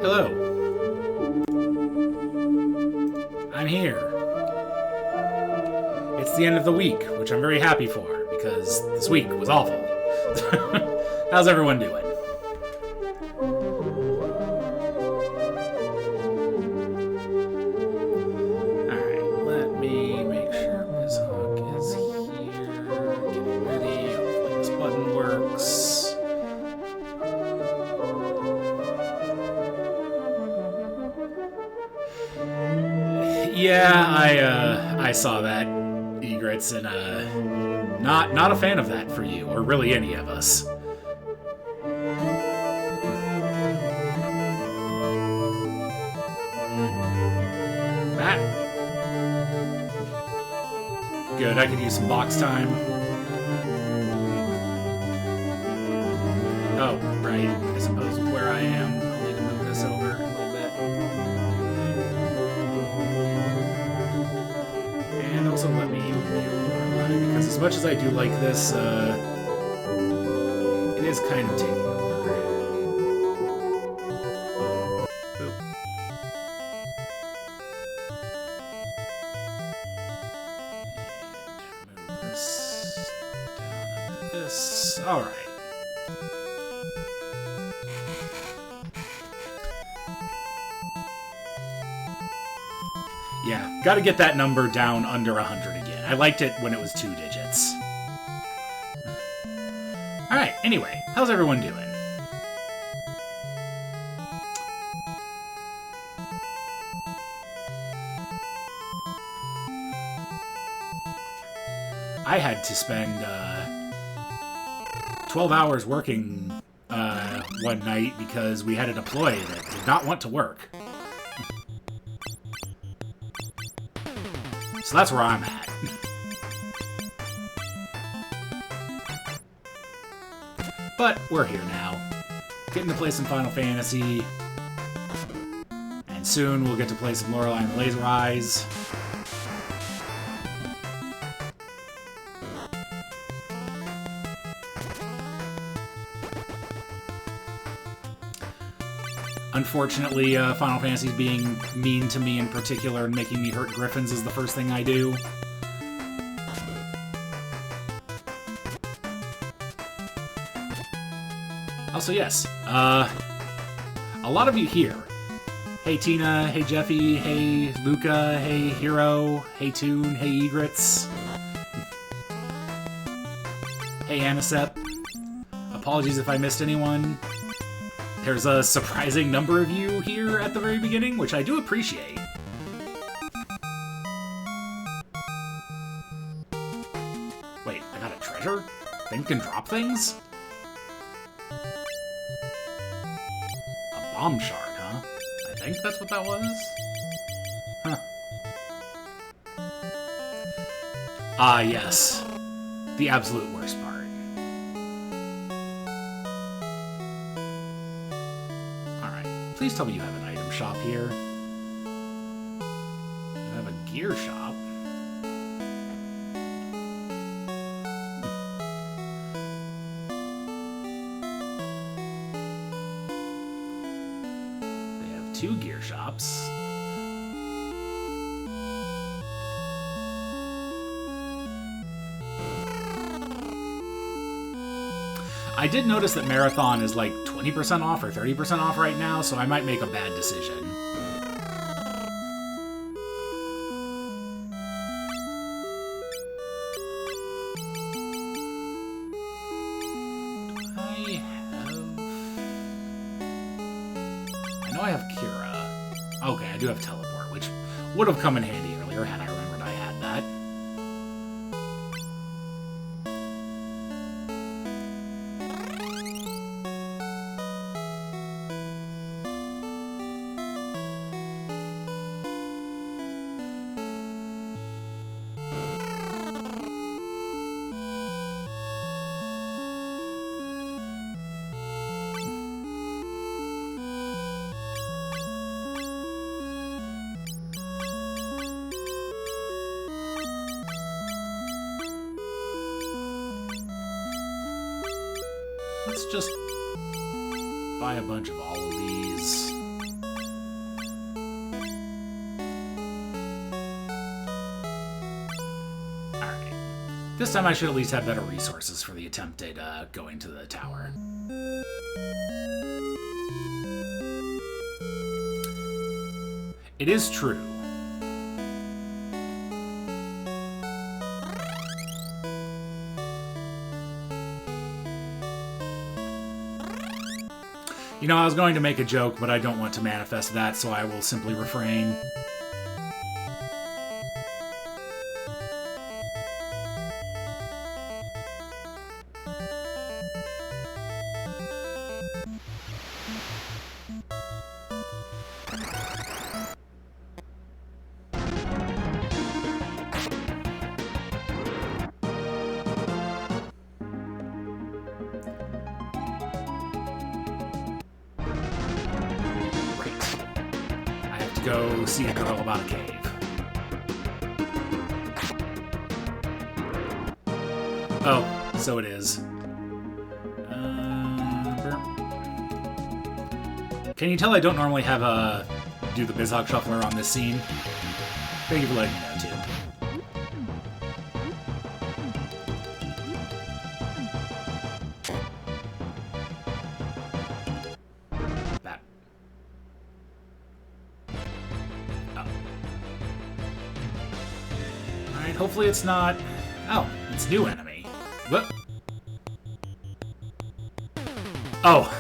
Hello. I'm here. It's the end of the week, which I'm very happy for, because this week was awful. How's everyone doing? Alright, let me make sure Miss Hook is here. Getting ready. Hopefully this button works. Yeah, I saw that, Egrets, and not a fan of that for you, or really any of us. Matt? Good, I could use some box time. Oh, right, I suppose with where I am, I'll need to move this over a little bit. And also let me mute Lorelei, because as much as I do like this, it is kind of taking over. Oop. And move this down into this. Alright. Yeah, gotta get that number down under 100 again. I liked it when it was 2 digits. Alright, anyway, how's everyone doing? I had to spend 12 hours working one night because we had a deploy that did not want to work. So that's where I'm at. But we're here now. Getting to play some Final Fantasy. And soon we'll get to play some Lorelei and the Laser Eyes. Unfortunately, Final Fantasy's being mean to me in particular and making me hurt griffins is the first thing I do. Also, yes, a lot of you here. Hey Tina, hey Jeffy, hey Luca, hey Hero, hey Toon, hey Egrets. Hey Anisep. Apologies if I missed anyone. There's a surprising number of you here at the very beginning, which I do appreciate. Wait, I got a treasure? Thing can drop things? A bomb shard, huh? I think that's what that was? Huh. Ah, yes. The absolute worst part. Please tell me you have an item shop here. You have a gear shop. They have 2 gear shops. I did notice that Marathon is like 20% off or 30% off right now, so I might make a bad decision. I know I have Kira. Okay, I do have Teleport, which would have come in handy earlier had I remembered I had that. Let's just buy a bunch of all of these. This time I should at least have better resources for the attempted going to the tower. It is true. You know, I was going to make a joke, but I don't want to manifest that, so I will simply refrain. Go see a girl about a cave. Oh, so it is. Can you tell I don't normally have a do the Bizhog Shuffler on this scene? Thank you for letting me know, too. Hopefully it's not... Oh, it's new enemy. What? Oh.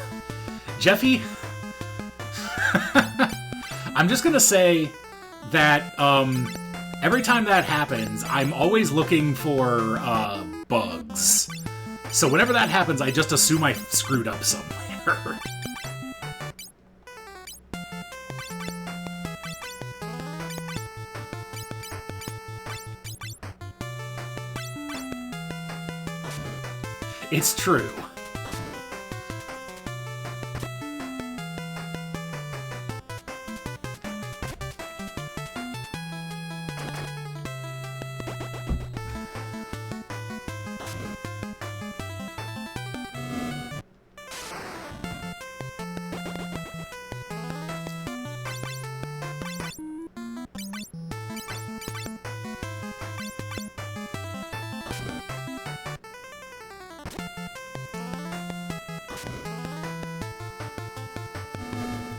Jeffy? I'm just gonna say that, every time that happens, I'm always looking for, bugs. So whenever that happens, I just assume I screwed up somewhere. It's true.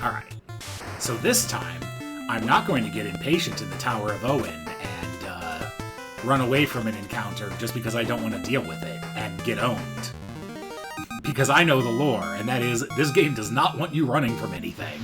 Alright, so this time, I'm not going to get impatient in the Tower of Owen and run away from an encounter just because I don't want to deal with it and get owned. Because I know the lore, and that is, this game does not want you running from anything.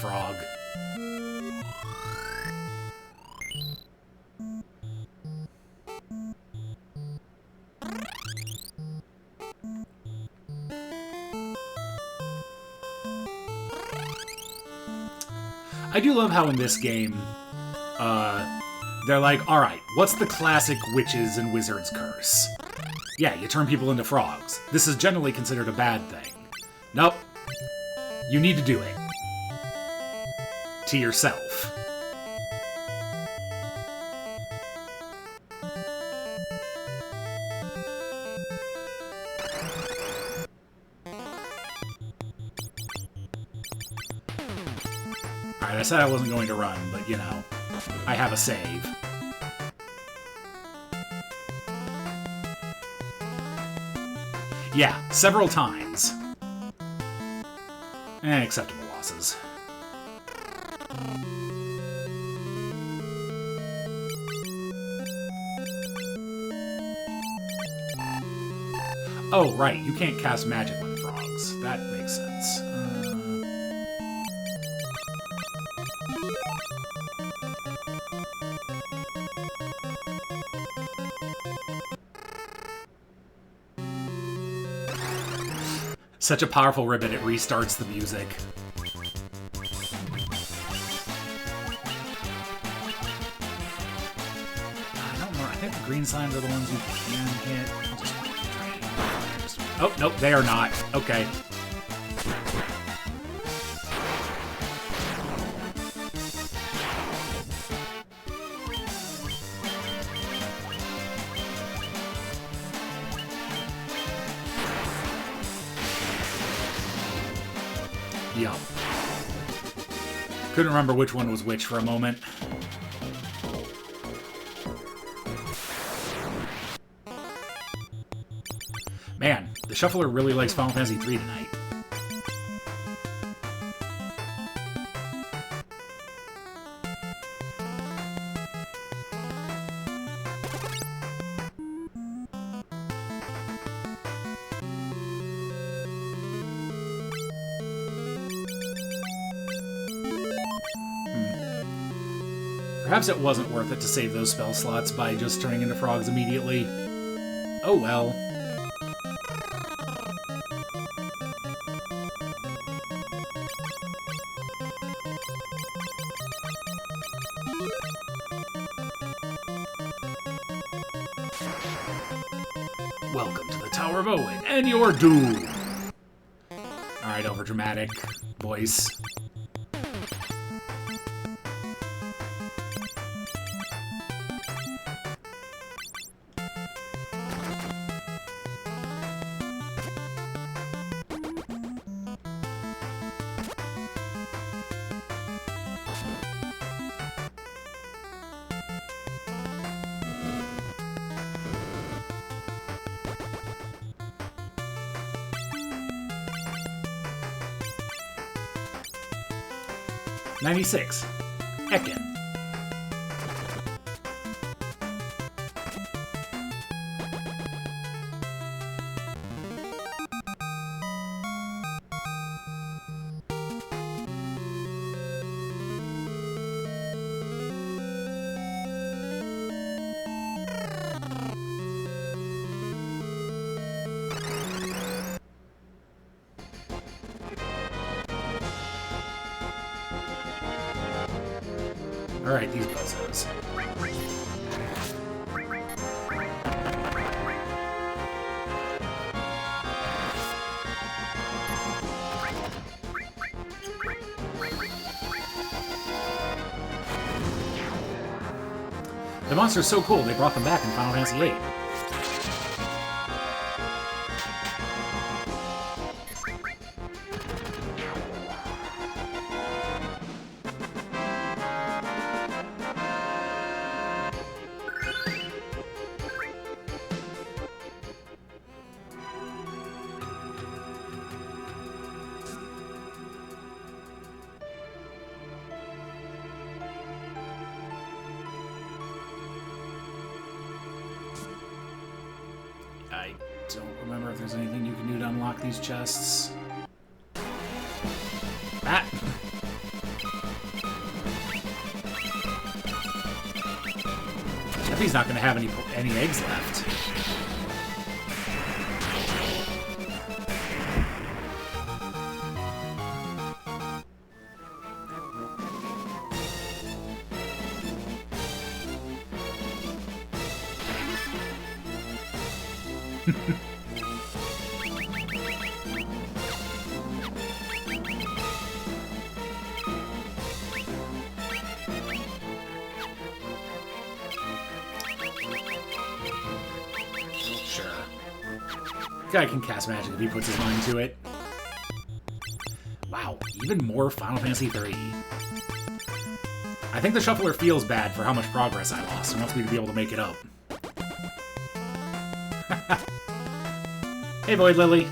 Frog. I do love how in this game, they're like, alright, what's the classic witches and wizards curse? Yeah, you turn people into frogs. This is generally considered a bad thing. Nope. You need to do it. To yourself. Alright, I said I wasn't going to run, but you know, I have a save. Yeah, several times. Acceptable losses. Oh, right, you can't cast magic on frogs. That makes sense. Such a powerful ribbon, it restarts the music. green slimes are the ones you can hit. I'll just try it. Oh, nope, they are not. Okay. Yup. Couldn't remember which one was which for a moment. Man, the Shuffler really likes Final Fantasy III tonight. Perhaps it wasn't worth it to save those spell slots by just turning into frogs immediately. Oh well. Welcome to the Tower of Owen, and your doom! Alright, overdramatic voice. '96. Ekin. Alright, these buzzos. The monster's so cool, they brought them back in Final Fantasy VIII. I don't remember if there's anything you can do to unlock these chests. That! Effie's not going to have any eggs left. Sure. Guy can cast magic if he puts his mind to it. Wow, even more Final Fantasy III. I think the Shuffler feels bad for how much progress I lost and wants me to be able to make it up. Hey, Void Lily.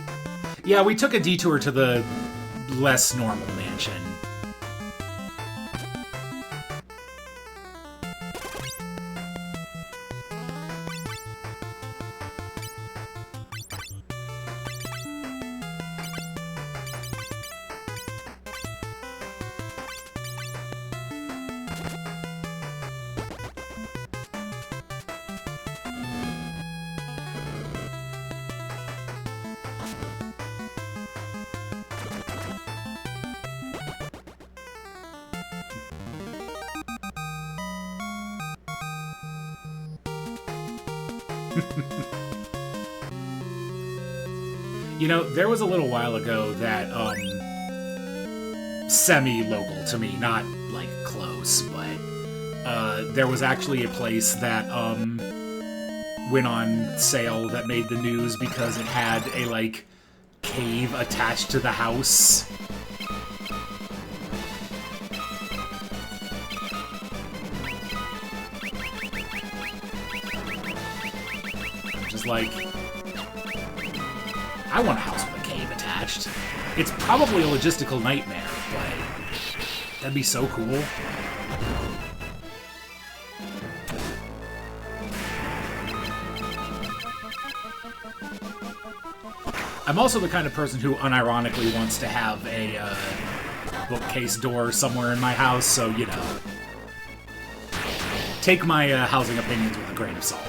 Yeah, we took a detour to the less normal mansion. You know, there was a little while ago that, semi-local to me, not, like, close, but, there was actually a place that, went on sale that made the news because it had a, like, cave attached to the house. I'm just like, I want a house with a cave attached. It's probably a logistical nightmare, but that'd be so cool. I'm also the kind of person who unironically wants to have a bookcase door somewhere in my house, so, you know, take my housing opinions with a grain of salt.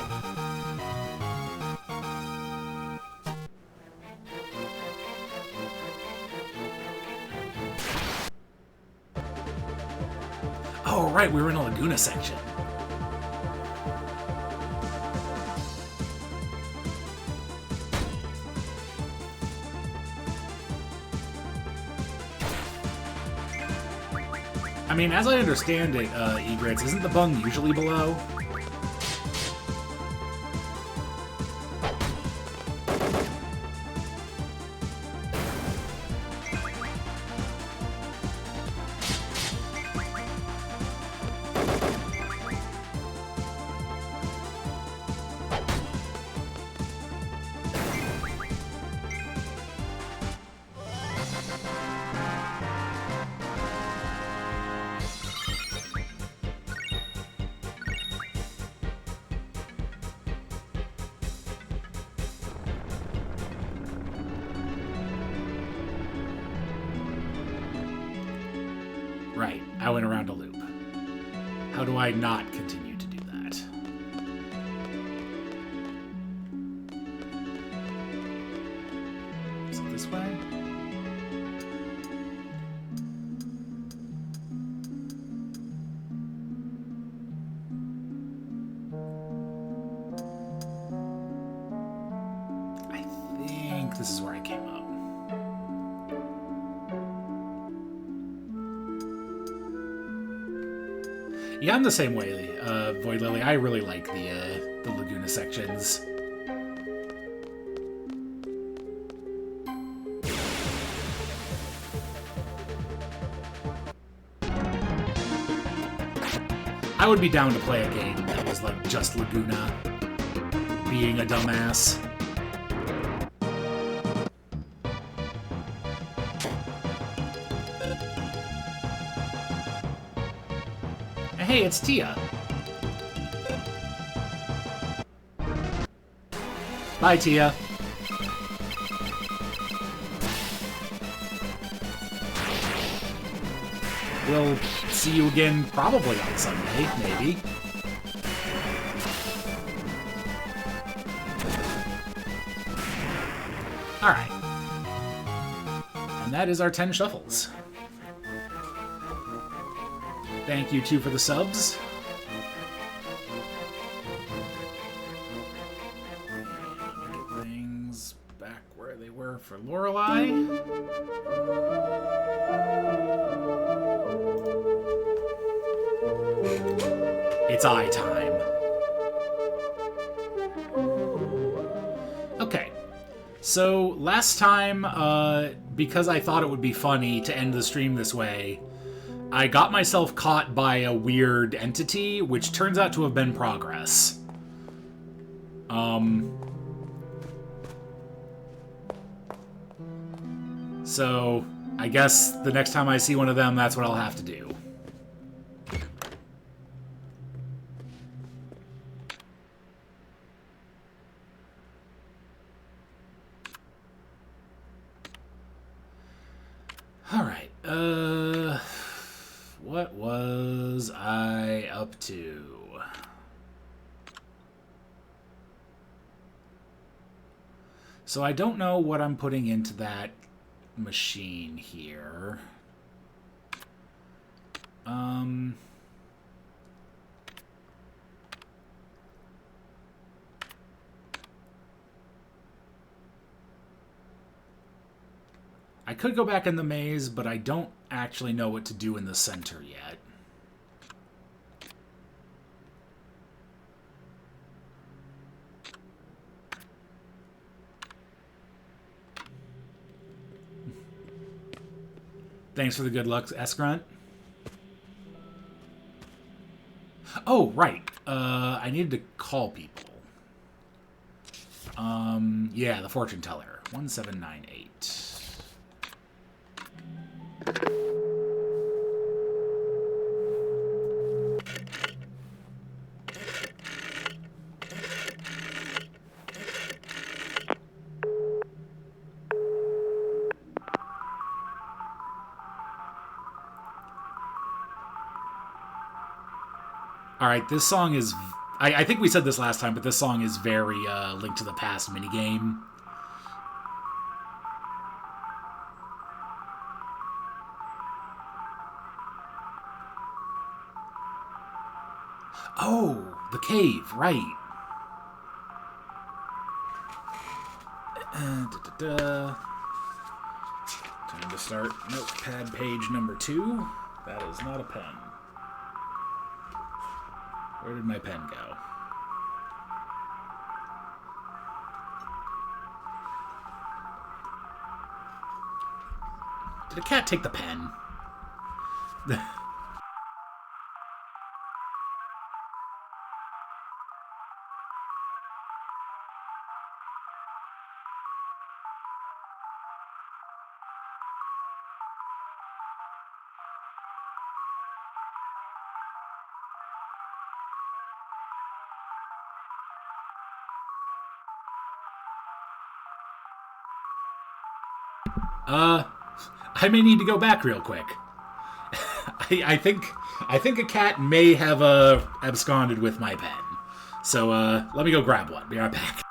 Oh, right, we were in a Laguna section. I mean, as I understand it, Egrets, isn't the bung usually below? Right, I went around a loop. How do I not continue to do that? Is it this way? I think this is where I came up. Yeah, I'm the same way, Void Lily. I really like the Laguna sections. I would be down to play a game that was like just Laguna being a dumbass. Hey, it's Tia. Bye, Tia. We'll see you again probably on Sunday, maybe. Alright. And that is our 10 shuffles. Thank you, too, for the subs. And let me get things back where they were for Lorelei. It's eye time. Okay. So, last time, because I thought it would be funny to end the stream this way, I got myself caught by a weird entity, which turns out to have been Progress. So, I guess the next time I see one of them, that's what I'll have to do. Alright, what was I up to? So I don't know what I'm putting into that machine here. I could go back in the maze, but I don't actually know what to do in the center yet. Thanks for the good luck, S-Grunt. Oh, right. I needed to call people. Yeah, the fortune teller. 1798. Alright, this song is... I think we said this last time, but this song is very Link to the Past minigame. Oh, the cave, right. Time to start notepad page number 2. That is not a pen. Where did my pen go? Did a cat take the pen? I may need to go back real quick. I think a cat may have absconded with my pen. So let me go grab one. Be right back.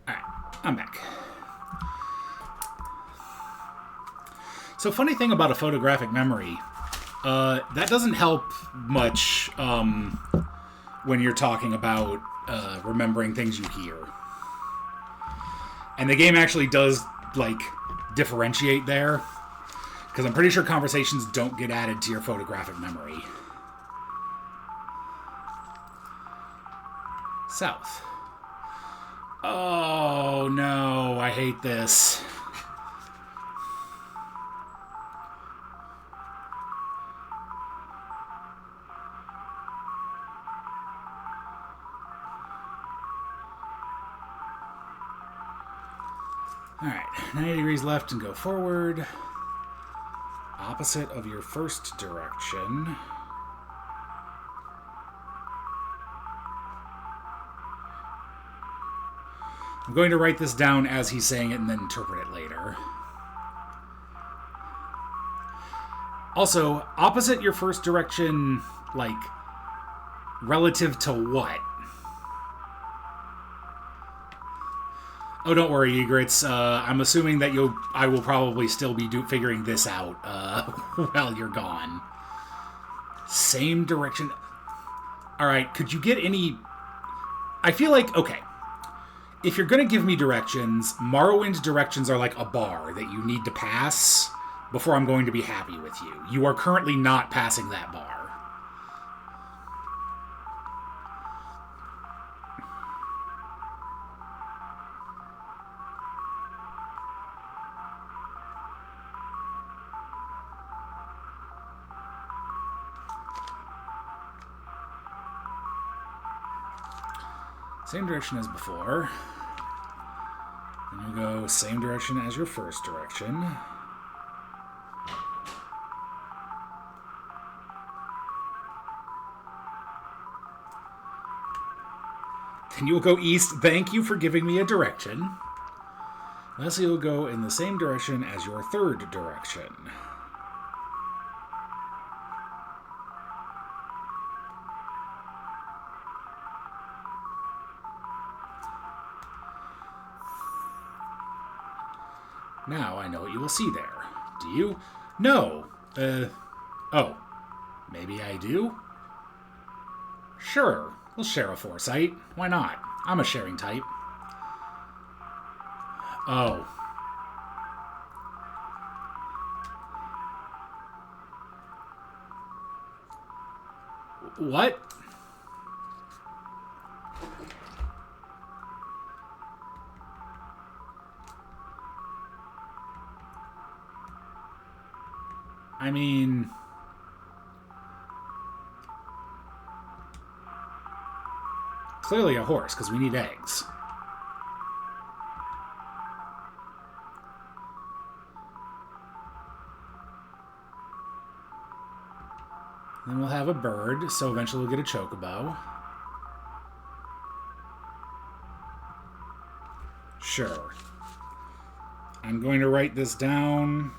Alright, I'm back. So funny thing about a photographic memory, that doesn't help much when you're talking about remembering things you hear. And the game actually does, like, differentiate there. Because I'm pretty sure conversations don't get added to your photographic memory. South. Oh, no. I hate this. Alright, 90 degrees left and go forward. Opposite of your first direction. I'm going to write this down as he's saying it and then interpret it later. Also, opposite your first direction, like, relative to what? Oh, don't worry, Egrets. I'm assuming that I will probably still be figuring this out while you're gone. Same direction. All right, could you get any... I feel like, okay, if you're going to give me directions, Morrowind's directions are like a bar that you need to pass before I'm going to be happy with you. You are currently not passing that bar. Same direction as before. Then you go same direction as your first direction. Then you'll go east. Thank you for giving me a direction. Leslie will go in the same direction as your third direction. Now I know what you will see there. Do you? No. Oh. Maybe I do? Sure. We'll share a foresight. Why not? I'm a sharing type. Oh. What? I mean... Clearly a horse, because we need eggs. Then we'll have a bird, so eventually we'll get a chocobo. Sure. I'm going to write this down.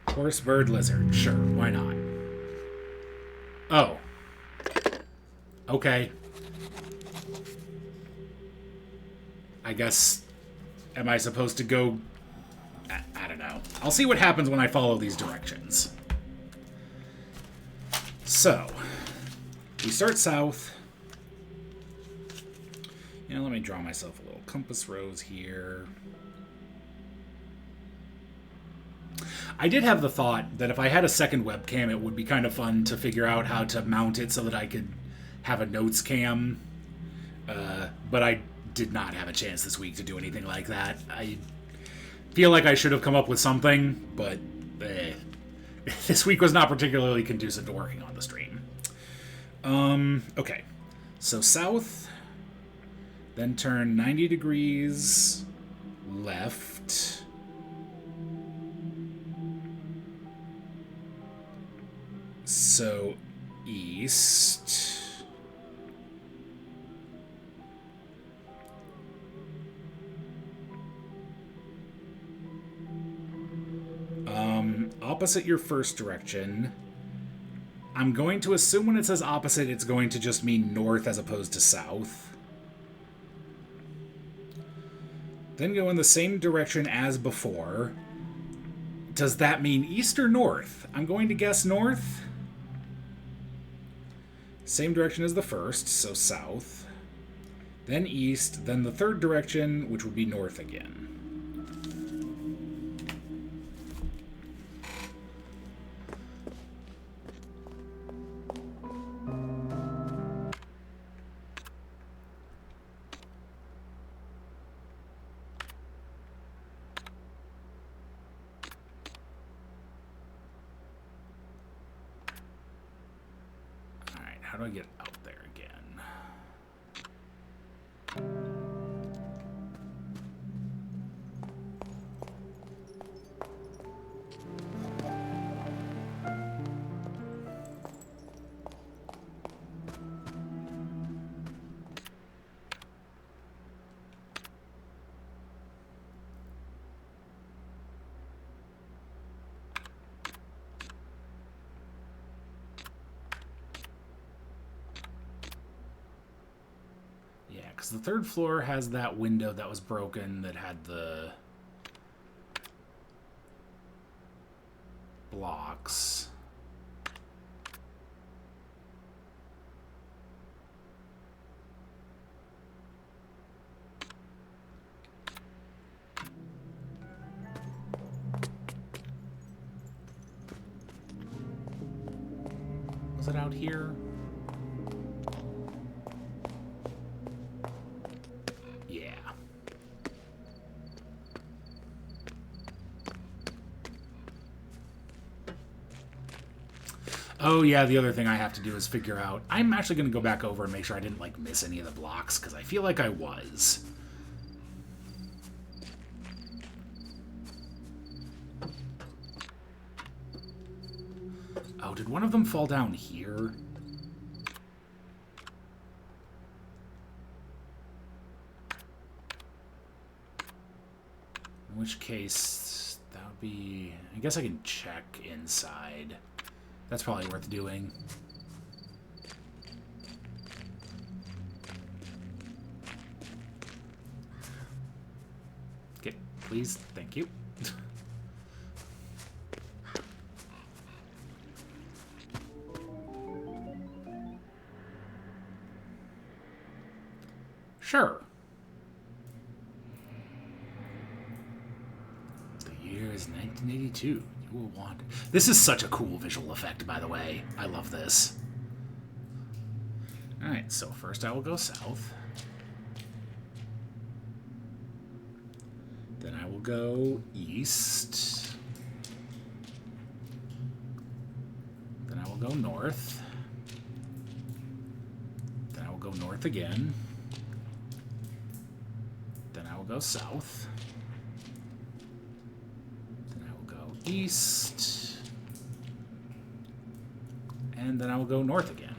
Horse, bird, lizard. Sure, why not? Oh. Okay. I guess... Am I supposed to go... I don't know. I'll see what happens when I follow these directions. So. We start south. You know, let me draw myself a little compass rose here. I did have the thought that if I had a second webcam, it would be kind of fun to figure out how to mount it so that I could have a notes cam. But I did not have a chance this week to do anything like that. I feel like I should have come up with something, but this week was not particularly conducive to working on the stream. Okay. So south, then turn 90 degrees left. So, east. Opposite your first direction. I'm going to assume when it says opposite, it's going to just mean north as opposed to south. Then go in the same direction as before. Does that mean east or north? I'm going to guess north. Same direction as the first, so south. Then east, then the third direction, which would be north again. how do I get out there again? Because the third floor has that window that was broken that had the blocks. Was it out here? Oh, yeah, the other thing I have to do is figure out... I'm actually going to go back over and make sure I didn't, like, miss any of the blocks, because I feel like I was. Oh, did one of them fall down here? In which case, that would be... I guess I can check inside. That's probably worth doing. Okay, please. Thank you. Sure. The year is 1982. You will want... This is such a cool visual effect, by the way. I love this. Alright, so first I will go south. Then I will go east. Then I will go north. Then I will go north again. Then I will go south. Then I will go east. And then I will go north again.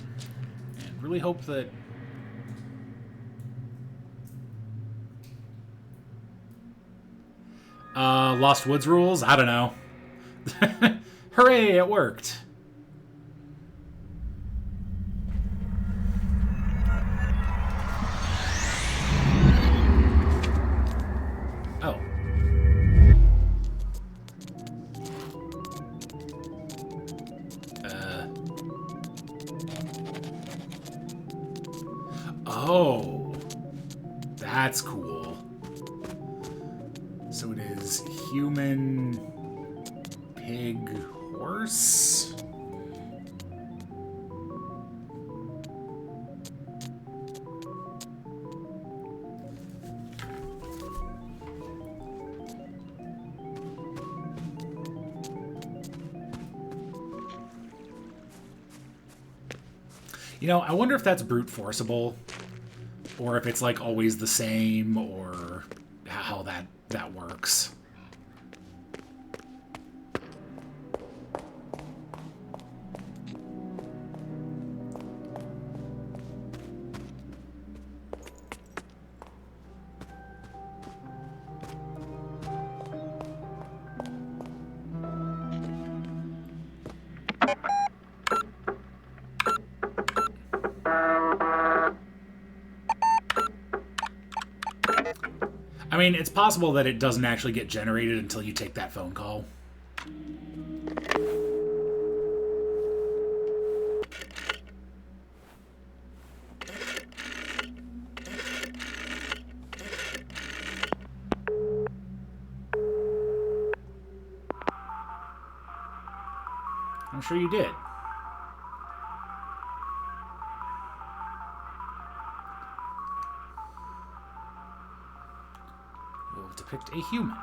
And really hope that... Lost Woods rules? I don't know. Hooray, it worked. Oh. Oh. That's cool. So it is human, pig, horse? You know, I wonder if that's brute forceable, or if it's like always the same, or how that works. I mean, it's possible that it doesn't actually get generated until you take that phone call. I'm sure you did. Depict a human.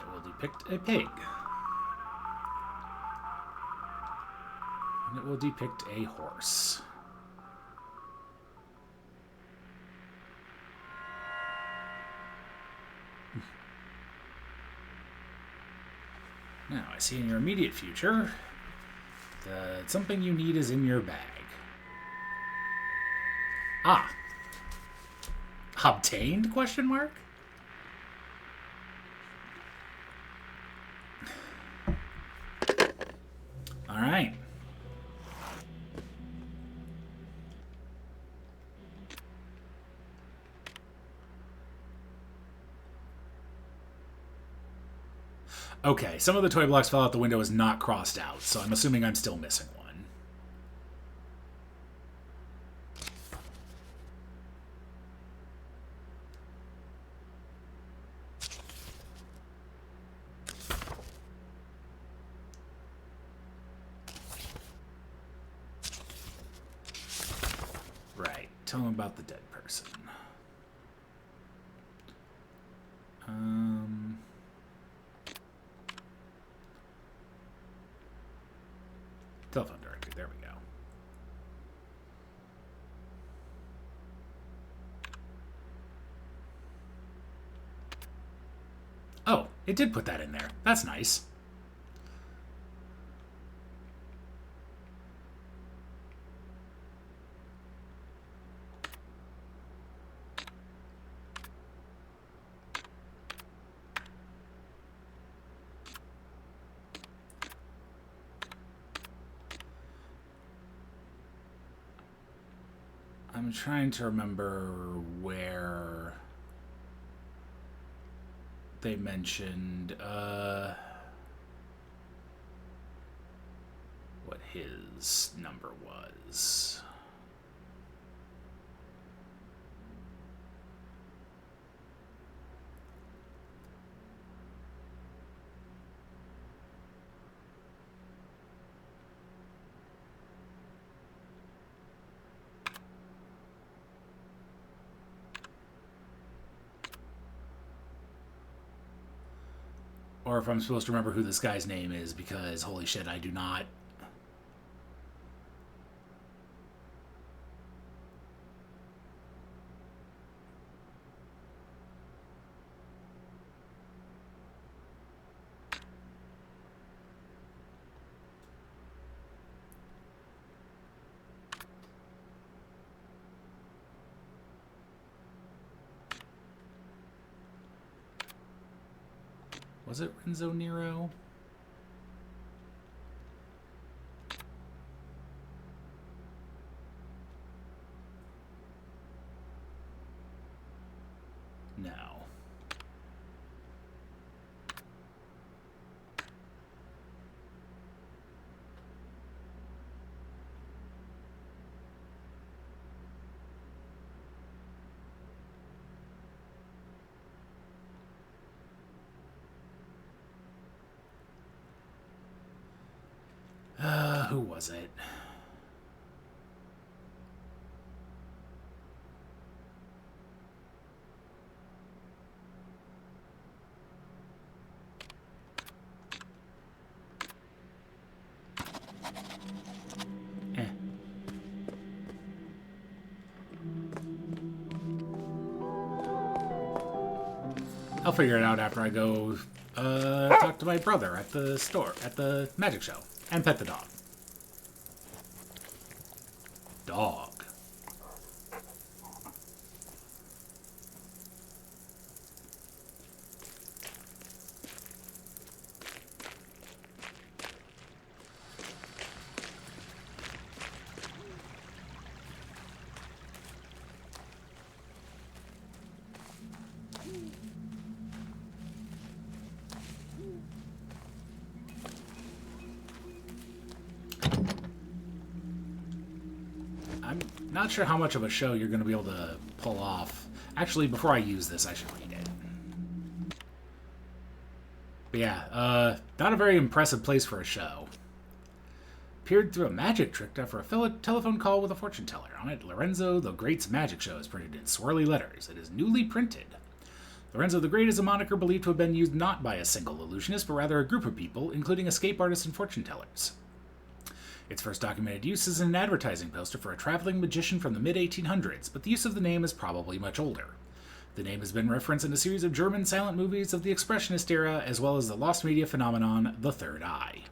It will depict a pig. And it will depict a horse. Now, I see in your immediate future that something you need is in your bag. Ah. Obtained? Question mark? All right. Okay, some of the toy blocks fell out the window is not crossed out, so I'm assuming I'm still missing one. Right, tell him about the dead person. Telephone directory, there we go. Oh, it did put that in there. That's nice. I'm trying to remember where they mentioned what his number was. Or if I'm supposed to remember who this guy's name is, because holy shit, I do not. Was it Renzo Nero? No. Who was it? I'll figure it out after I go talk to my brother at the store, at the magic show, and pet the dog. Dog. Not sure how much of a show you're going to be able to pull off. Actually, before I use this, I should read it. But yeah, not a very impressive place for a show. Appeared through a magic trick after a telephone call with a fortune teller. On it, Lorenzo the Great's magic show is printed in swirly letters. It is newly printed. Lorenzo the Great is a moniker believed to have been used not by a single illusionist, but rather a group of people, including escape artists and fortune tellers. Its first documented use is an advertising poster for a traveling magician from the mid-1800s, but the use of the name is probably much older. The name has been referenced in a series of German silent movies of the Expressionist era, as well as the lost media phenomenon, The Third Eye.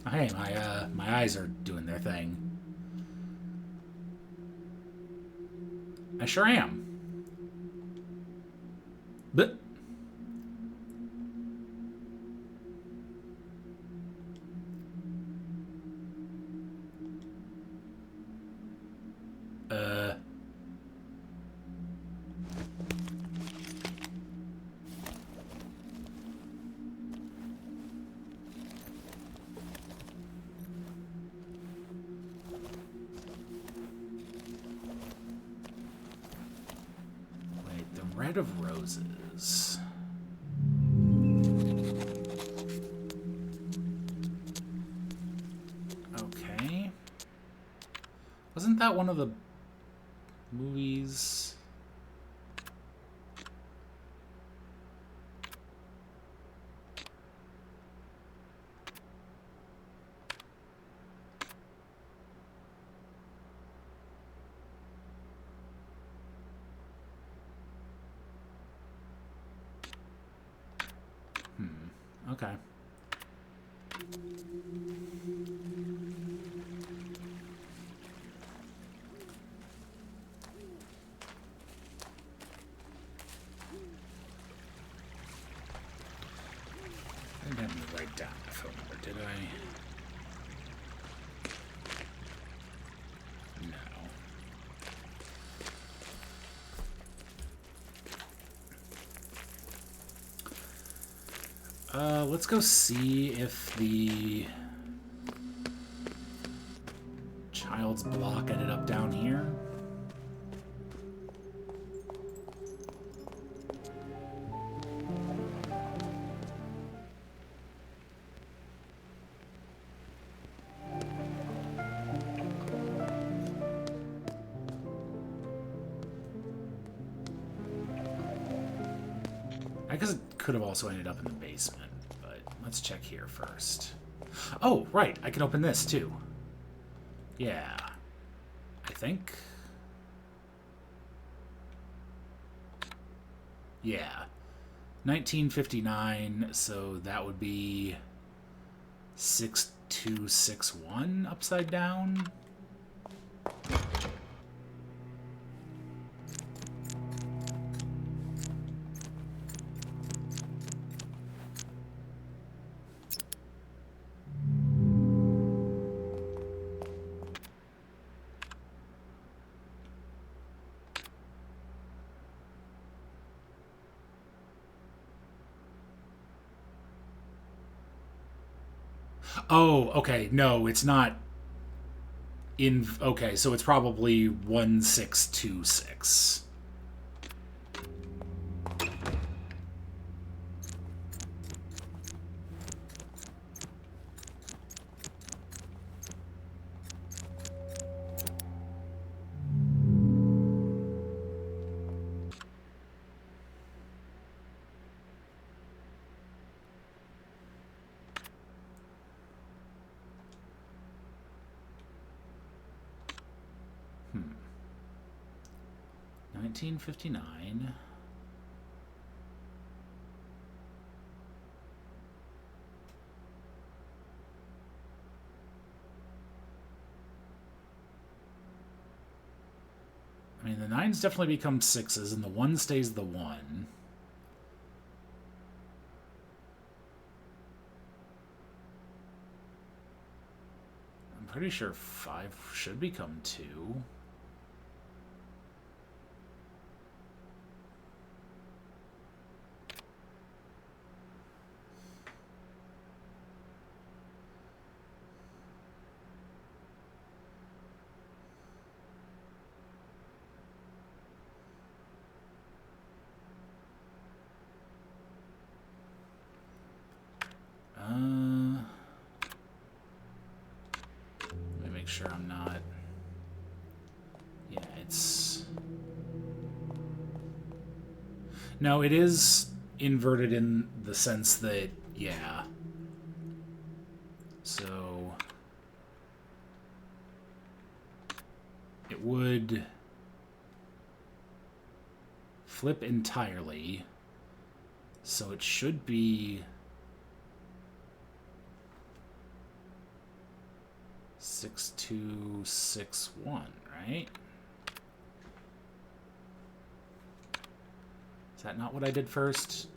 Hey, my eyes are doing their thing. I sure am. But wait, the red of roses. Okay. Wasn't that one of the movies? Okay. I didn't have me write down the phone number, did I? No. Let's go see if the child's block ended up down here. I guess it could have also ended up in the basement, but let's check here first. Oh, right, I can open this too. Yeah, I think. Yeah, 1959, so that would be 6261 upside down. Oh, okay. No, it's not in. Okay, so it's probably 1626. Hmm. 1959. I mean, the 9s definitely become 6s, and the 1 stays the 1. I'm pretty sure 5 should become 2. sure I'm not... Yeah, it's... No, it is inverted in the sense that, yeah. So... It would... flip entirely. So it should be... 6261, right? Is that not what I did first?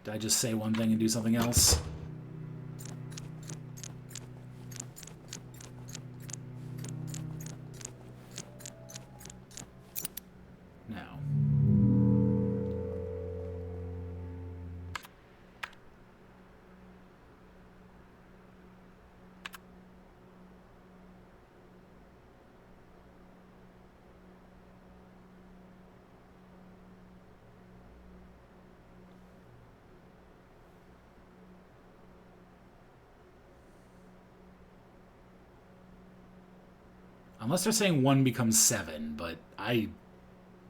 Did I just say one thing and do something else? No. Unless they're saying 1 becomes 7, but I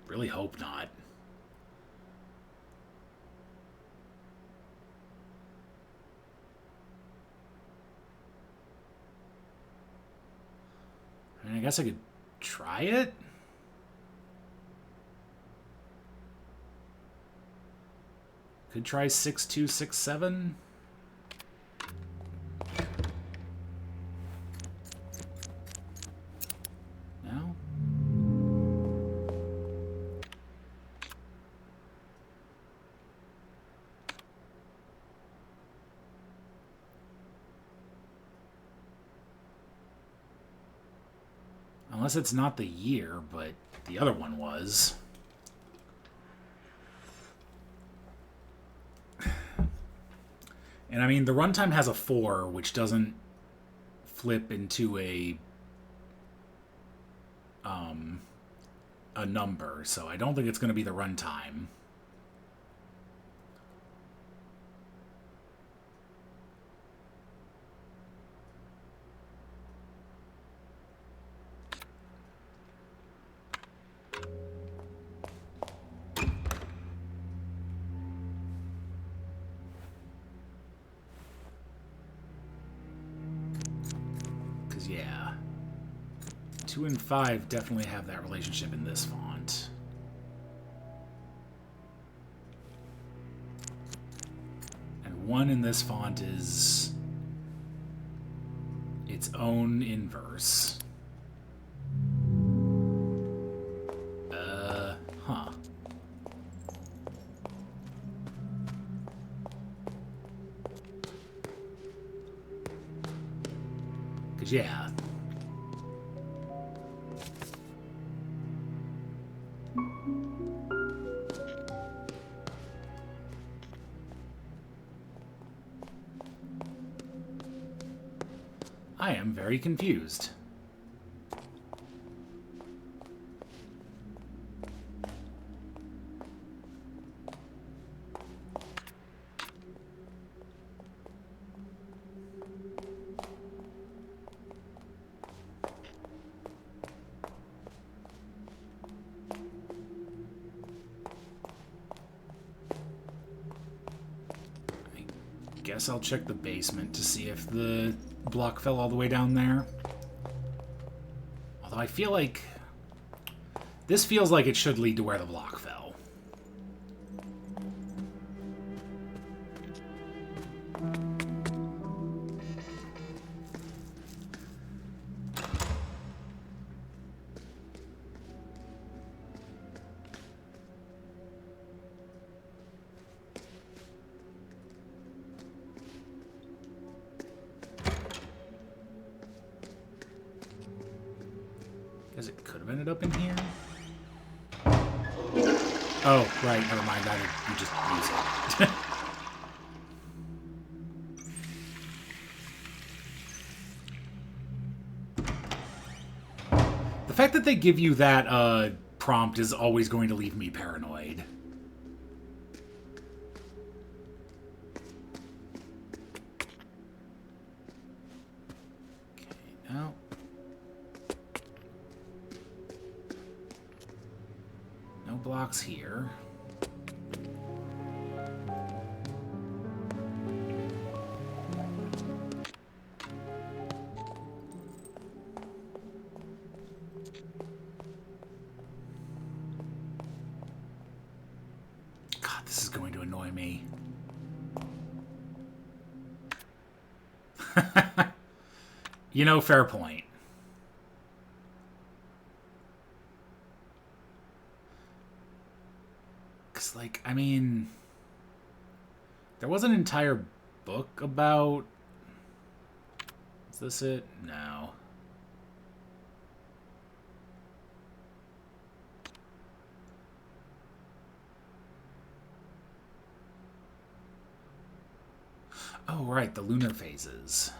really hope not. I mean, I guess I could try it. Could try 6267. No? Unless it's not the year, but the other one was. And I mean, the runtime has a 4, which doesn't flip into a number, so I don't think it's going to be the runtime. Yeah, 2 and 5 definitely have that relationship in this font. And 1 in this font is its own inverse. Huh. Yeah. I am very confused. Guess I'll check the basement to see if the block fell all the way down there. Although I feel like... this feels like it should lead to where the block fell. Guess it could have ended up in here. Oh, right, never mind. You just use it. The fact that they give you that prompt is always going to leave me paranoid. Okay, now... box here. God, this is going to annoy me. You know, fair point. Because, like, I mean, there was an entire book about... Is this it? No. Oh, right, the lunar phases.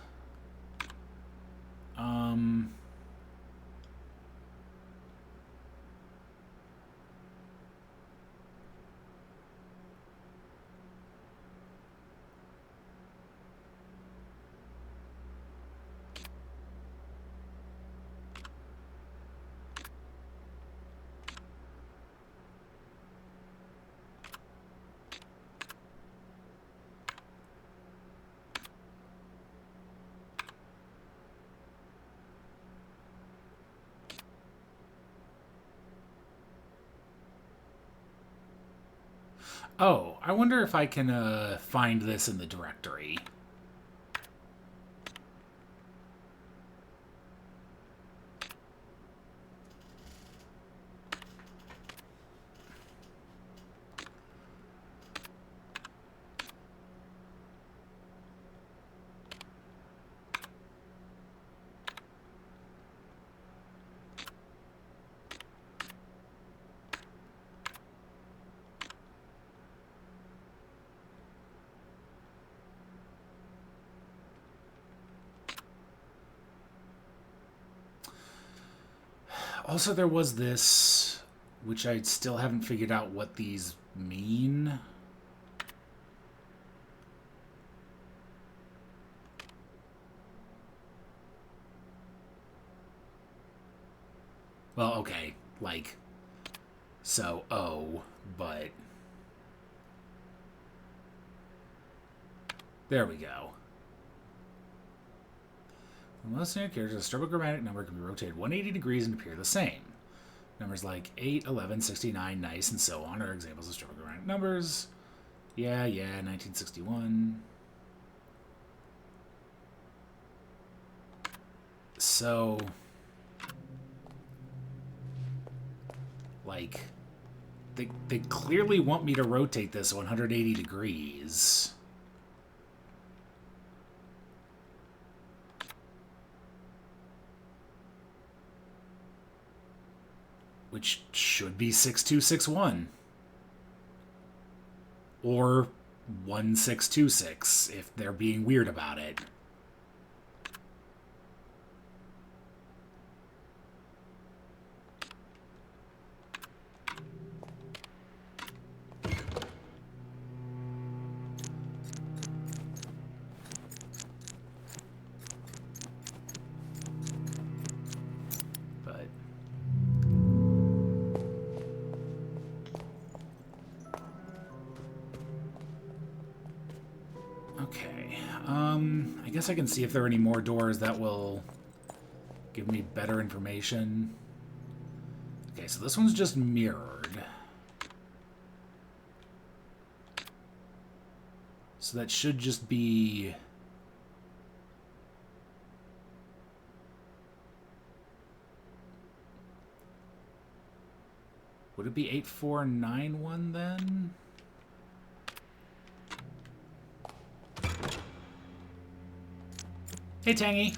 Oh, I wonder if I can find this in the directory. Also, there was this, which I still haven't figured out what these mean. Well, okay, like, so, oh, but... There we go. For most standard characters, a strobochromatic number can be rotated 180 degrees and appear the same. Numbers like 8, 11, 69, nice, and so on are examples of strobochromatic numbers. Yeah, 1961. So, like, they clearly want me to rotate this 180 degrees. Which should be 6261. Or 1626, if they're being weird about it. I guess I can see if there are any more doors that will give me better information. Okay, so this one's just mirrored. So that should just be... Would it be 8491 then? Hey, Tangy.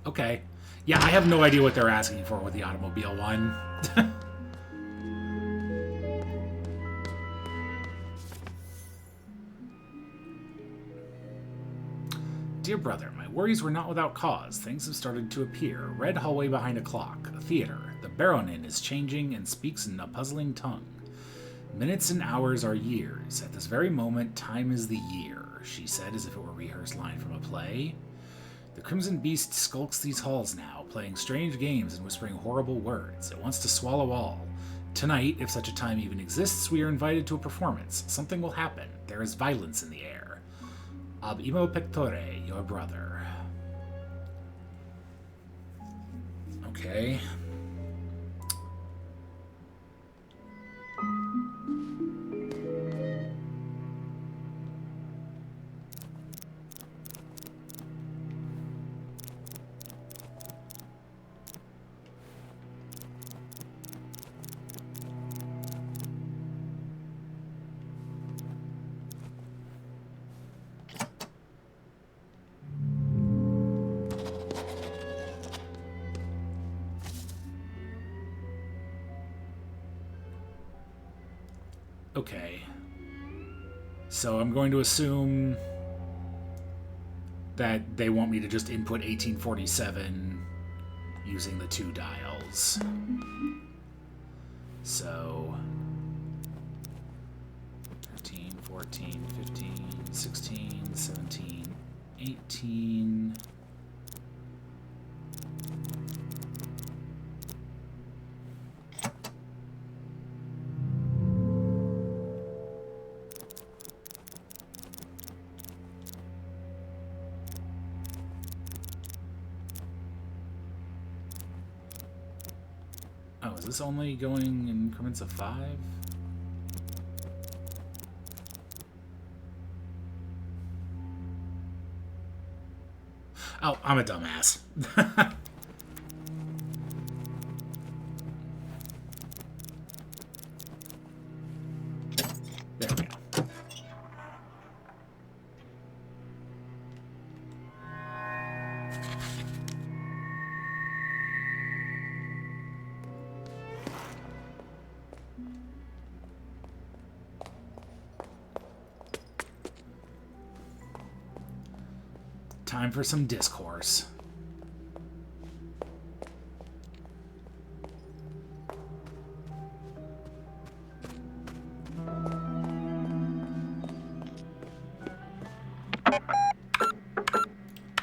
Okay. Yeah, I have no idea what they're asking for with the automobile one. Dear brother, my worries were not without cause. Things have started to appear. Red hallway behind a clock. A theater. The Baronin is changing and speaks in a puzzling tongue. Minutes and hours are years. At this very moment, time is the year, she said, as if it were a rehearsed line from a play. The Crimson Beast skulks these halls now, playing strange games and whispering horrible words. It wants to swallow all. Tonight, if such a time even exists, we are invited to a performance. Something will happen. There is violence in the air. Ab imo pectore, your brother. Okay. Okay. So I'm going to assume that they want me to just input 1847 using the 2 dials. So 13, 14, 15, 16, 17, 18... Oh, is this only going in increments of 5? Oh, I'm a dumbass. There we go. Time for some discourse. I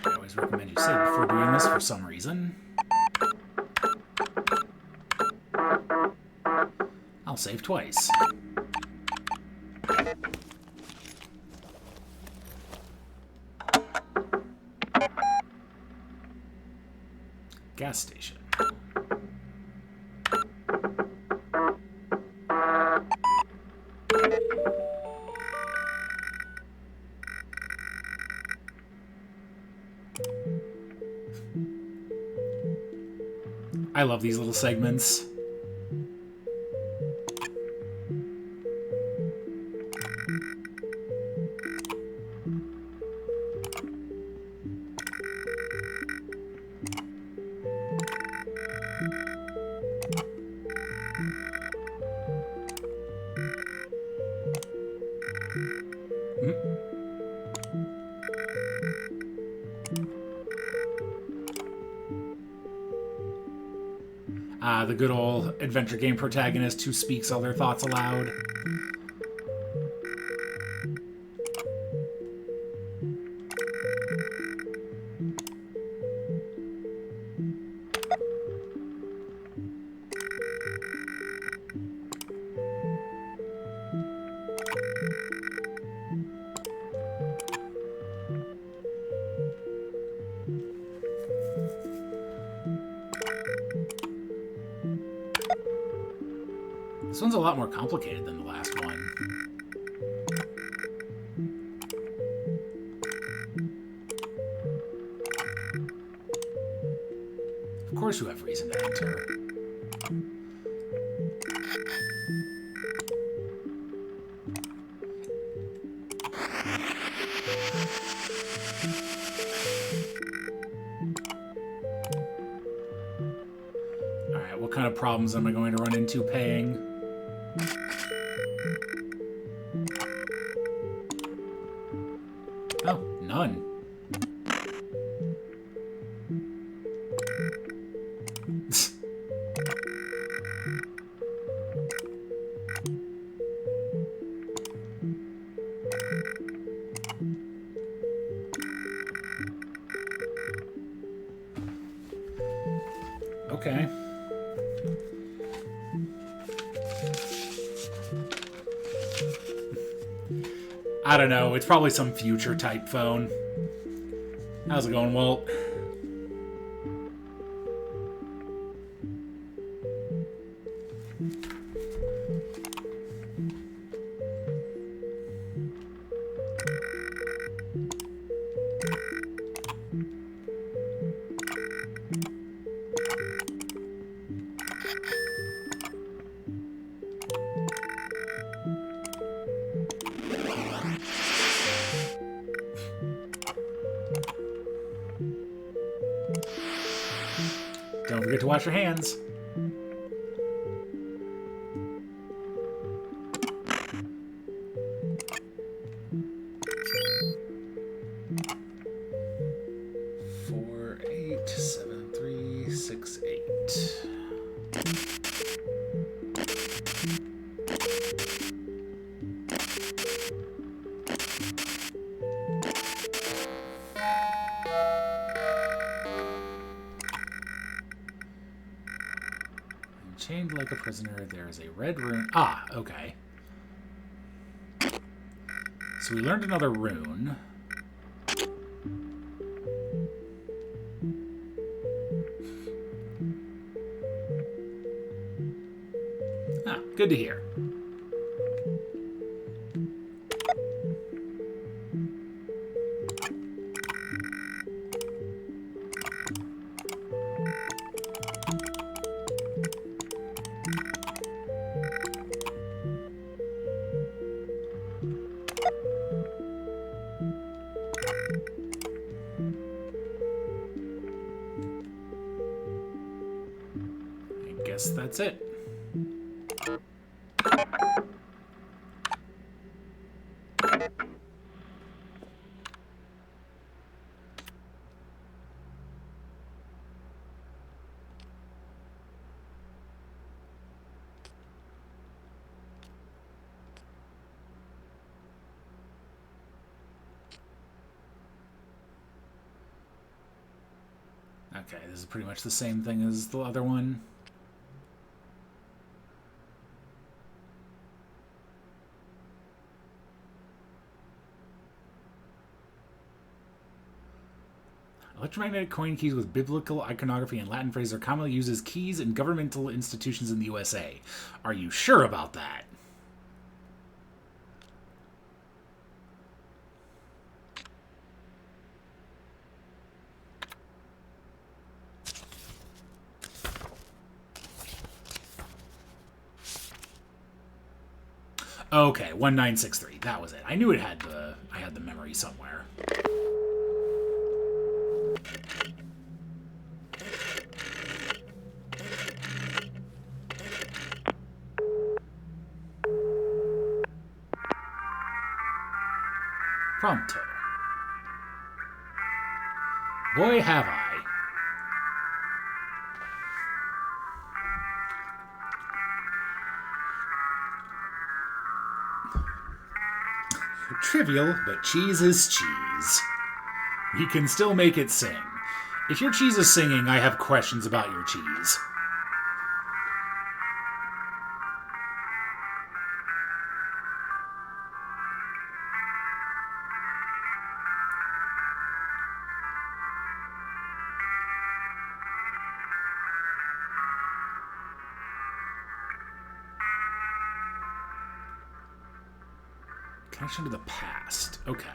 always recommend you save before doing this for some reason. I'll save twice. Gas station. I love these little segments. The good old adventure game protagonist who speaks all their thoughts aloud. This one's a lot more complicated than the last one. Of course you have reason to enter. Alright, what kind of problems am I going to run into paying? Oh, none. I don't know. It's probably some future type phone. How's it going, Walt? Don't forget to wash your hands. Chained like a prisoner, there is a red rune. Ah, okay. So we learned another rune. Ah, good to hear. Guess that's it. Okay, this is pretty much the same thing as the other one. Electromagnetic coin keys with biblical iconography and Latin phrases are commonly used as keys in governmental institutions in the USA. Are you sure about that? Okay, 1963. That was it. I knew it had I had the memory somewhere. Pronto. Boy, have I. Trivial, but cheese is cheese. We can still make it sing. If your cheese is singing, I have questions about your cheese. Connection to the past. Okay.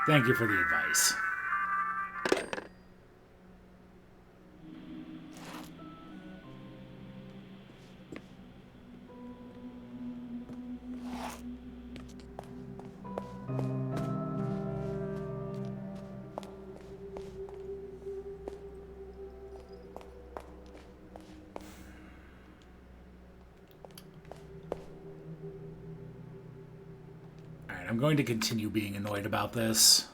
Thank you for the advice. I'm going to continue being annoyed about this.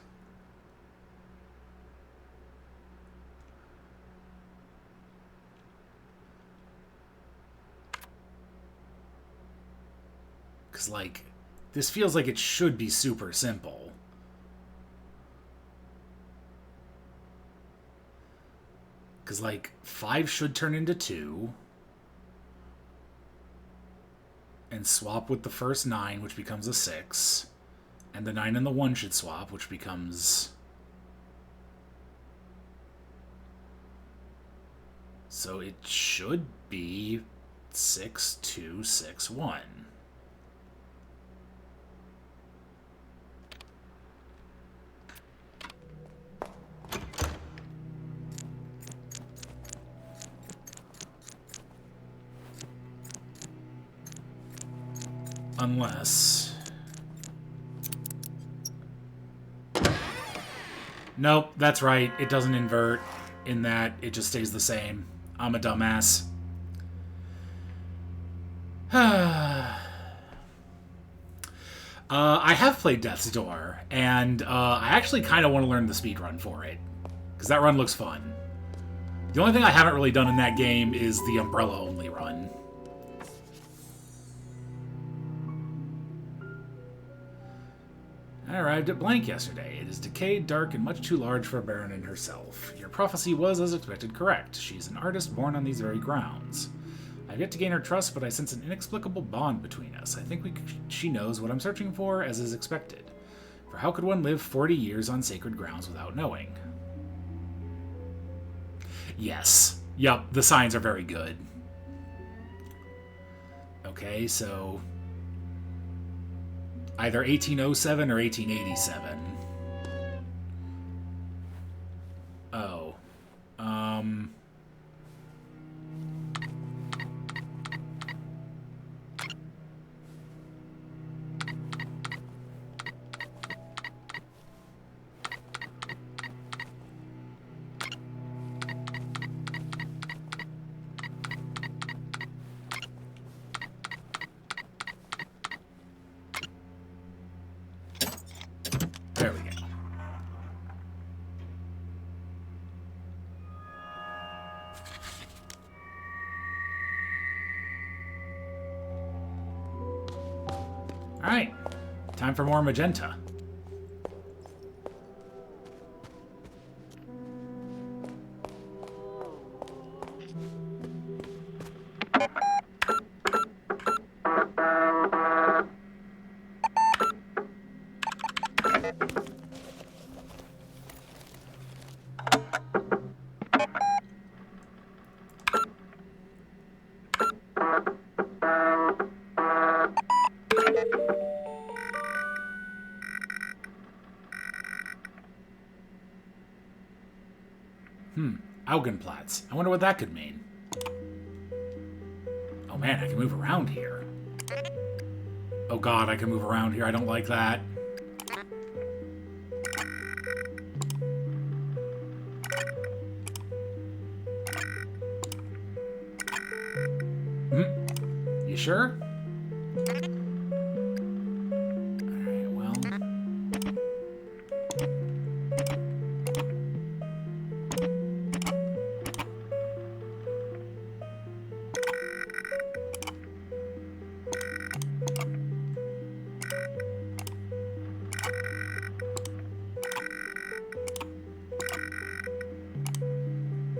Because, like, this feels like it should be super simple. Because, like, 5 should turn into 2. And swap with the first 9, which becomes a 6. And the 9 and the 1 should swap, which becomes... So it should be 6, 2, 6, 1. Unless... Nope, that's right. It doesn't invert in that. It just stays the same. I'm a dumbass. I have played Death's Door, and I actually kind of want to learn the speedrun for it, because that run looks fun. The only thing I haven't really done in that game is the umbrella-only run. I arrived at Blank yesterday. It is decayed, dark, and much too large for a Baronin herself. Your prophecy was, as expected, correct. She's an artist born on these very grounds. I've yet to gain her trust, but I sense an inexplicable bond between us. I think she knows what I'm searching for, as is expected. For how could one live 40 years on sacred grounds without knowing? Yes. Yup, the signs are very good. Okay, so... either 1807 or 1887. Oh. There we go. Alright. Time for more magenta. Augenplatz. I wonder what that could mean. Oh man, I can move around here. Oh god, I can move around here. I don't like that. You sure? Alright, well...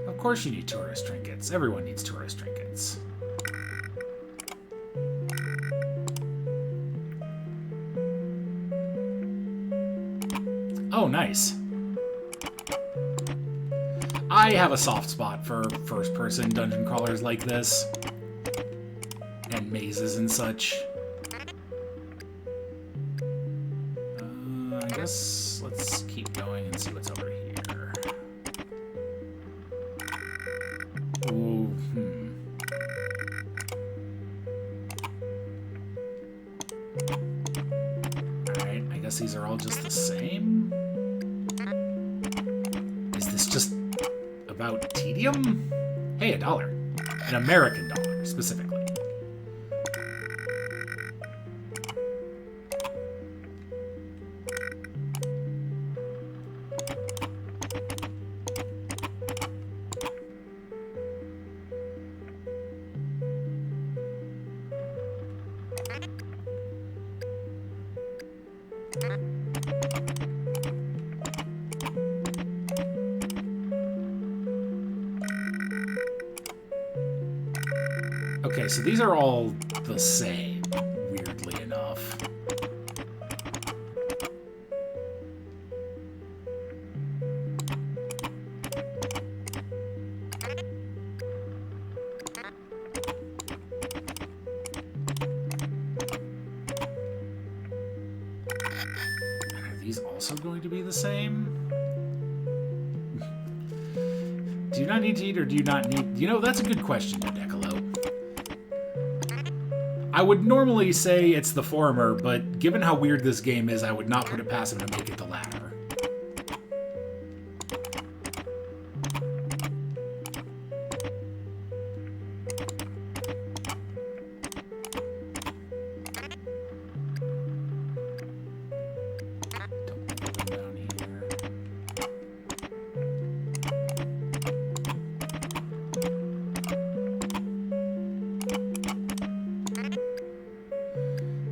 Of course you need tourist trinkets. Everyone needs tourist trinkets. Oh, nice. I have a soft spot for first-person dungeon crawlers like this. And mazes and such. I guess let's keep going and see what's over here. Ooh, Alright, I guess these are all just the same? Is this just about tedium? Hey, $1. An American dollar, specifically. Okay, so these are all the same, weirdly enough. Are these also going to be the same? Do you not need to eat, or do you not need... You know, that's a good question, Decalo. I would normally say it's the former, but given how weird this game is, I would not put it past him to make it the latter.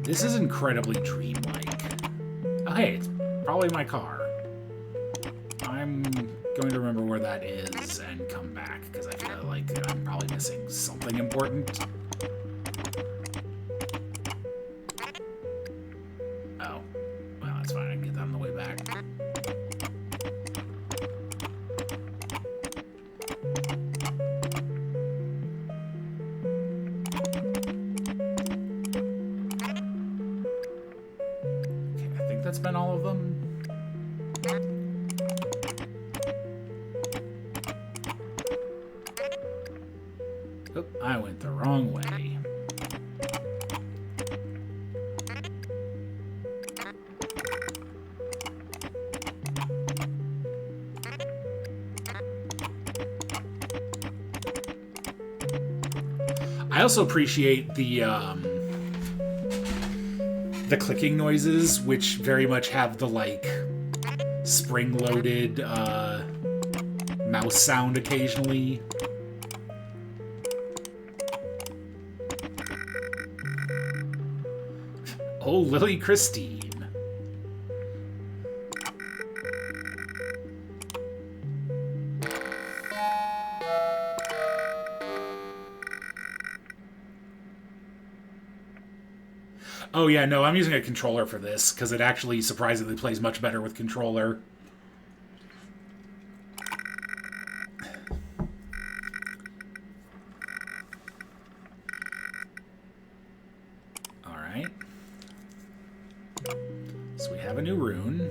This is incredibly dreamlike. Oh, hey, it's probably my car. I'm going to remember where that is and come back, because I feel like I'm probably missing something important. Oh. Well, that's fine. I can get that on the way back. That's been all of them. Oop, I went the wrong way. I also appreciate the clicking noises, which very much have the, like, spring-loaded mouse sound occasionally. Oh, Lily Christine. Oh yeah, no, I'm using a controller for this, because it actually surprisingly plays much better with controller. Alright. So we have a new rune.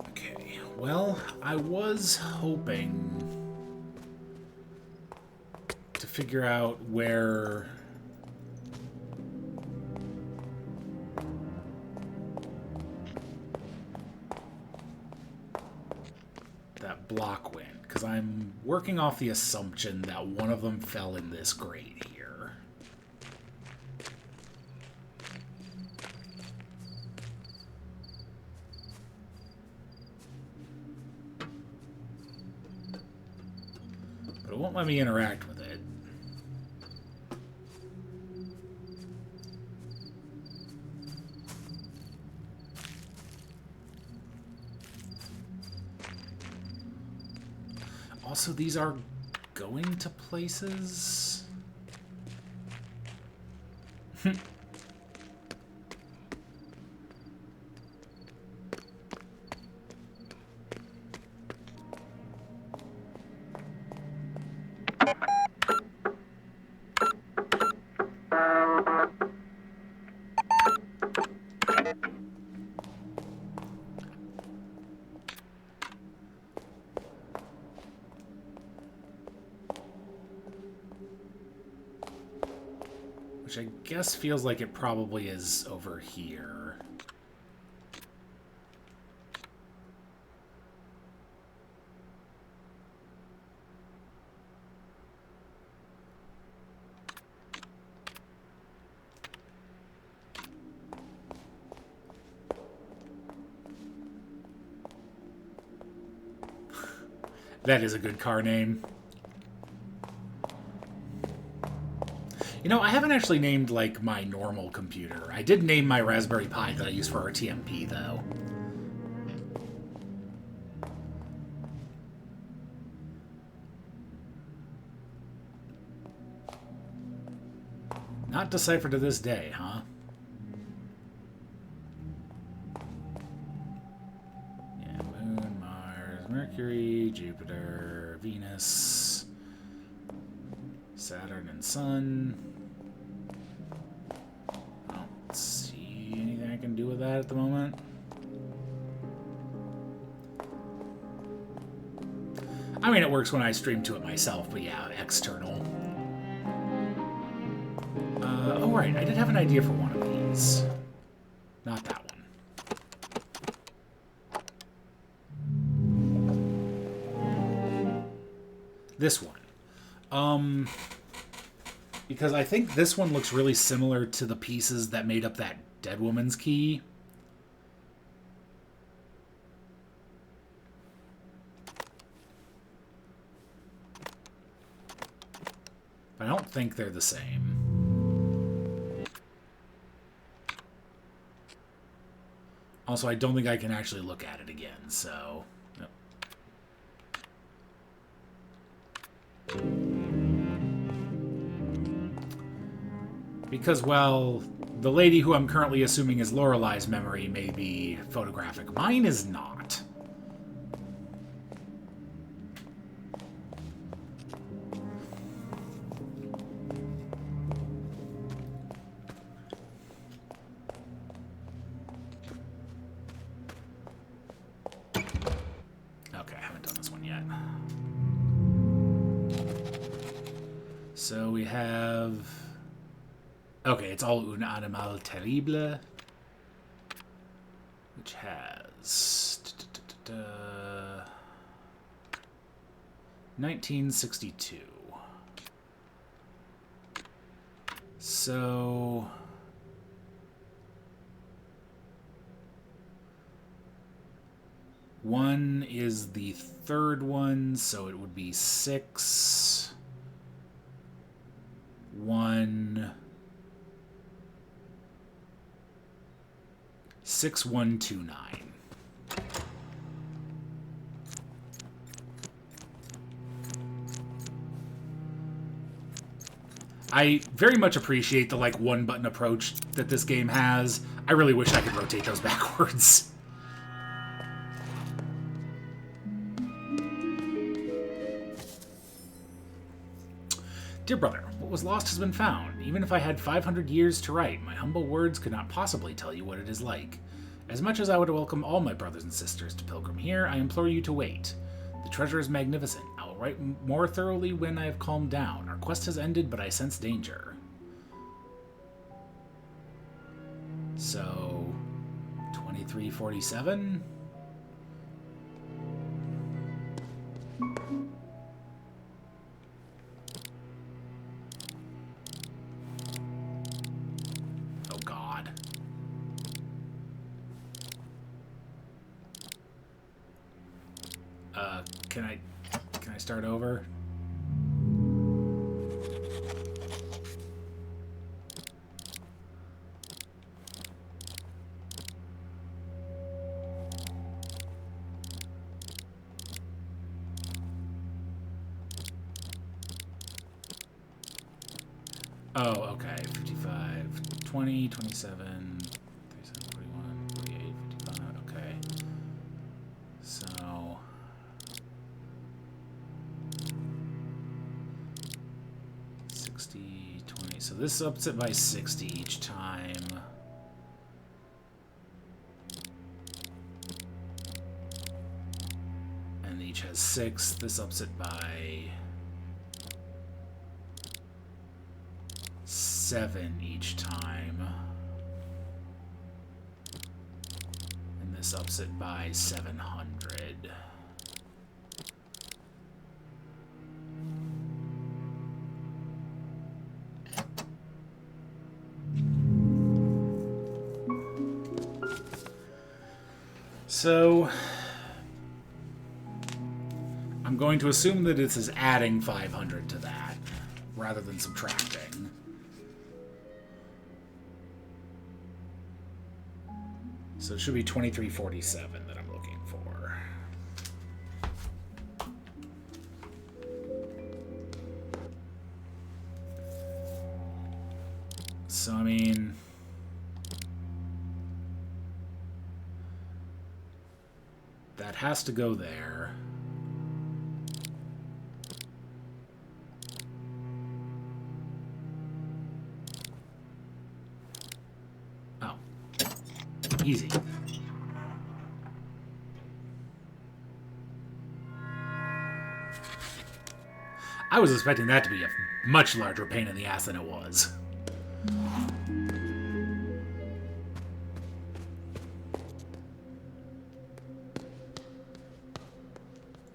Okay, well, I was hoping to figure out where that block went, because I'm working off the assumption that one of them fell in this grate here. But it won't let me interact with it. Also, these are going to places? Which I guess feels like it probably is over here. That is a good car name. You know, I haven't actually named, like, my normal computer. I did name my Raspberry Pi that I use for our TMP, though. Not deciphered to this day, huh? Yeah, Moon, Mars, Mercury, Jupiter, Venus, Saturn, and Sun. I don't see anything I can do with that at the moment. I mean, it works when I stream to it myself, but yeah, external. Oh, right, I did have an idea for one of these. Not that one. This one. Because I think this one looks really similar to the pieces that made up that Dead Woman's key. But I don't think they're the same. Also, I don't think I can actually look at it again, so... Yep. Because, well, the lady who I'm currently assuming is Lorelei's memory may be photographic. Mine is not. Okay, I haven't done this one yet. So we have... Okay, it's all un animal terrible, which has 1962. So one is the third one, so it would be 6, 1, 6129. I very much appreciate the, like, one-button approach that this game has. I really wish I could rotate those backwards. Dear brother, what was lost has been found. Even if I had 500 years to write, my humble words could not possibly tell you what it is like. As much as I would welcome all my brothers and sisters to pilgrim here, I implore you to wait. The treasure is magnificent. I will write more thoroughly when I have calmed down. Our quest has ended, but I sense danger. So, 2347? Oh God. Can I start over? Oh, okay. 55, 20, 27, 37, 41, 48, 55. Okay. So... So this ups it by 60 each time. And each has 6. This ups it by 7 each time. And this ups it by 700. So I'm going to assume that this is adding 500 to that, rather than subtracting. So it should be 2347 that I'm looking for. So, I mean... that has to go there. Oh. Easy. I was expecting that to be a much larger pain in the ass than it was.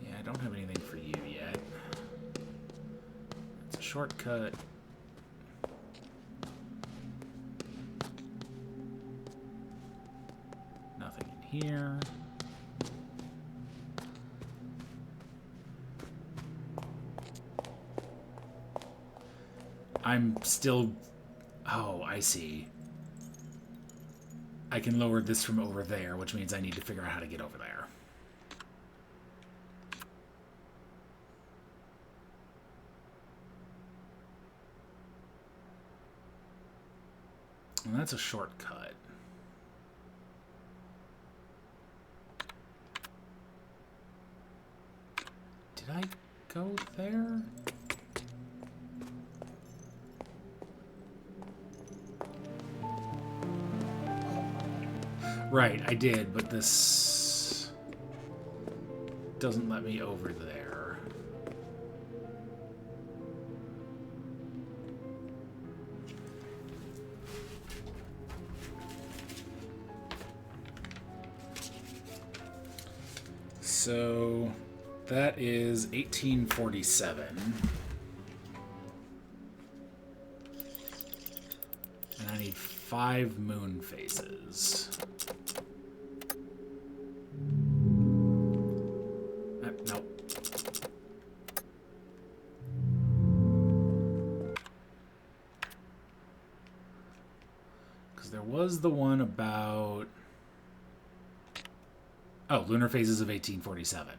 Yeah, I don't have anything for you yet. It's a shortcut. Nothing in here. I'm still... oh, I see. I can lower this from over there, which means I need to figure out how to get over there. And that's a shortcut. Did I go there? Right, I did, but this doesn't let me over there. So that is 1847. And I need 5 moon phases. Nope. Because there was the one about... oh, lunar phases of 1847.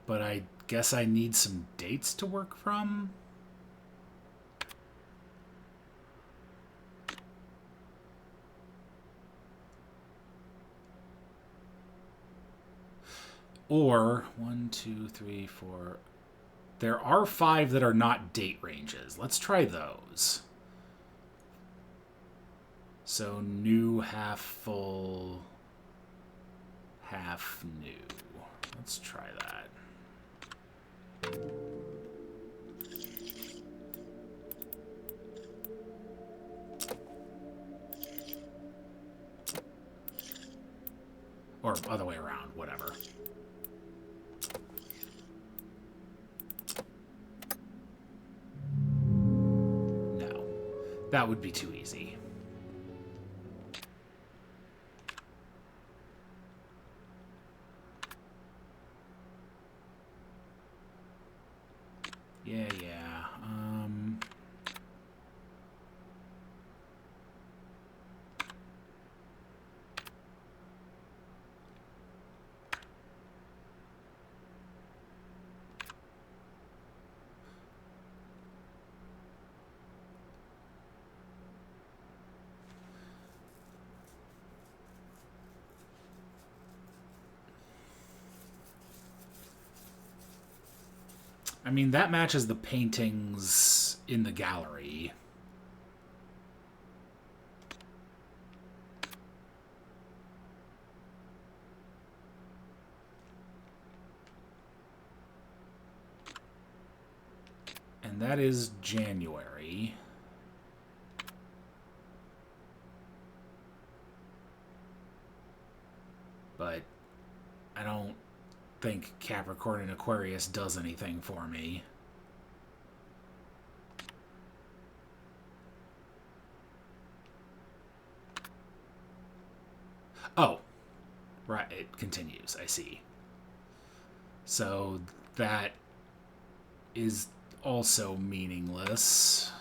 But I guess I need some dates to work from. Or 1, 2, 3, 4. There are 5 that are not date ranges. Let's try those. So new, half full, half new. Let's try that. Or other way around, whatever. No. That would be too easy. Yeah. I mean, that matches the paintings in the gallery. And that is January. But I don't think Capricorn and Aquarius does anything for me. Oh, right, it continues, I see. So that is also meaningless.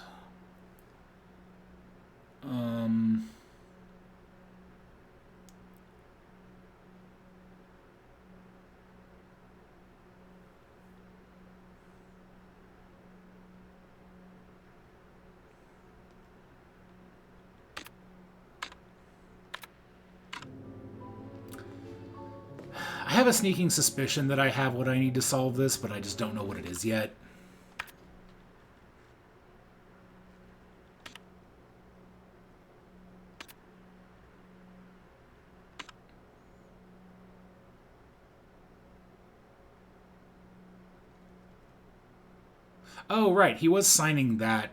I have a sneaking suspicion that I have what I need to solve this, but I just don't know what it is yet. Oh, right. He was signing that,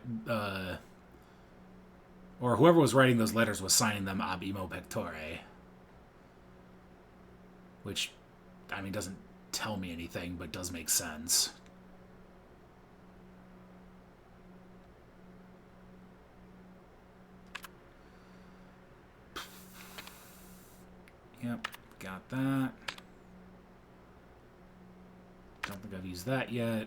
or whoever was writing those letters was signing them ab imo pectore. Which, I mean, doesn't tell me anything, but does make sense. Yep, got that. Don't think I've used that yet.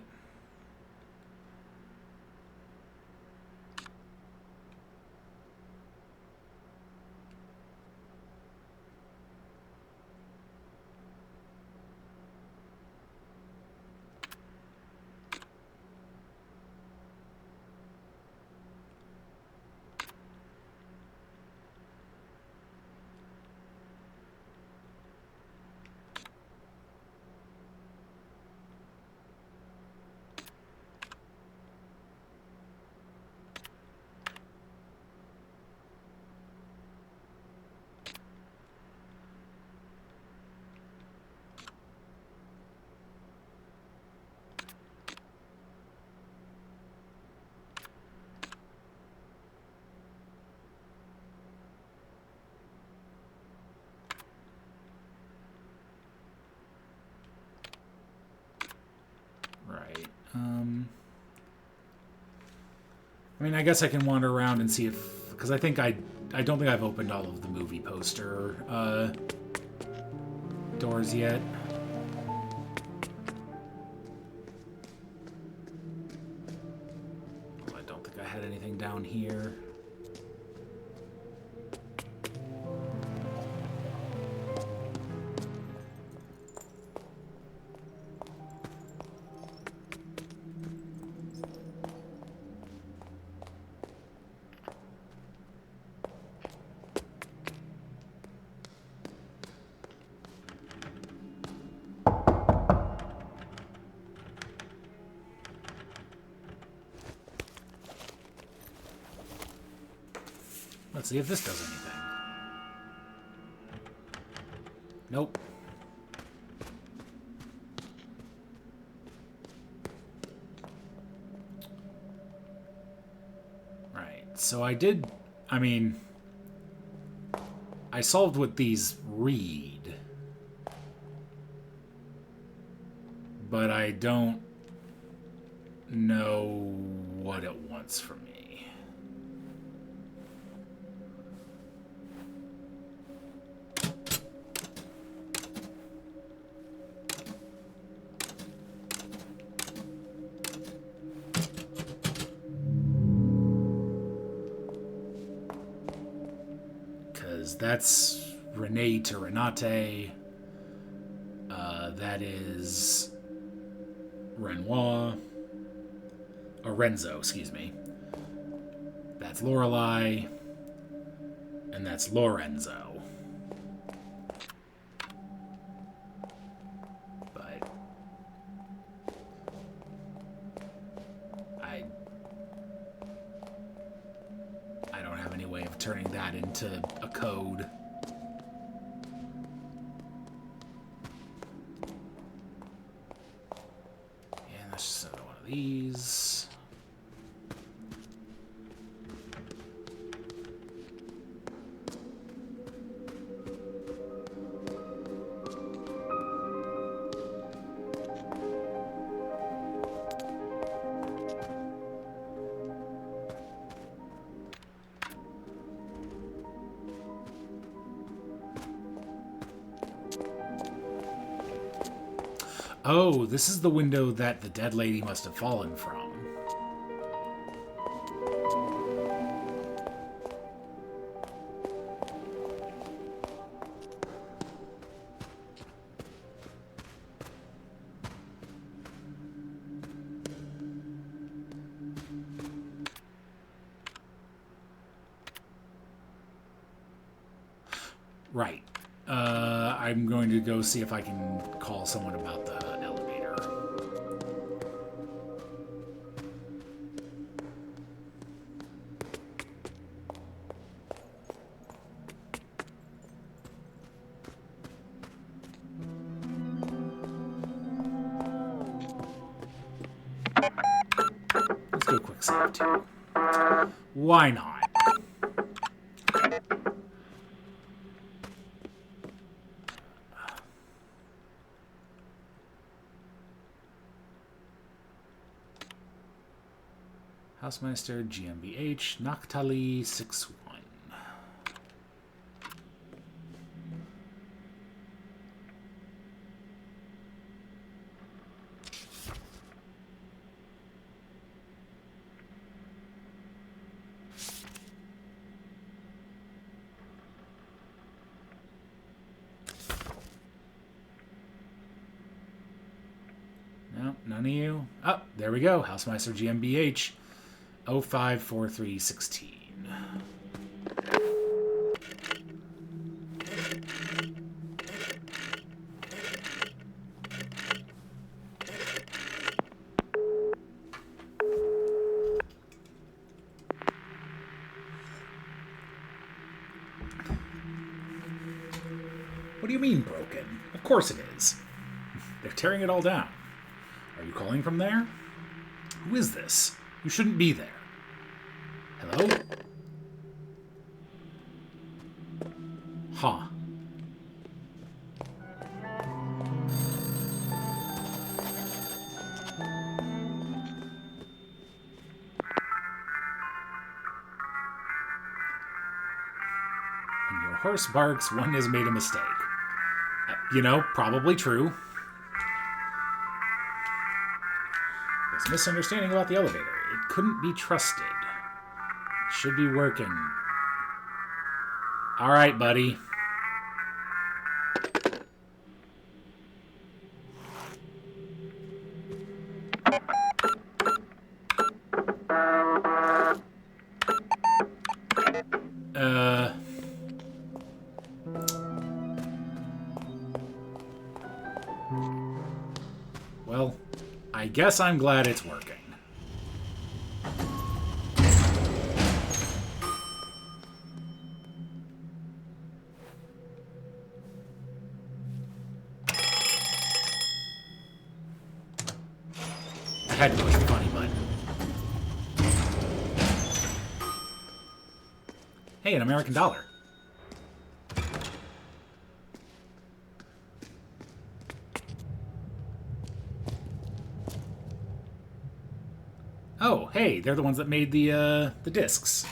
Right. I mean, I guess I can wander around and see if... Because I don't think I've opened all of the movie poster doors yet. I don't think I had anything down here. Let's see if this does anything. Nope. Right, so I mean, I solved what these read, but I don't know what it wants from me. That's Renee to Renate. That is Renoir. Or Renzo, excuse me. That's Lorelei. And that's Lorenzo. But I don't have any way of turning that into a code. And let's just another one of these. Oh, this is the window that the dead lady must have fallen from. Right. I'm going to go see if I can call someone about the elevator. Let's do a quick save, too. Why not? Hausmeister, GmbH, Nachtali 61. No, none of you. Oh, there we go. Hausmeister, GmbH. 054316. What do you mean broken? Of course it is. They're tearing it all down. Are you calling from there? Who is this? You shouldn't be there. Hello? Huh. When your horse barks, one has made a mistake. You know, probably true. There's a misunderstanding about the elevator. It couldn't be trusted. It should be working. All right, buddy. Well, I guess I'm glad it's working. I had to push the funny button. Hey, an American dollar. Oh, hey, they're the ones that made the discs.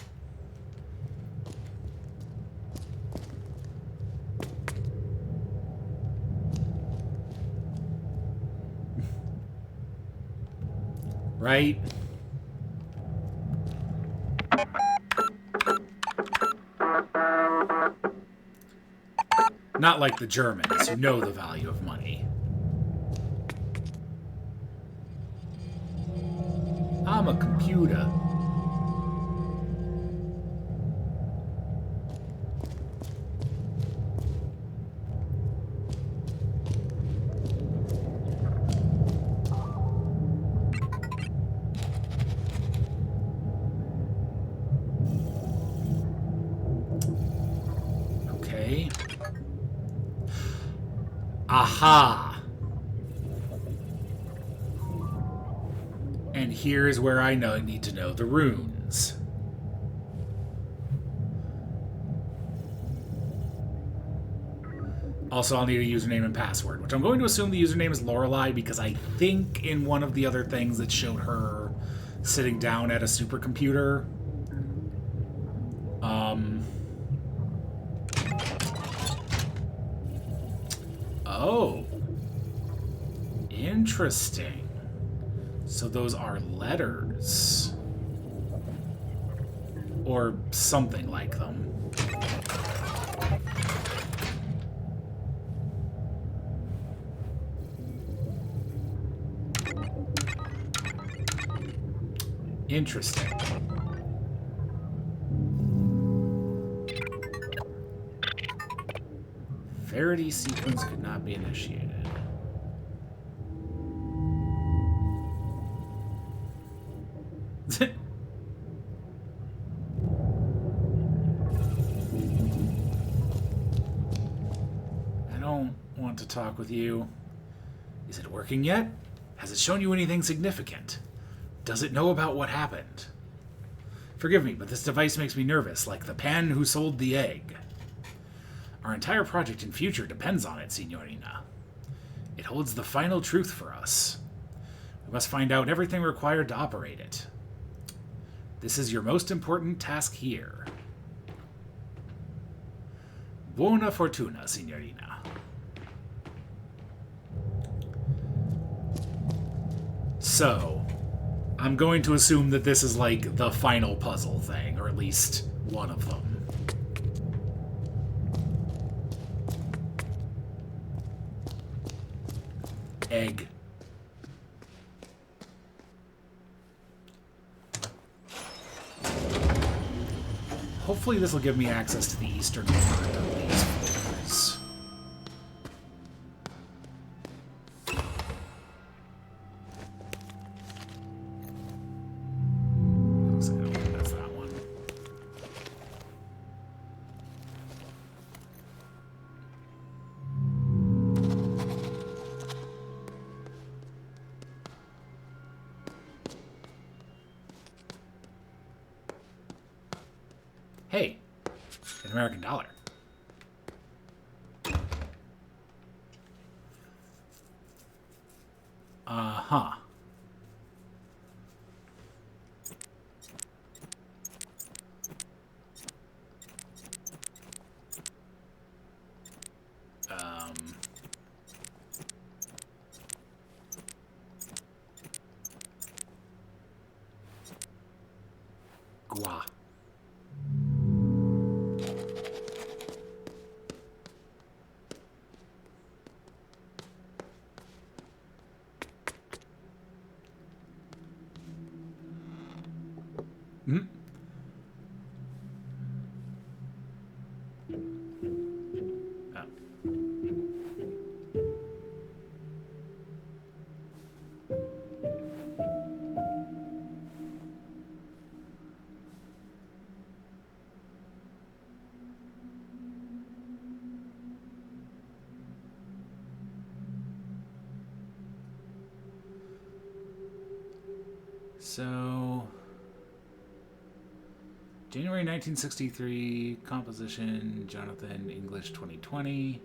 Right? Not like the Germans, who know the value of money. I'm a computer. Okay. Aha! And here's where I need to know the runes. Also, I'll need a username and password, which I'm going to assume the username is Lorelei because I think in one of the other things that showed her sitting down at a supercomputer. Oh. Interesting. So those are letters. Or something like them. Interesting. Faraday sequence could not be initiated. I don't want to talk with you. Is it working yet? Has it shown you anything significant? Does it know about what happened? Forgive me, but this device makes me nervous, like the pan who sold the egg. Our entire project and future depends on it, Signorina. It holds the final truth for us. We must find out everything required to operate it. This is your most important task here. Buona fortuna, Signorina. So, I'm going to assume that this is like the final puzzle thing, or at least one of them. Egg. Hopefully this will give me access to the eastern part of these floors. Looks like I don't think that's that one. Hey, an American dollar. Uh-huh. Gua. Hmm? Oh. So, January 1963, composition, Jonathan, English 2020.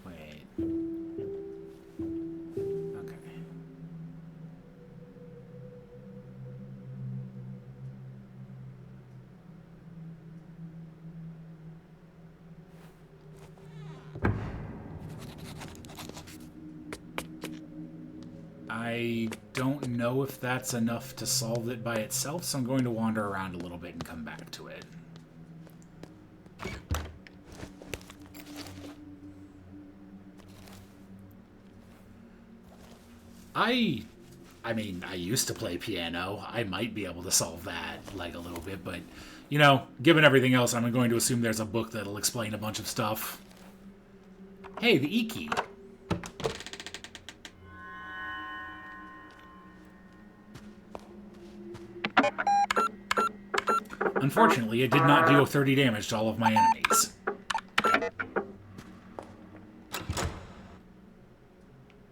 Wait. Okay. I don't know if that's enough to solve it by itself, so I'm going to wander around a little bit and come back to it. I mean, I used to play piano. I might be able to solve that, like, a little bit, but, you know, given everything else, I'm going to assume there's a book that'll explain a bunch of stuff. Hey, the E key. Unfortunately, it did not deal 30 damage to all of my enemies.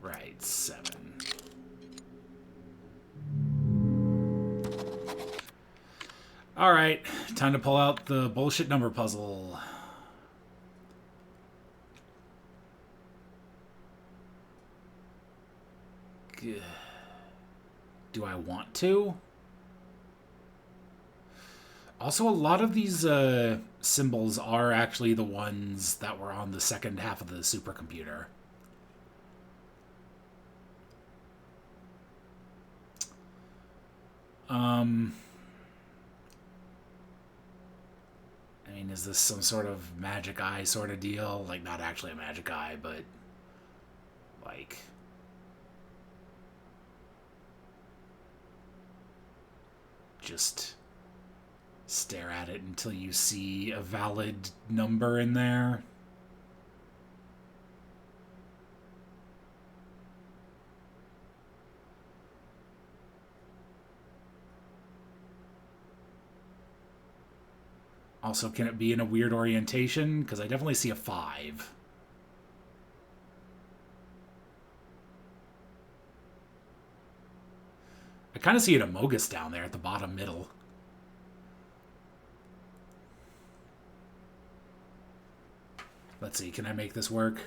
Right, 7. Alright, time to pull out the bullshit number puzzle. Do I want to? Also, a lot of these symbols are actually the ones that were on the second half of the supercomputer. I mean, is this some sort of magic eye sort of deal? Like, not actually a magic eye, but like... just stare at it until you see a valid number in there. Also, can it be in a weird orientation? Because I definitely see a 5. I kind of see an Amogus down there at the bottom middle. Let's see, can I make this work?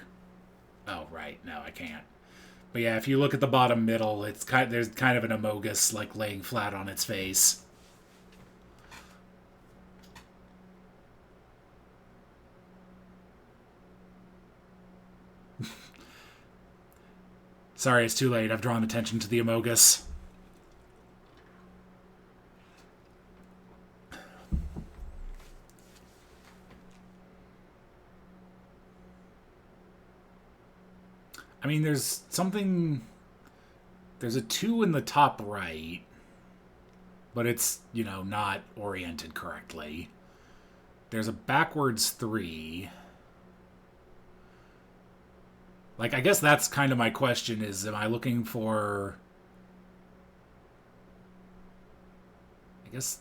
Oh, right, no, I can't. But yeah, if you look at the bottom middle, it's there's kind of an Amogus, like, laying flat on its face. Sorry, it's too late. I've drawn attention to the Amogus. I mean, there's something... There's a 2 in the top right, but it's, you know, not oriented correctly. There's a backwards 3. Like, I guess that's kind of my question is, am I looking for... I guess...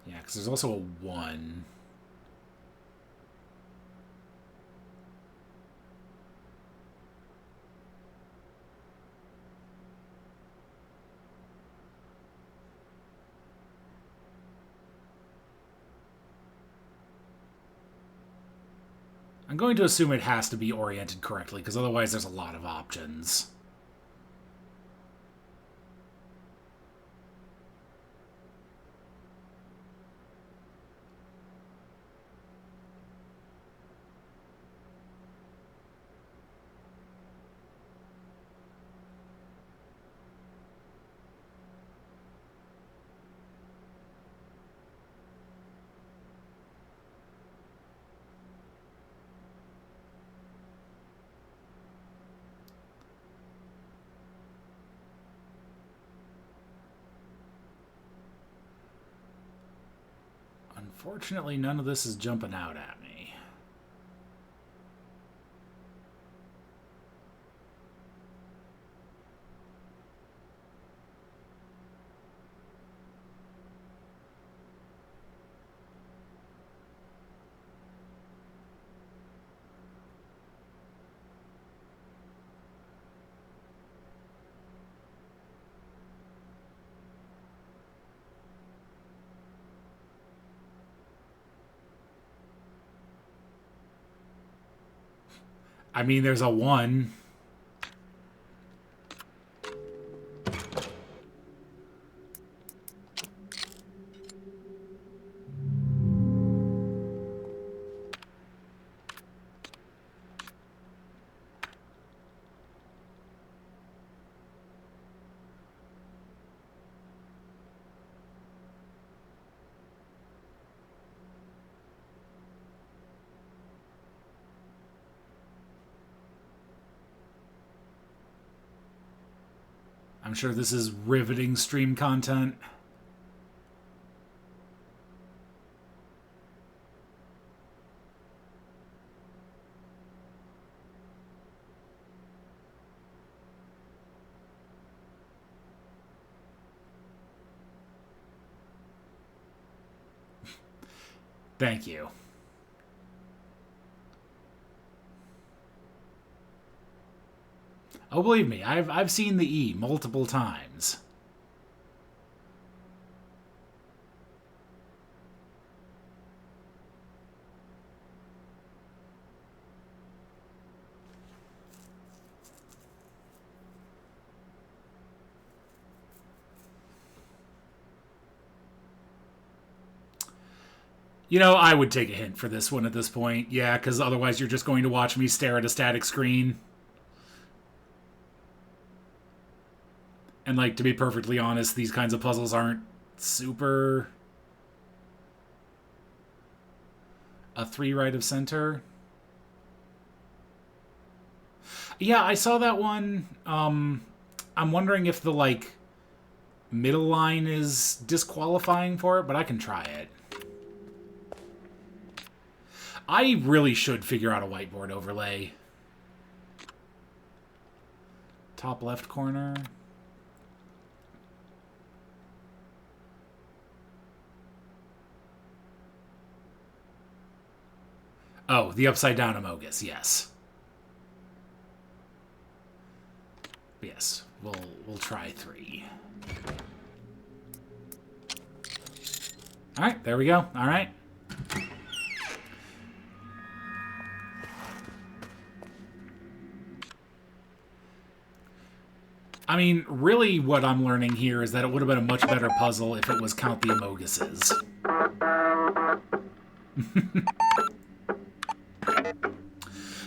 Yeah, because there's also a 1. I'm going to assume it has to be oriented correctly, because otherwise there's a lot of options. Unfortunately, none of this is jumping out at me. I mean, there's a 1. I'm sure this is riveting stream content. Thank you. Oh, believe me, I've seen the E multiple times. You know, I would take a hint for this one at this point. Yeah, because otherwise you're just going to watch me stare at a static screen. And, like, to be perfectly honest, these kinds of puzzles aren't super... A 3 right of center. Yeah, I saw that one. I'm wondering if the, like, middle line is disqualifying for it, but I can try it. I really should figure out a whiteboard overlay. Top left corner. Oh, the upside down Amogus, yes. Yes, we'll try 3. Alright, there we go. Alright. I mean, really what I'm learning here is that it would have been a much better puzzle if it was Count the Amoguses.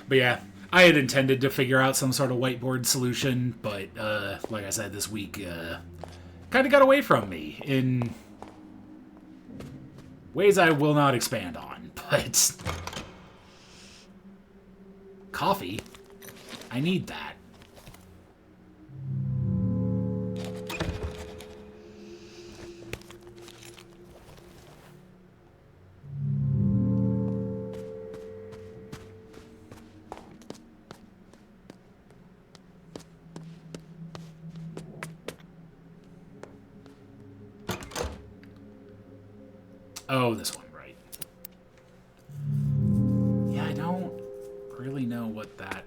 But yeah, I had intended to figure out some sort of whiteboard solution, but like I said, this week kind of got away from me in ways I will not expand on. But coffee, I need that. Oh, this one, right. Yeah, I don't really know what that...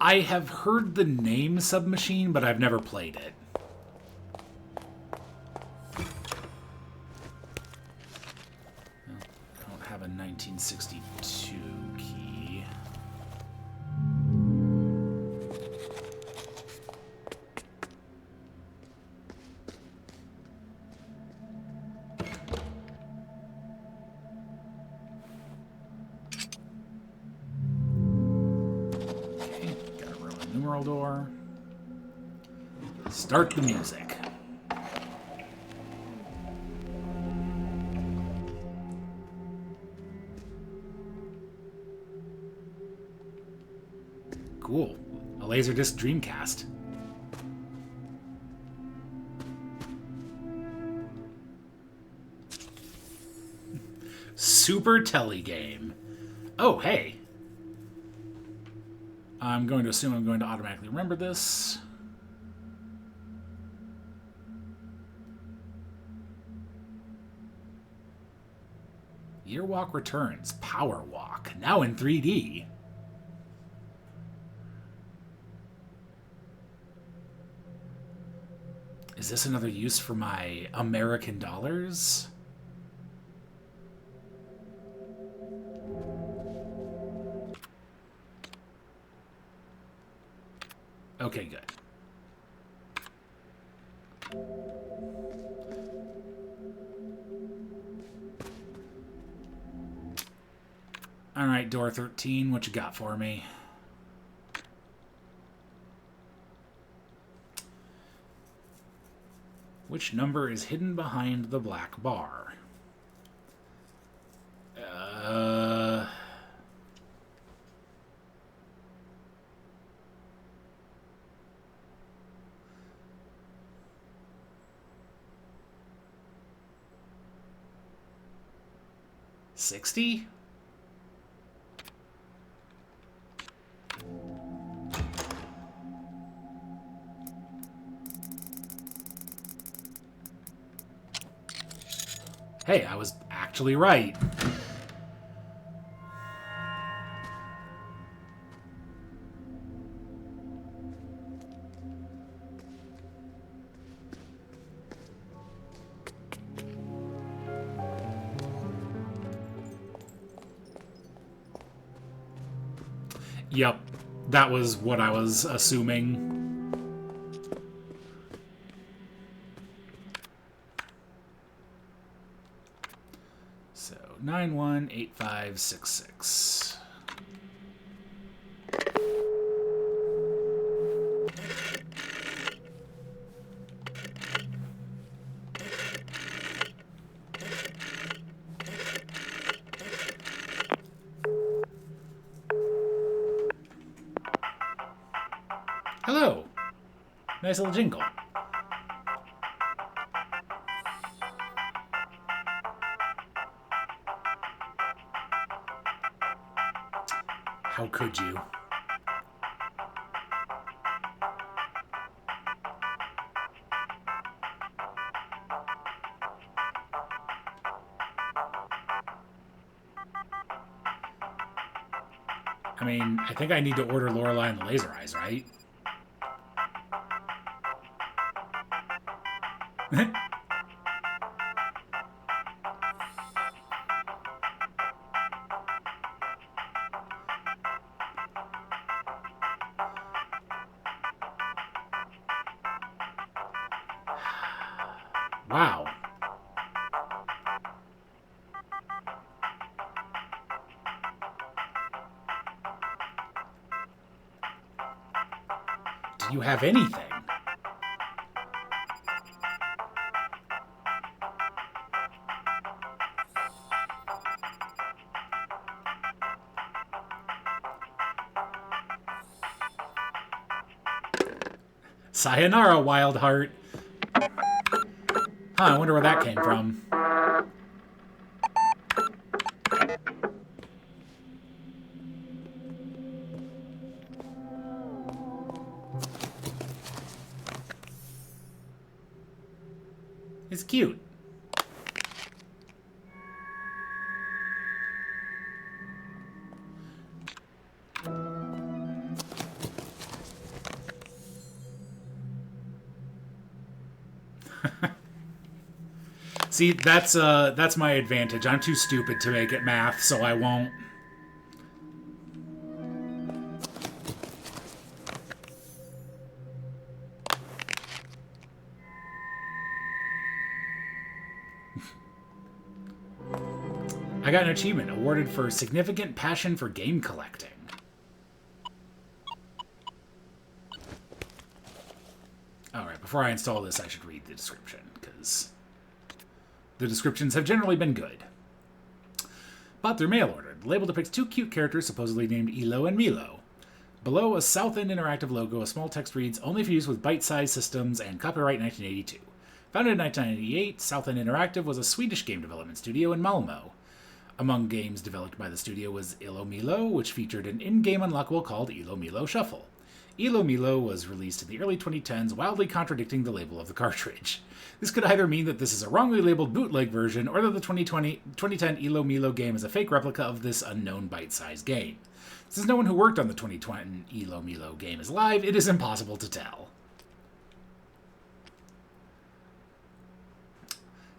I have heard the name Submachine, but I've never played it. I don't have a 1962 key. Door. Start the music. Cool. A Laserdisc Dreamcast. Super Telegame. Oh, hey. I'm going to assume I'm going to automatically remember this. Yearwalk returns. Power Walk. Now in 3D. Is this another use for my American dollars? Okay, good. All right, door 13, what you got for me? Which number is hidden behind the black bar? 60? Hey, I was actually right. Yep, that was what I was assuming. So, 918566. Hello. Nice little jingle. How could you? I mean, I think I need to order Lorelei and the Laser Eyes, right? Wow. Do you have anything? Sayonara, Wild Heart. Huh, I wonder where that came from. It's cute. See, that's my advantage. I'm too stupid to make it math, so I won't. I got an achievement awarded for significant passion for game collecting. Alright, before I install this, I should read the description, because the descriptions have generally been good. Bought through mail order. The label depicts two cute characters supposedly named Elo and Milo. Below a South End Interactive logo, a small text reads, "Only for use with bite-sized systems," and copyright 1982. Founded in 1998, South End Interactive was a Swedish game development studio in Malmö. Among games developed by the studio was Elo Milo, which featured an in-game unlockable called Elo Milo Shuffle. Elo Milo was released in the early 2010s, wildly contradicting the label of the cartridge. This could either mean that this is a wrongly labeled bootleg version, or that the 2010 Elo Milo game is a fake replica of this unknown bite-sized game. Since no one who worked on the 2020 Elo Milo game is alive, it is impossible to tell.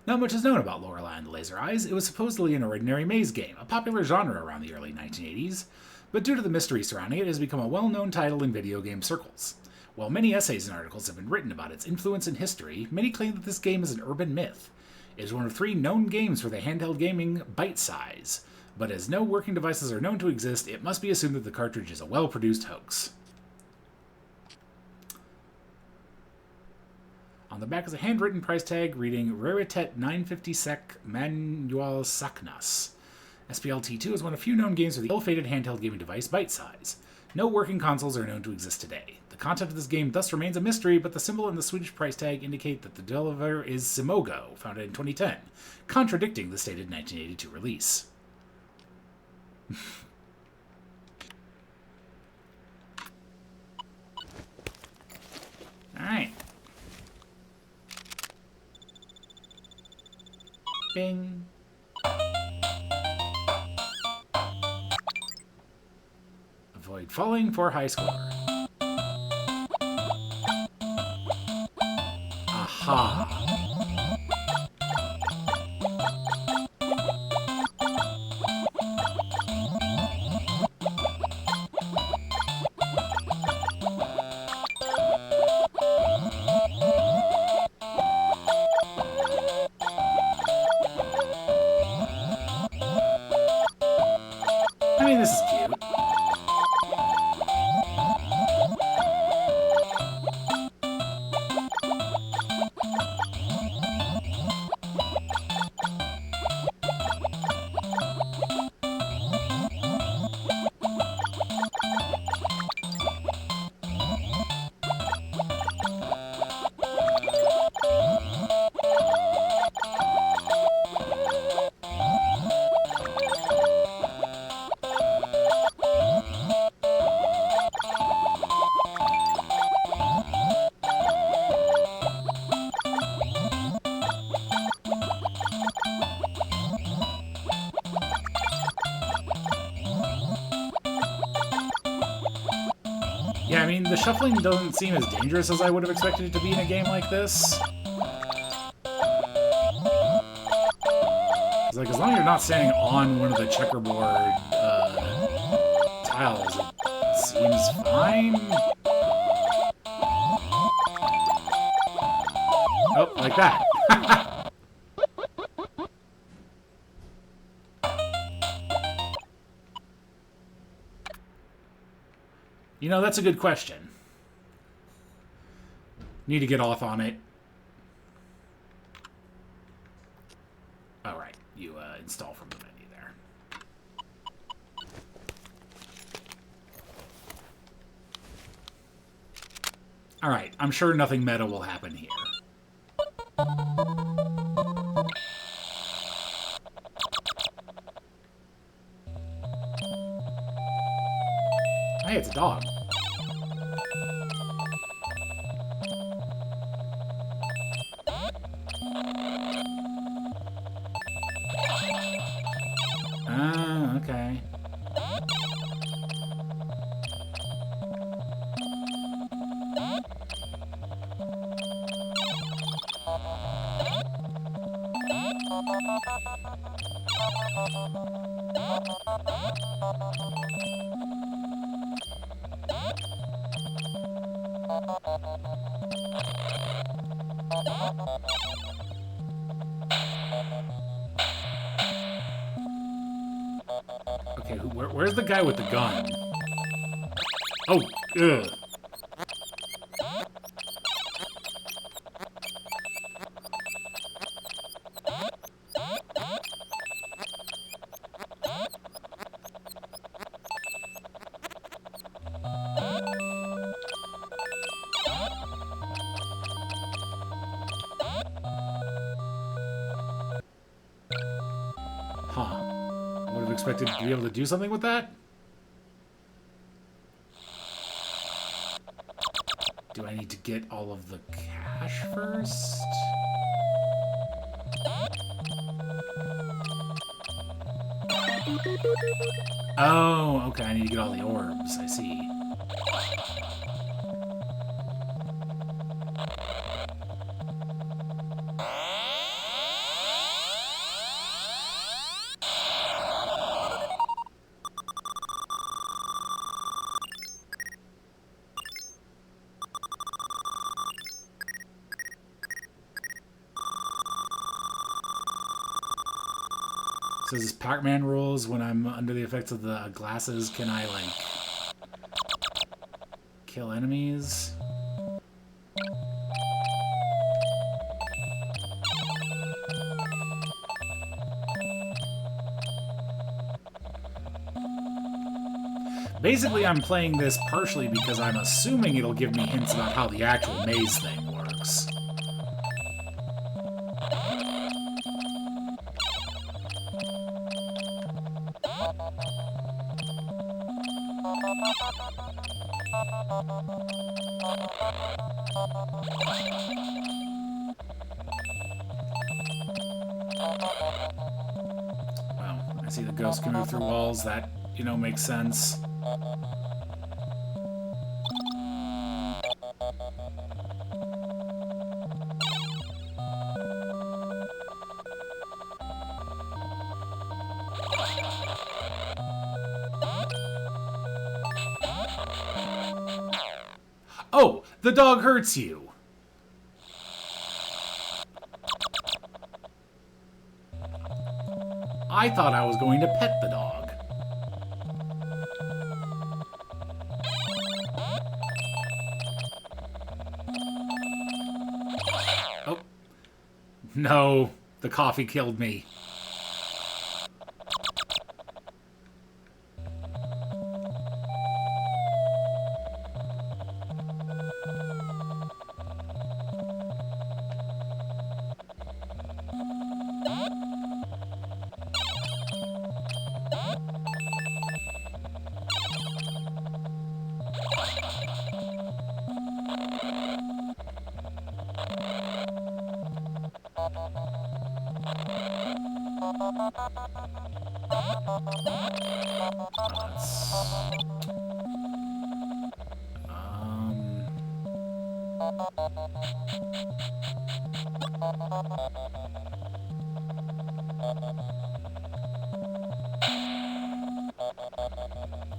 Not much is known about Lorelei and the Laser Eyes. It was supposedly an ordinary maze game, a popular genre around the early 1980s, but due to the mystery surrounding it, it has become a well-known title in video game circles. While many essays and articles have been written about its influence in history, many claim that this game is an urban myth. It is one of 3 known games for the handheld gaming bite size, but as no working devices are known to exist, it must be assumed that the cartridge is a well-produced hoax. On the back is a handwritten price tag reading Raritet 950 SEK Manual Saknas. SPLT2 is one of few known games for the ill-fated handheld gaming device bite size. No working consoles are known to exist today. The content of this game thus remains a mystery, but the symbol and the Swedish price tag indicate that the developer is Simogo, founded in 2010, contradicting the stated 1982 release. Alright. Bing. Avoid falling for high score. Aha. mean, this is cute. Yeah, I mean, the shuffling doesn't seem as dangerous as I would have expected it to be in a game like this. It's like, as long as you're not standing on one of the checkerboard tiles, it seems fine. Oh, like that. You know, that's a good question. Need to get off on it. All right, you install from the menu there. All right, I'm sure nothing meta will happen here. Hey, it's a dog. Ah, okay. Okay, where's the guy with the gun? Oh, ugh. Huh. Would have expected to be able to do something with that? Do I need to get all of the cash first? Oh, okay, I need to get all the orbs, I see. So is this Pac-Man rules when I'm under the effects of the glasses, can I, like, kill enemies? Basically, I'm playing this partially because I'm assuming it'll give me hints about how the actual maze thing works. Well, I see the ghost can move through walls. That, you know, makes sense. Oh, the dog hurts you. I thought I was going to pet the dog. No, the coffee killed me.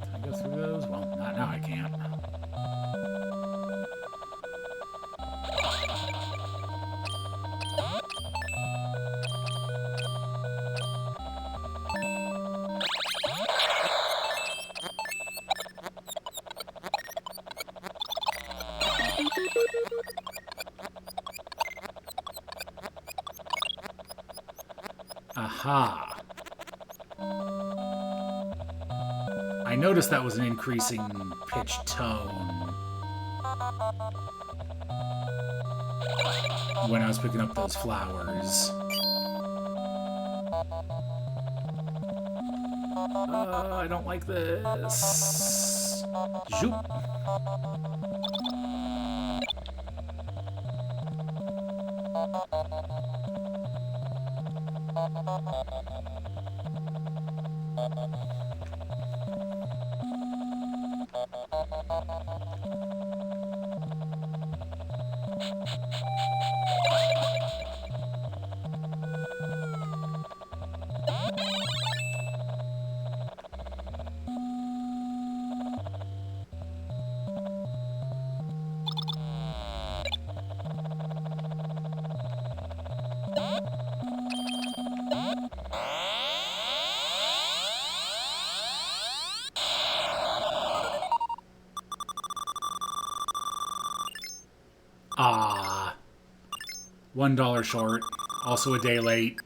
Can I go through those? Well, not now I can't. Aha. I noticed that was an increasing pitch tone when I was picking up those flowers. I don't like this. Zoop. Ah, $1 short. Also a day late.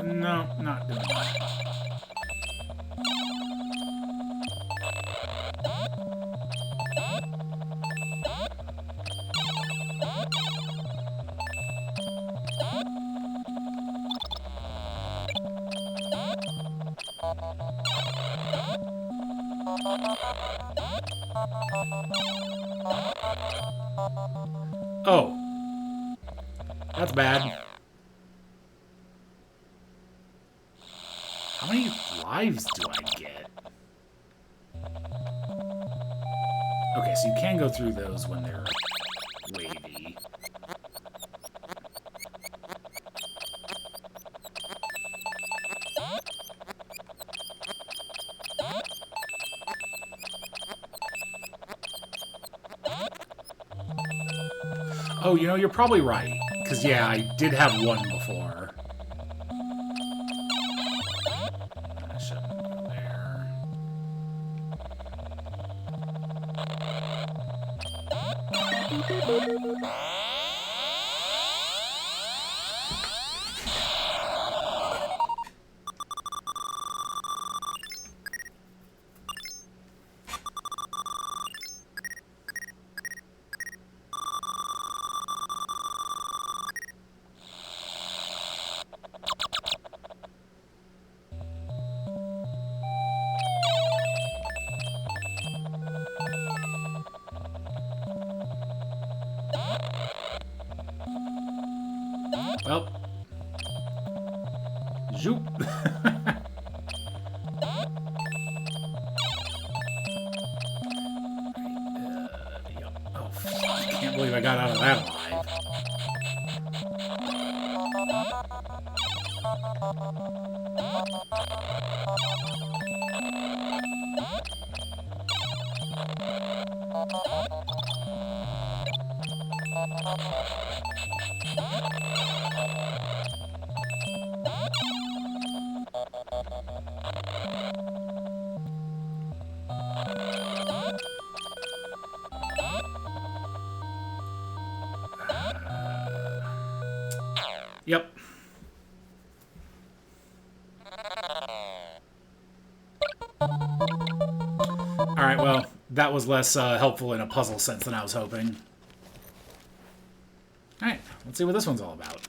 No, not doing that. Oh. That's bad. How many lives do I get? Okay, so you can go through those when they're wavy. Oh, you know, you're probably right. Because, yeah, I did have one before. I shouldn't go there. Well. Zoop. Yep. Oh, I can't believe I got out of that alive. Yep. Alright, well, that was less helpful in a puzzle sense than I was hoping. Alright, let's see what this one's all about.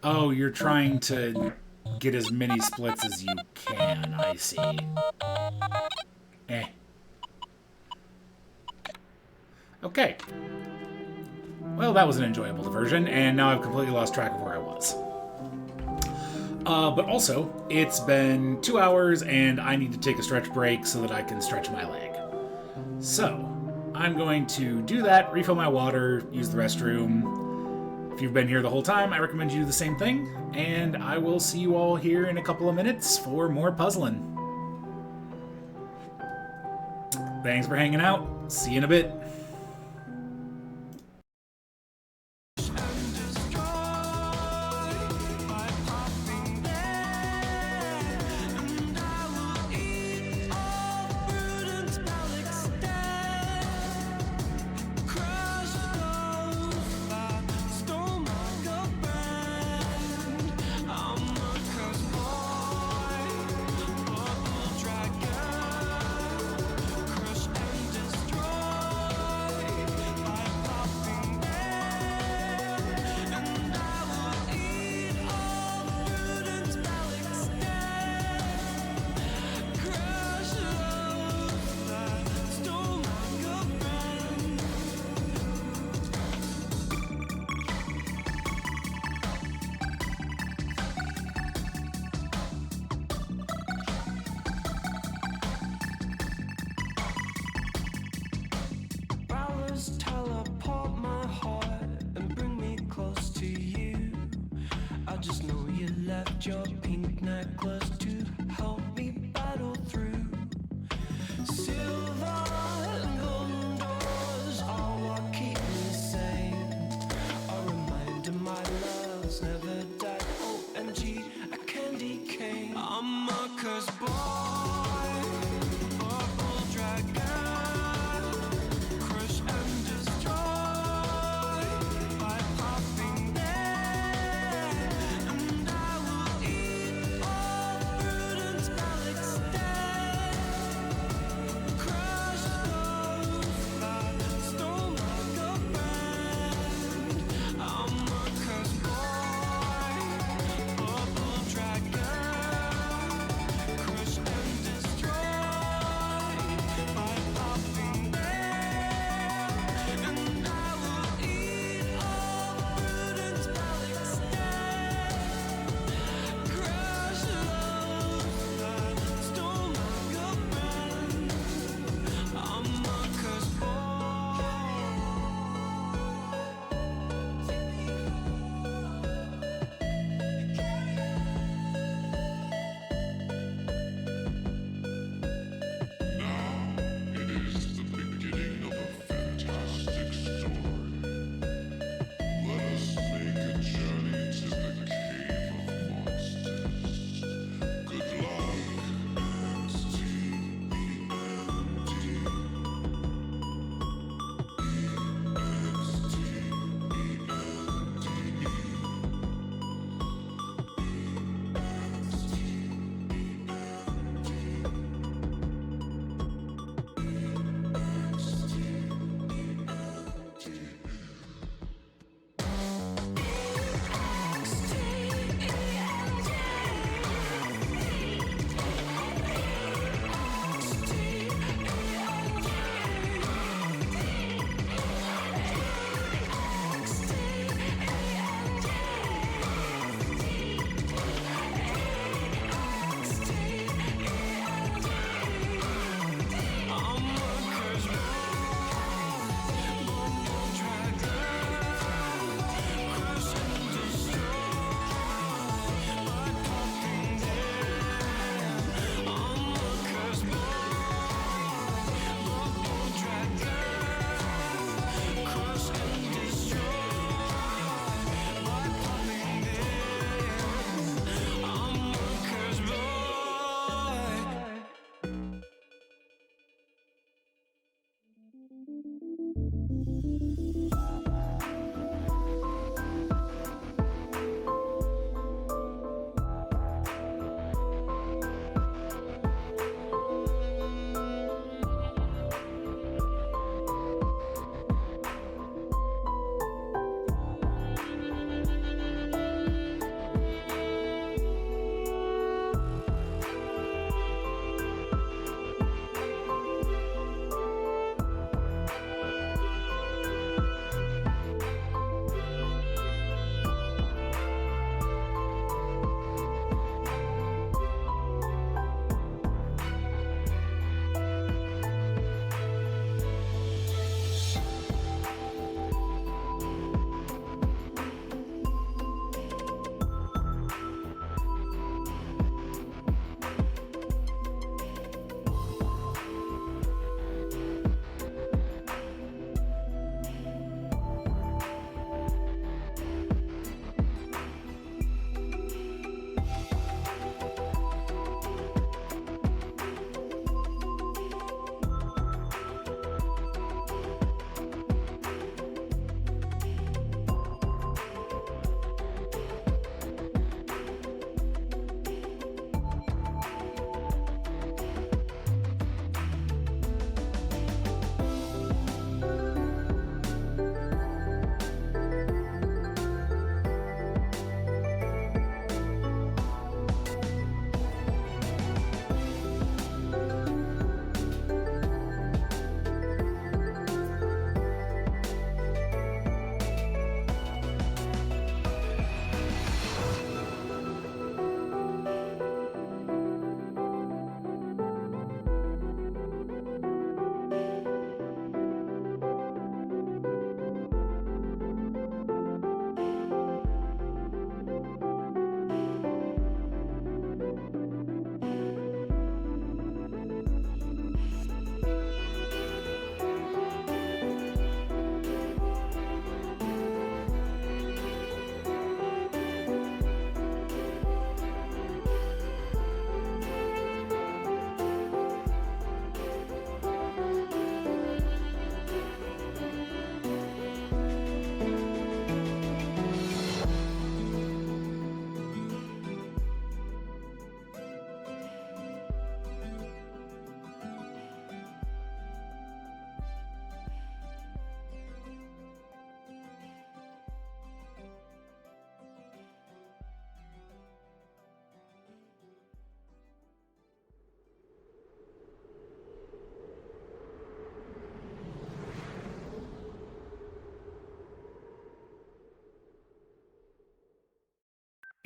Oh, you're trying to get as many splits as you can, I see. Okay. Well, that was an enjoyable diversion, and now I've completely lost track of where I was. But also, it's been 2 hours, and I need to take a stretch break so that I can stretch my leg. So, I'm going to do that, refill my water, use the restroom. If you've been here the whole time, I recommend you do the same thing, and I will see you all here in a couple of minutes for more puzzling. Thanks for hanging out. See you in a bit. Teleport my heart and bring me close to you. I just know you left your pink necklace to help me battle through. Silver and golden doors are what keep me sane. A reminder my love's never died. OMG, a candy cane. I'm a cursed boy.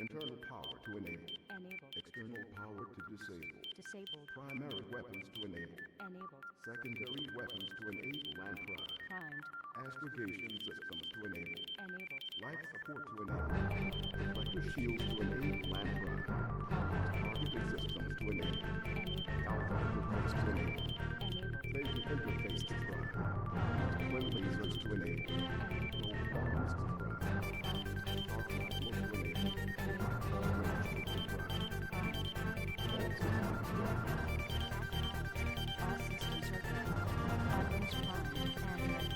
Internal power to enable. Enabled. External power to disable. Disabled. Primary weapons to enable. Enabled. Secondary weapons to enable and prime. Primed. Astrogation systems to enable. Enabled. Life support to enable. Reflector shields to enable and prime. Targeting systems to enable. Enabled. Alpha interface to enable. Enabled. Laser interface to prime. Twin lasers to enable. Probe arms to prime. Arc rifle to enable. All systems are go. Weapons primed and ready.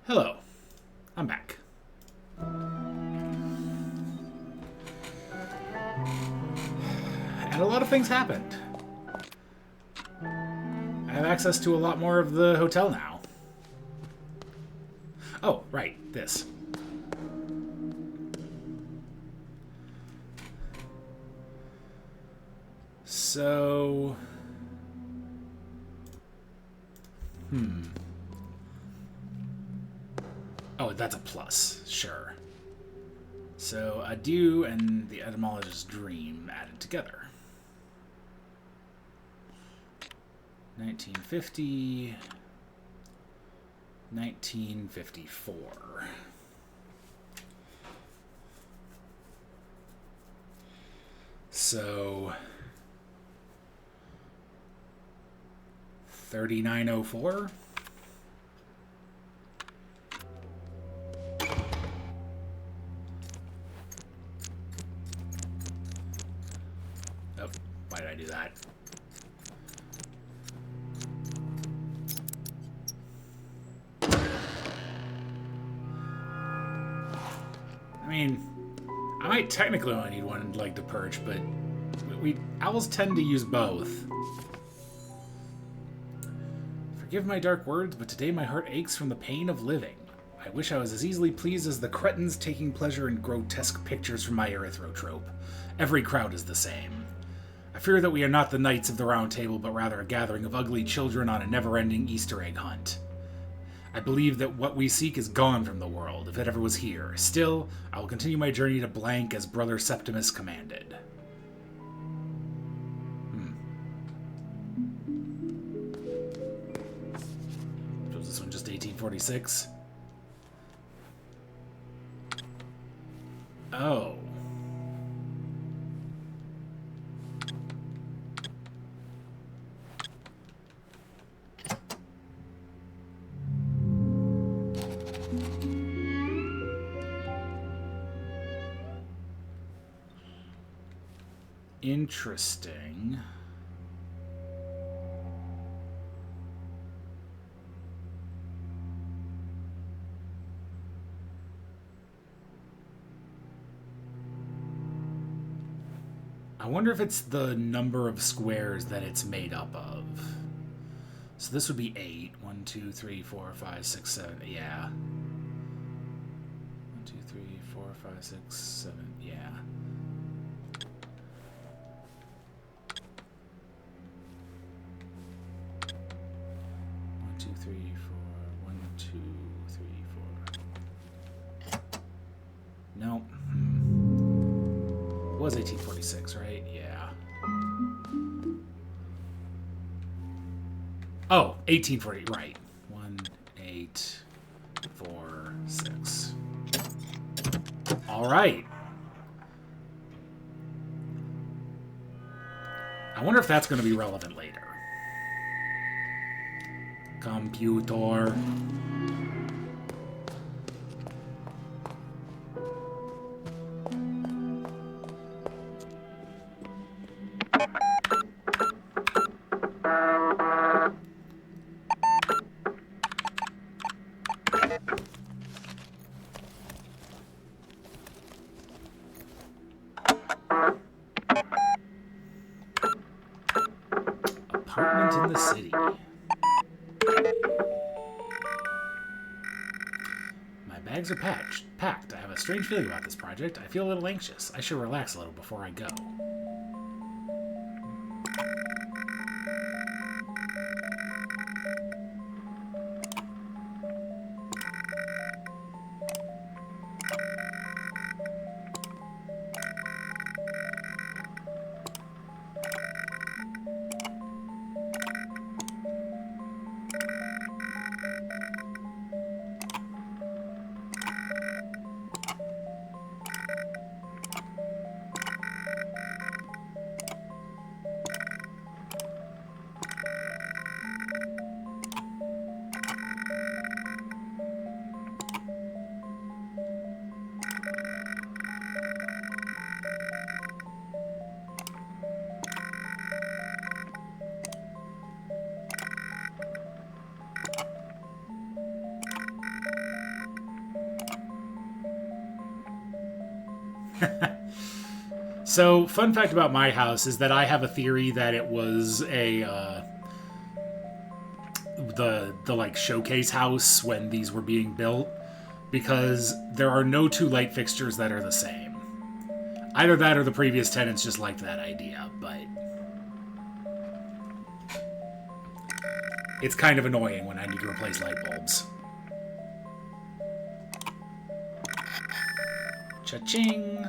Hello, I'm back. And a lot of things happened. I have access to a lot more of the hotel now. Oh, right, this. So... Oh, that's a plus, sure. So, adieu and the etymologist's dream added together. 1950... 1954. So... 3904? Oh, why did I do that? I mean, I might technically only need one leg to perch, but owls tend to use both. Forgive my dark words, but today my heart aches from the pain of living. I wish I was as easily pleased as the cretins taking pleasure in grotesque pictures from my erythrotrope. Every crowd is the same. I fear that we are not the Knights of the Round Table, but rather a gathering of ugly children on a never-ending Easter egg hunt. I believe that what we seek is gone from the world, if it ever was here. Still, I will continue my journey to blank as Brother Septimus commanded. Was this one just 1846? Oh. Interesting. I wonder if it's the number of squares that it's made up of. So this would be 8. 1, 2, 3, 4, 5, 6, 7. Yeah. 1, 2, 3, 4, 5, 6, 7. Yeah. 1, 2, 3, 4. 1, 2, 3, 4. No. It was 1846, right? Yeah. Oh, 1840, right. 1, 8, 4, 6. All right. I wonder if that's going to be relevant later. Computer. Apartment in the city. My bags are packed. I have a strange feeling about this project. I feel a little anxious. I should relax a little before I go. So, fun fact about my house is that I have a theory that it was a the like showcase house when these were being built, because there are no two light fixtures that are the same. Either that or the previous tenants just liked that idea, but it's kind of annoying when I need to replace light bulbs. Cha-ching!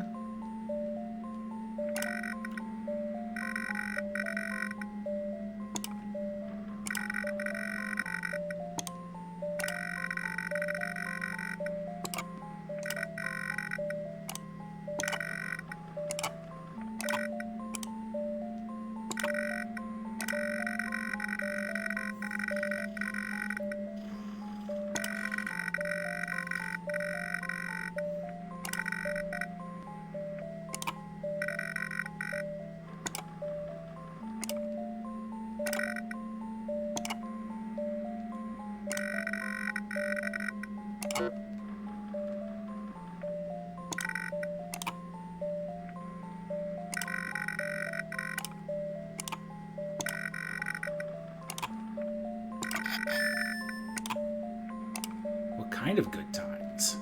kind of good times.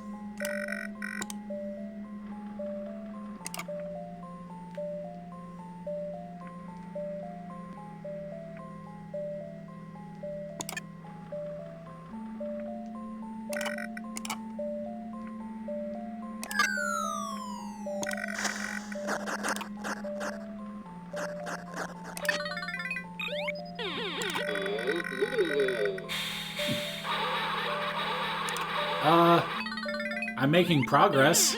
I'm making progress.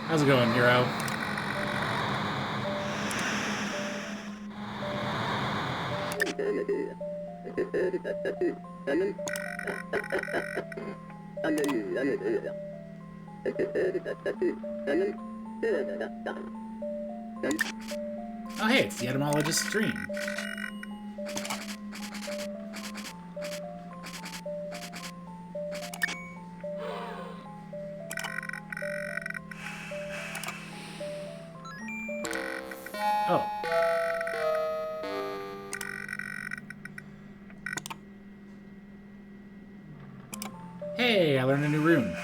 How's it going, Hero? Oh hey, it's the etymologist stream. Oh. Hey, I learned a new rune.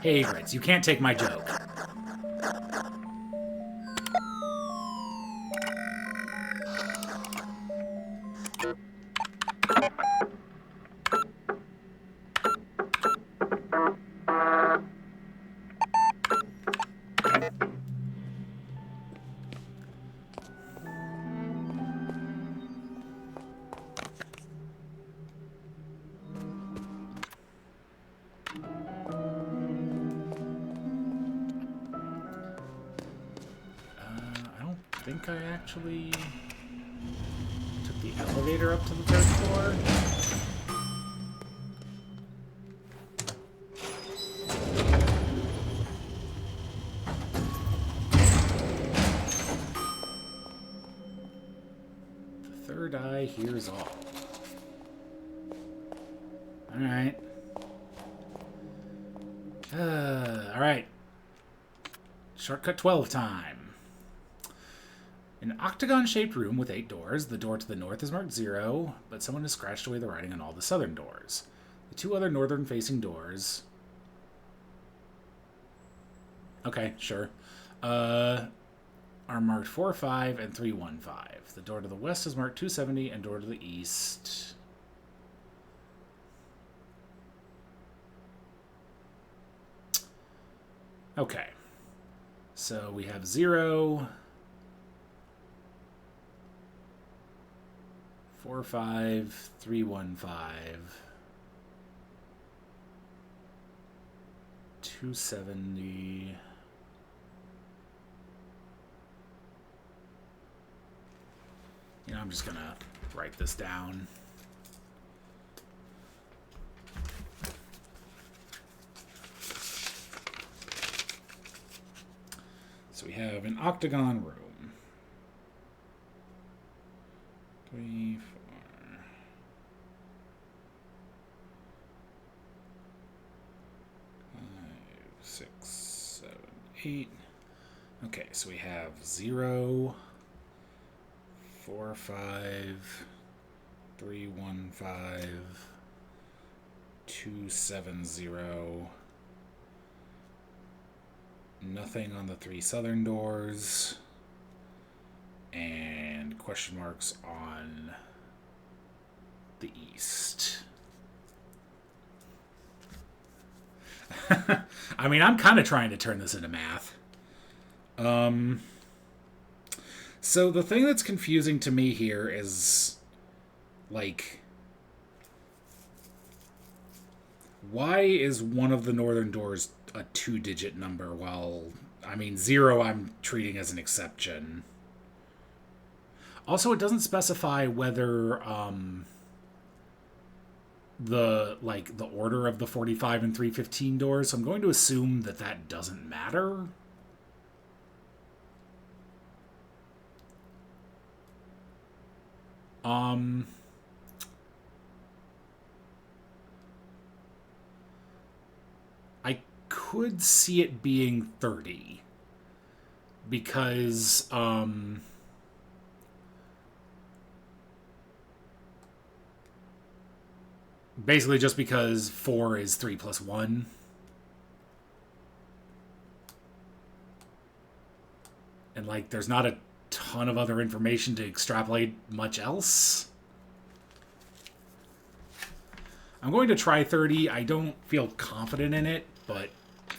Hey, Grits, you can't take my joke. I think I actually took the elevator up to the third floor. The third eye hears all. Alright. Alright. Shortcut 12 time. An octagon-shaped room with 8 doors. The door to the north is marked 0, but someone has scratched away the writing on all the southern doors. The 2 other northern-facing doors... Okay, sure. Are marked 4-5 and 3-1-5. The door to the west is marked 270, and door to the east... Okay. So we have 0... 4-5, 3-1-5, 270. You know, I'm just gonna write this down. So we have an octagon room. 3, 4, 5, 6, 7, 8. Okay, so we have 0, 4, 5, 3, 1, 5, 2, 7, 0. Nothing on the 3 southern doors. And question marks on the east. I mean, I'm kind of trying to turn this into math. So the thing that's confusing to me here is, like, why is one of the northern doors a 2-digit number while, I mean, 0 I'm treating as an exception. Also, it doesn't specify whether the order of the 45 and 315 doors, so I'm going to assume that that doesn't matter. I could see it being 30 because Basically just because 4 is 3 plus 1. And, like, there's not a ton of other information to extrapolate much else. I'm going to try 30. I don't feel confident in it, but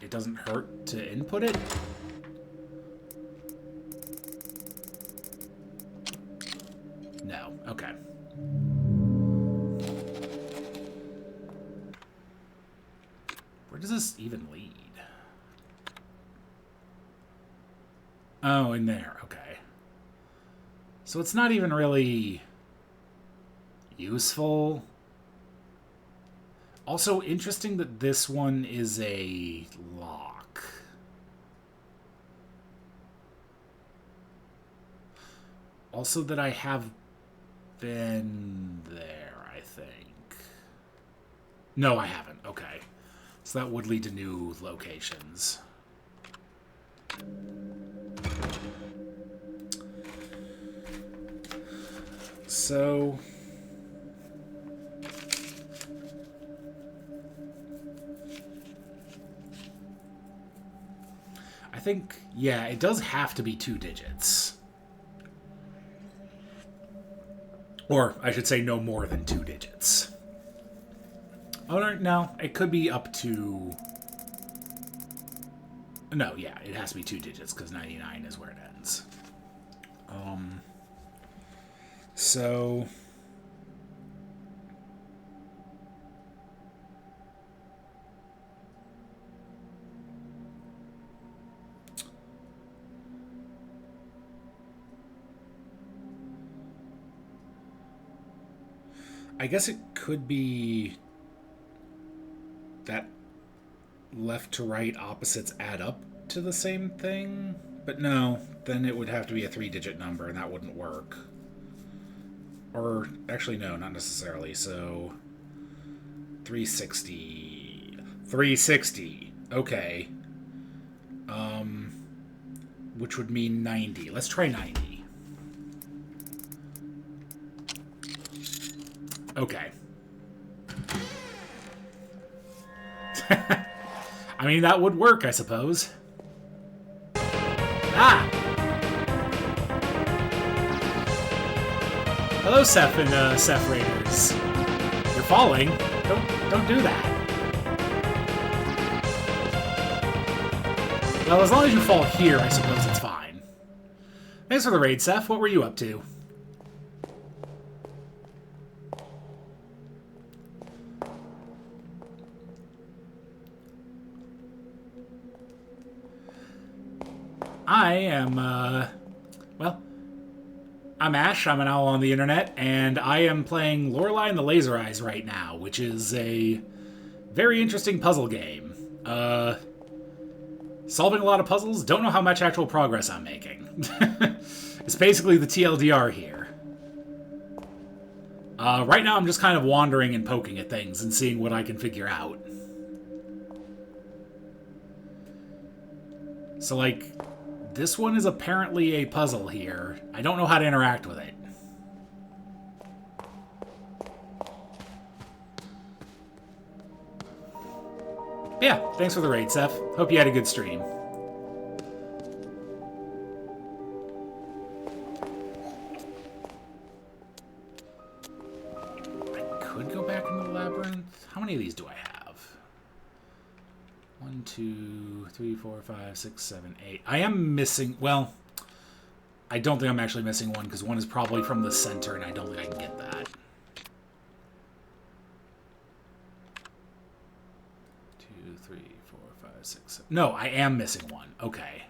it doesn't hurt to input it. No. Okay. Where does this even lead? Oh, in there. Okay. So it's not even really useful. Also, interesting that this one is a lock. Also that I have been there, I think. No, I haven't. Okay. So that would lead to new locations. So... I think, yeah, it does have to be 2 digits. Or, I should say, no more than 2 digits. Oh, no, it could be up to... No, yeah, it has to be 2 digits, because 99 is where it ends. So... I guess it could be that left to right opposites add up to the same thing, but no, then it would have to be a 3-digit number, and that wouldn't work. Or, actually, no, not necessarily, so... 360... 360! Okay. Which would mean 90. Let's try 90. Okay. I mean, that would work, I suppose. Ah! Hello, Seth and Seth Raiders. You're falling. Don't do that. Well, as long as you fall here, I suppose it's fine. Thanks for the raid, Seth. What were you up to? I am, well, I'm Ash, I'm an owl on the internet, and I am playing Lorelei and the Laser Eyes right now, which is a very interesting puzzle game. Solving a lot of puzzles, don't know how much actual progress I'm making. It's basically the TLDR here. Right now I'm just kind of wandering and poking at things and seeing what I can figure out. So, like... This one is apparently a puzzle here. I don't know how to interact with it. Yeah, thanks for the raid, Seth. Hope you had a good stream. I could go back in the labyrinth. How many of these do I have? 1, 2, 3, 4, 5, 6, 7, 8. I am missing... Well, I don't think I'm actually missing one, because one is probably from the center, and I don't think I can get that. 2, 3, 4, 5, 6, 7... No, I am missing one. Okay.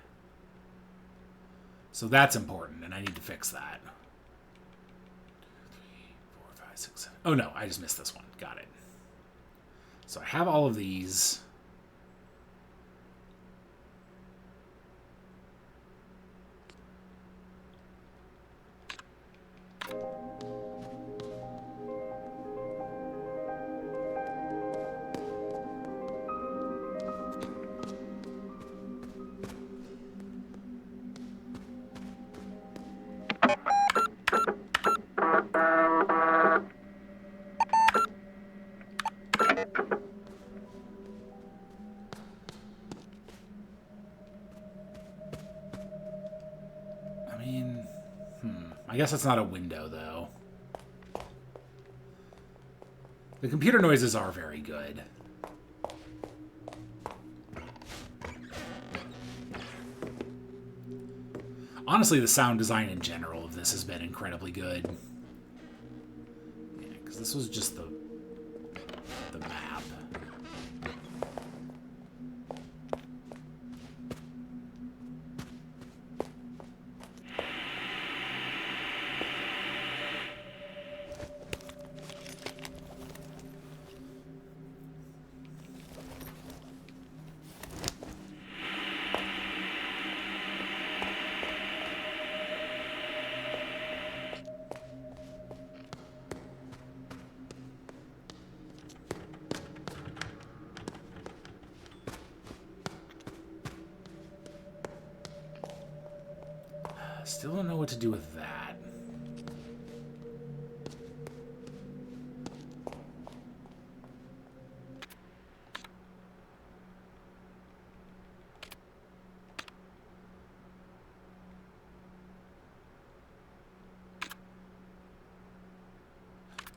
So that's important, and I need to fix that. 2, 3, 4, 5, 6, 7... Oh, no, I just missed this one. Got it. So I have all of these... guess it's not a window, though. The computer noises are very good. Honestly, the sound design in general of this has been incredibly good. Yeah, because this was just the map. Still don't know what to do with that.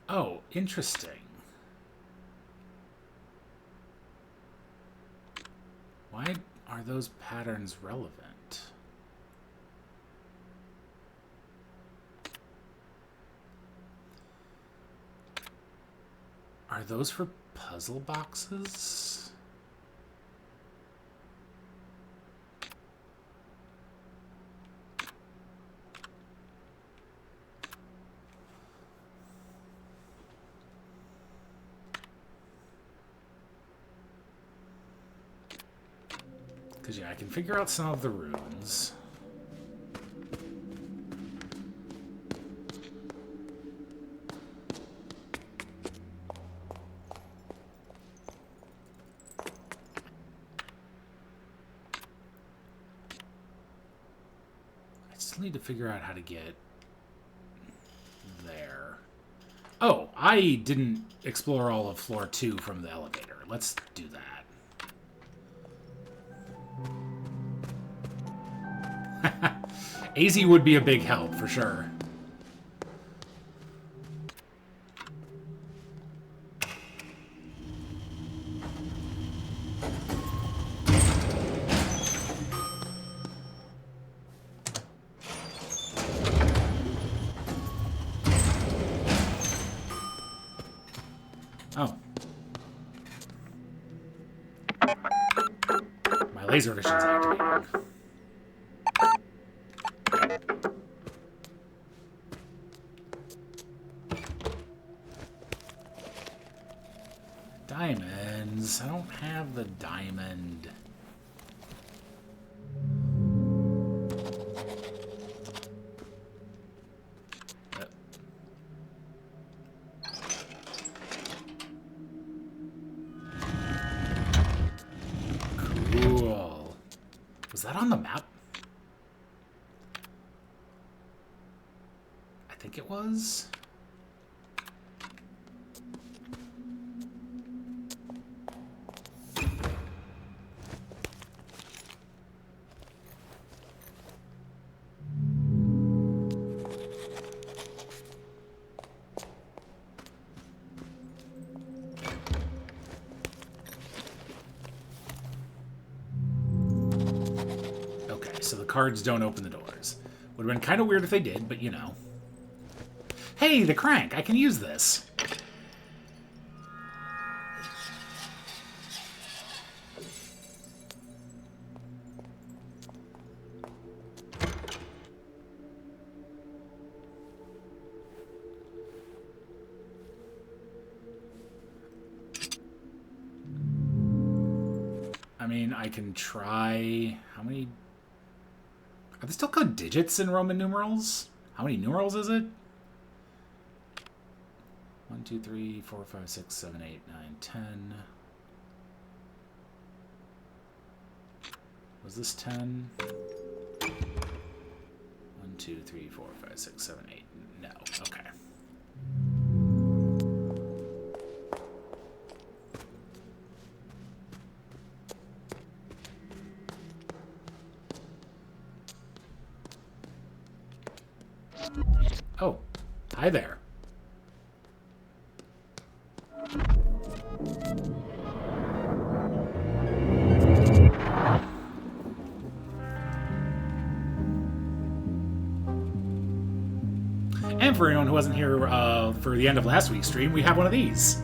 Oh, interesting. Why are those patterns relevant? Are those for puzzle boxes? Because, yeah, I can figure out some of the runes. Need to figure out how to get there. Oh, I didn't explore all of floor 2 from the elevator. Let's do that. AZ would be a big help, for sure. Oh. My laser vision's activated. Diamonds. I don't have the diamond. Cool. Was that on the map? I think it was. So the cards don't open the doors. Would have been kind of weird if they did, but you know. Hey, the crank! I can use this! I mean, I can try... How many... Are they still called digits in Roman numerals? How many numerals is it? 1, 2, 3, 4, 5, 6, 7, 8, 9, 10. Was this 10? 1, 2, 3, 4, 5, 6, 7, 8. No. Okay. Oh, hi there. And for anyone who wasn't here for the end of last week's stream, we have one of these.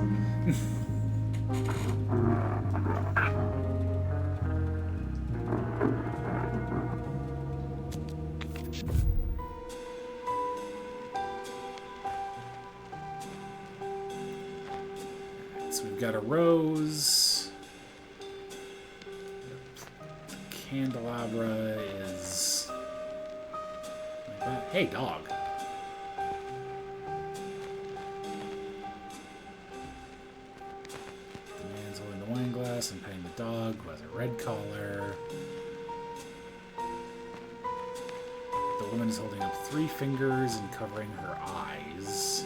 So we've got a rose. The candelabra is... Hey, dog. The man's holding the wine glass and petting the dog, who has a red collar. The woman is holding up 3 fingers and covering her eyes.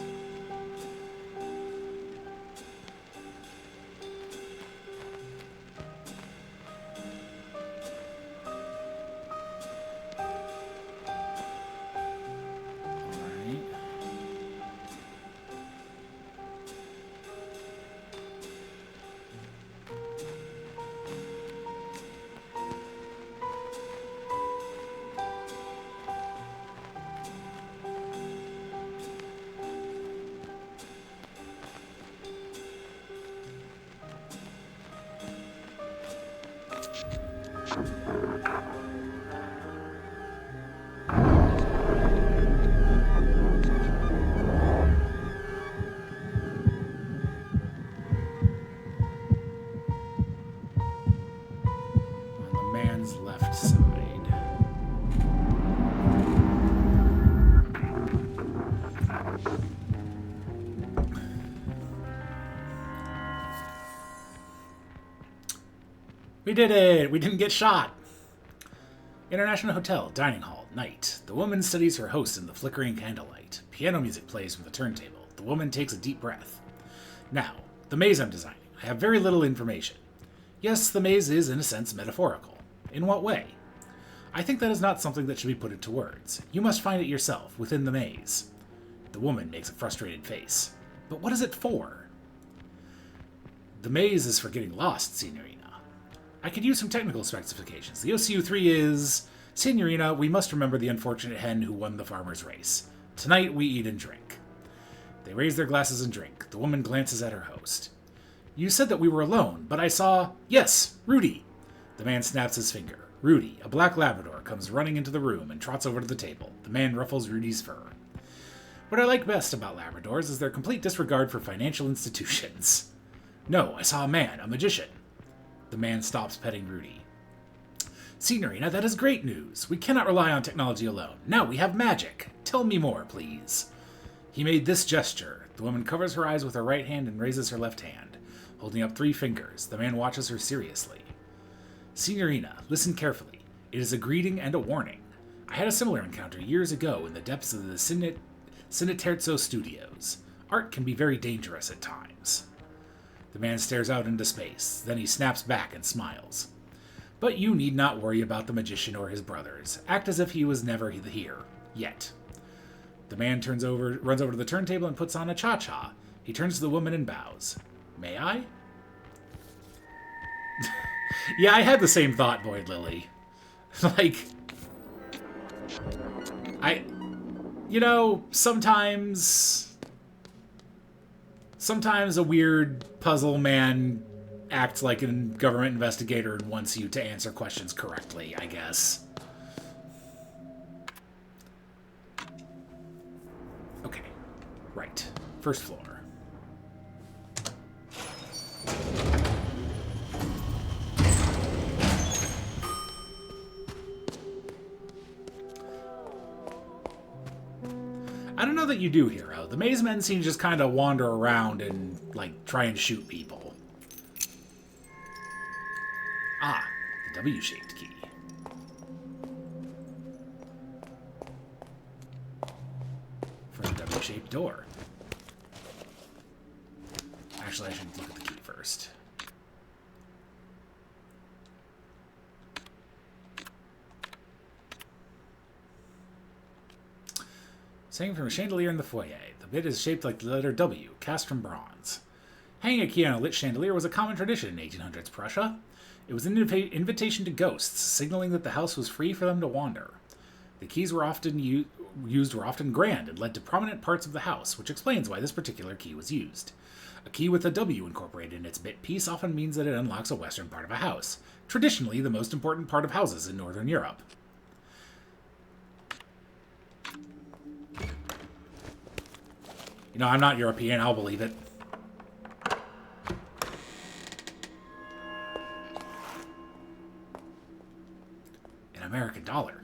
Left side. We did it! We didn't get shot! International Hotel, dining hall, night. The woman studies her host in the flickering candlelight. Piano music plays from the turntable. The woman takes a deep breath. Now, the maze I'm designing. I have very little information. Yes, the maze is, in a sense, metaphorical. In what way? I think that is not something that should be put into words. You must find it yourself, within the maze. The woman makes a frustrated face. But what is it for? The maze is for getting lost, Signorina. I could use some technical specifications. The OCU3 is... Signorina, we must remember the unfortunate hen who won the farmer's race. Tonight we eat and drink. They raise their glasses and drink. The woman glances at her host. You said that we were alone, but I saw... Yes, Rudy! The man snaps his finger. Rudy, a black Labrador, comes running into the room and trots over to the table. The man ruffles Rudy's fur. What I like best about Labradors is their complete disregard for financial institutions. No, I saw a man, a magician. The man stops petting Rudy. Signorina, that is great news. We cannot rely on technology alone. Now we have magic. Tell me more, please. He made this gesture. The woman covers her eyes with her right hand and raises her left hand, holding up 3 fingers. The man watches her seriously. Signorina, listen carefully. It is a greeting and a warning. I had a similar encounter years ago in the depths of the Cineterzo studios. Art can be very dangerous at times. The man stares out into space. Then he snaps back and smiles. But you need not worry about the magician or his brothers. Act as if he was never here. Yet. The man runs over to the turntable and puts on a cha-cha. He turns to the woman and bows. May I? Yeah, I had the same thought, Void Lily. Sometimes a weird puzzle man acts like a government investigator and wants you to answer questions correctly, I guess. Okay, right. First floor. I don't know that you do, Hero. The maze men seem to just kind of wander around and, try and shoot people. Ah, the W-shaped key. For the W-shaped door. Actually, I should look at the key first. Hanging from a chandelier in the foyer. The bit is shaped like the letter W, cast from bronze. Hanging a key on a lit chandelier was a common tradition in 1800s Prussia. It was an invitation to ghosts, signaling that the house was free for them to wander. The keys were often used were often grand and led to prominent parts of the house, which explains why this particular key was used. A key with a W incorporated in its bit piece often means that it unlocks a western part of a house, traditionally the most important part of houses in Northern Europe. You know, I'm not European, I'll believe it. An American dollar.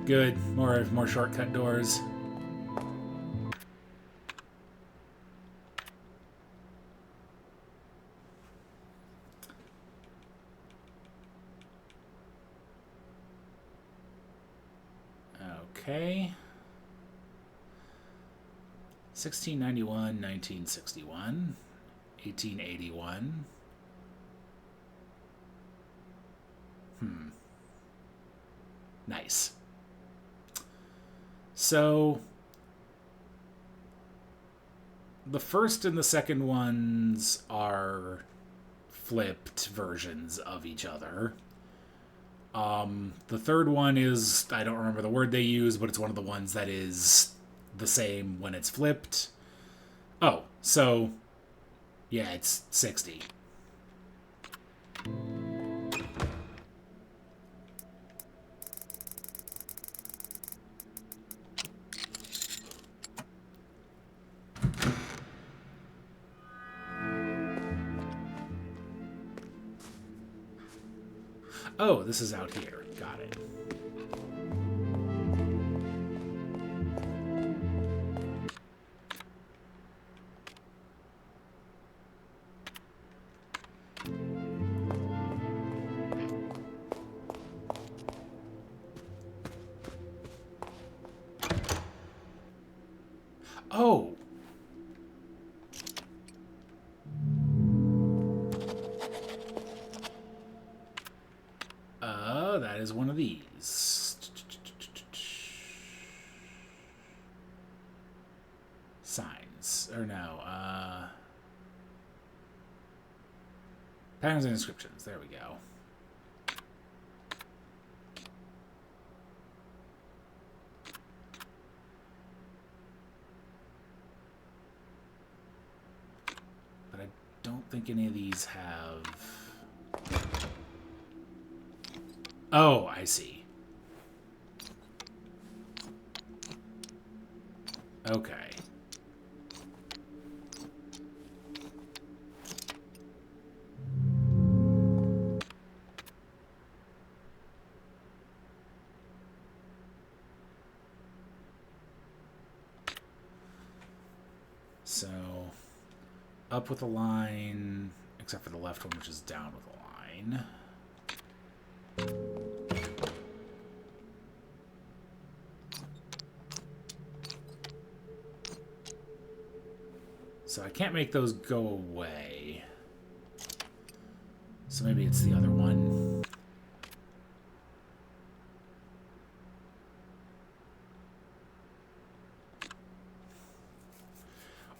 Good. More shortcut doors. Okay. 1691, 1961, 1881. Nice. So, the first and the second ones are flipped versions of each other. The third one is, I don't remember the word they use, but it's one of the ones that is the same when it's flipped. Oh, so, yeah, it's 60. Oh, this is out here. Got it. Oh! That is one of these. Signs. Or no, patterns and inscriptions. There we go. But I don't think any of these have... Oh, I see. Okay. So, up with a line, except for the left one, which is down with a line. So I can't make those go away. So maybe it's the other one.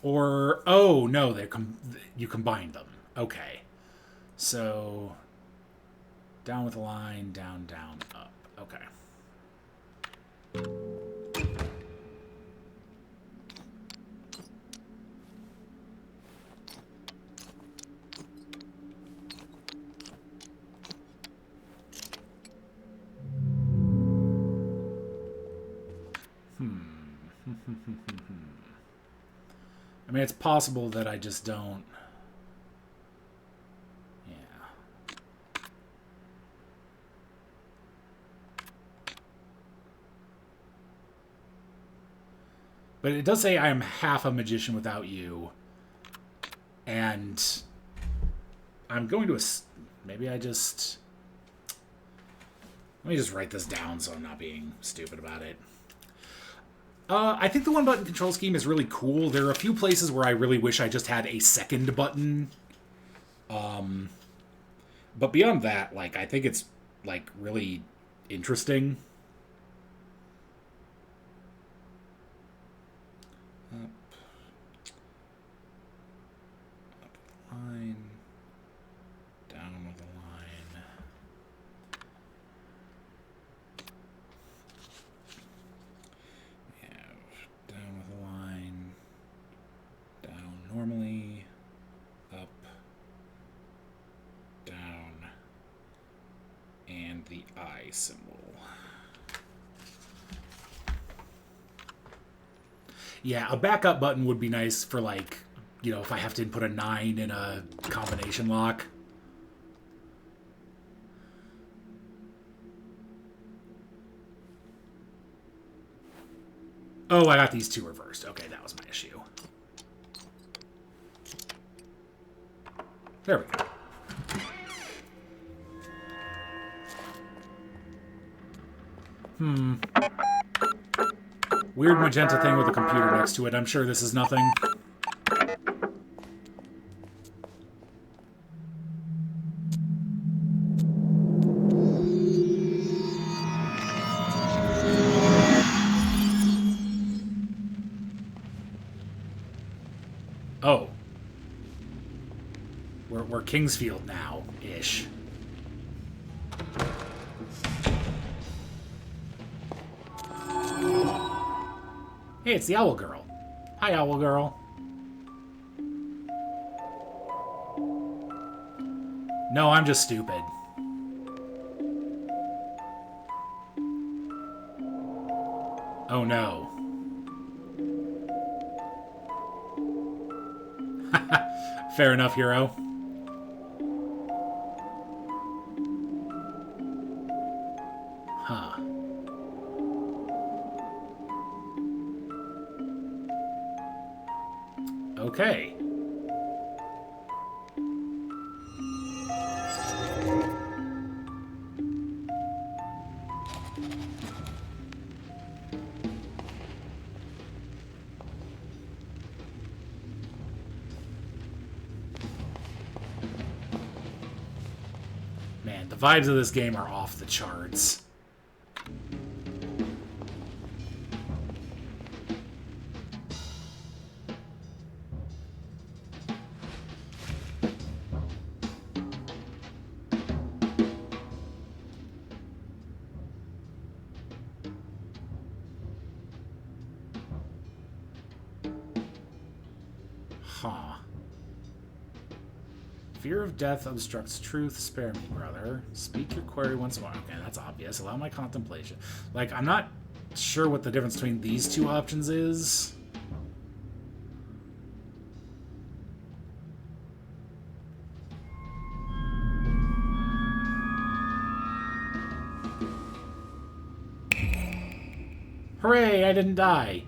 Or, oh, no, you combine them. Okay. So, down with a line, down, down, up. Okay. I mean, it's possible that I just don't... Yeah. But it does say I am half a magician without you. And I'm going to... Maybe I just... Let me just write this down so I'm not being stupid about it. I think the one-button control scheme is really cool. There are a few places where I really wish I just had a second button. But beyond that, like, I think it's, like, really interesting. Up line. Down with a line. Down with a line, down normally, up, down, and the I symbol. Yeah, a backup button would be nice for, like, you know, if I have to input a 9 in a combination lock. Oh, I got these two reversed. Okay, that was my issue. There we go. Weird magenta thing with a computer next to it. I'm sure this is nothing. Oh. We're Kingsfield now-ish. Hey, it's the Owl Girl. Hi, Owl Girl. No, I'm just stupid. Oh, no. Fair enough, hero. Huh. Okay. Man, the vibes of this game are off the charts. Huh. Fear of death obstructs truth. Spare me, brother. Speak your query once more. Okay, that's obvious. Allow my contemplation. Like, I'm not sure what the difference between these two options is. Hooray, I didn't die.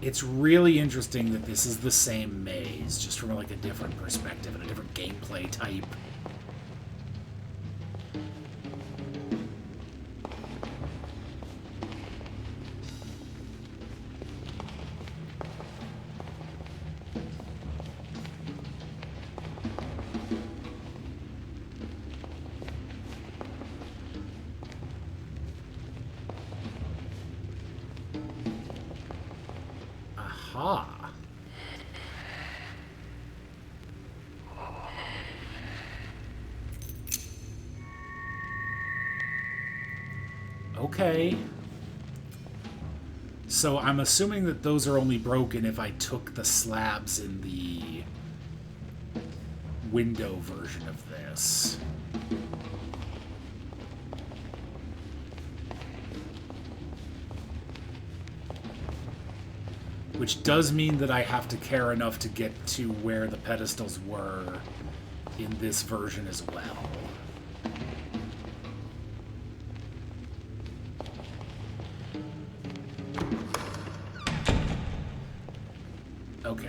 It's really interesting that this is the same maze, just from like a different perspective and a different gameplay type. Aha. Okay. So I'm assuming that those are only broken if I took the slabs in the window version of this. Which does mean that I have to care enough to get to where the pedestals were in this version as well. Okay.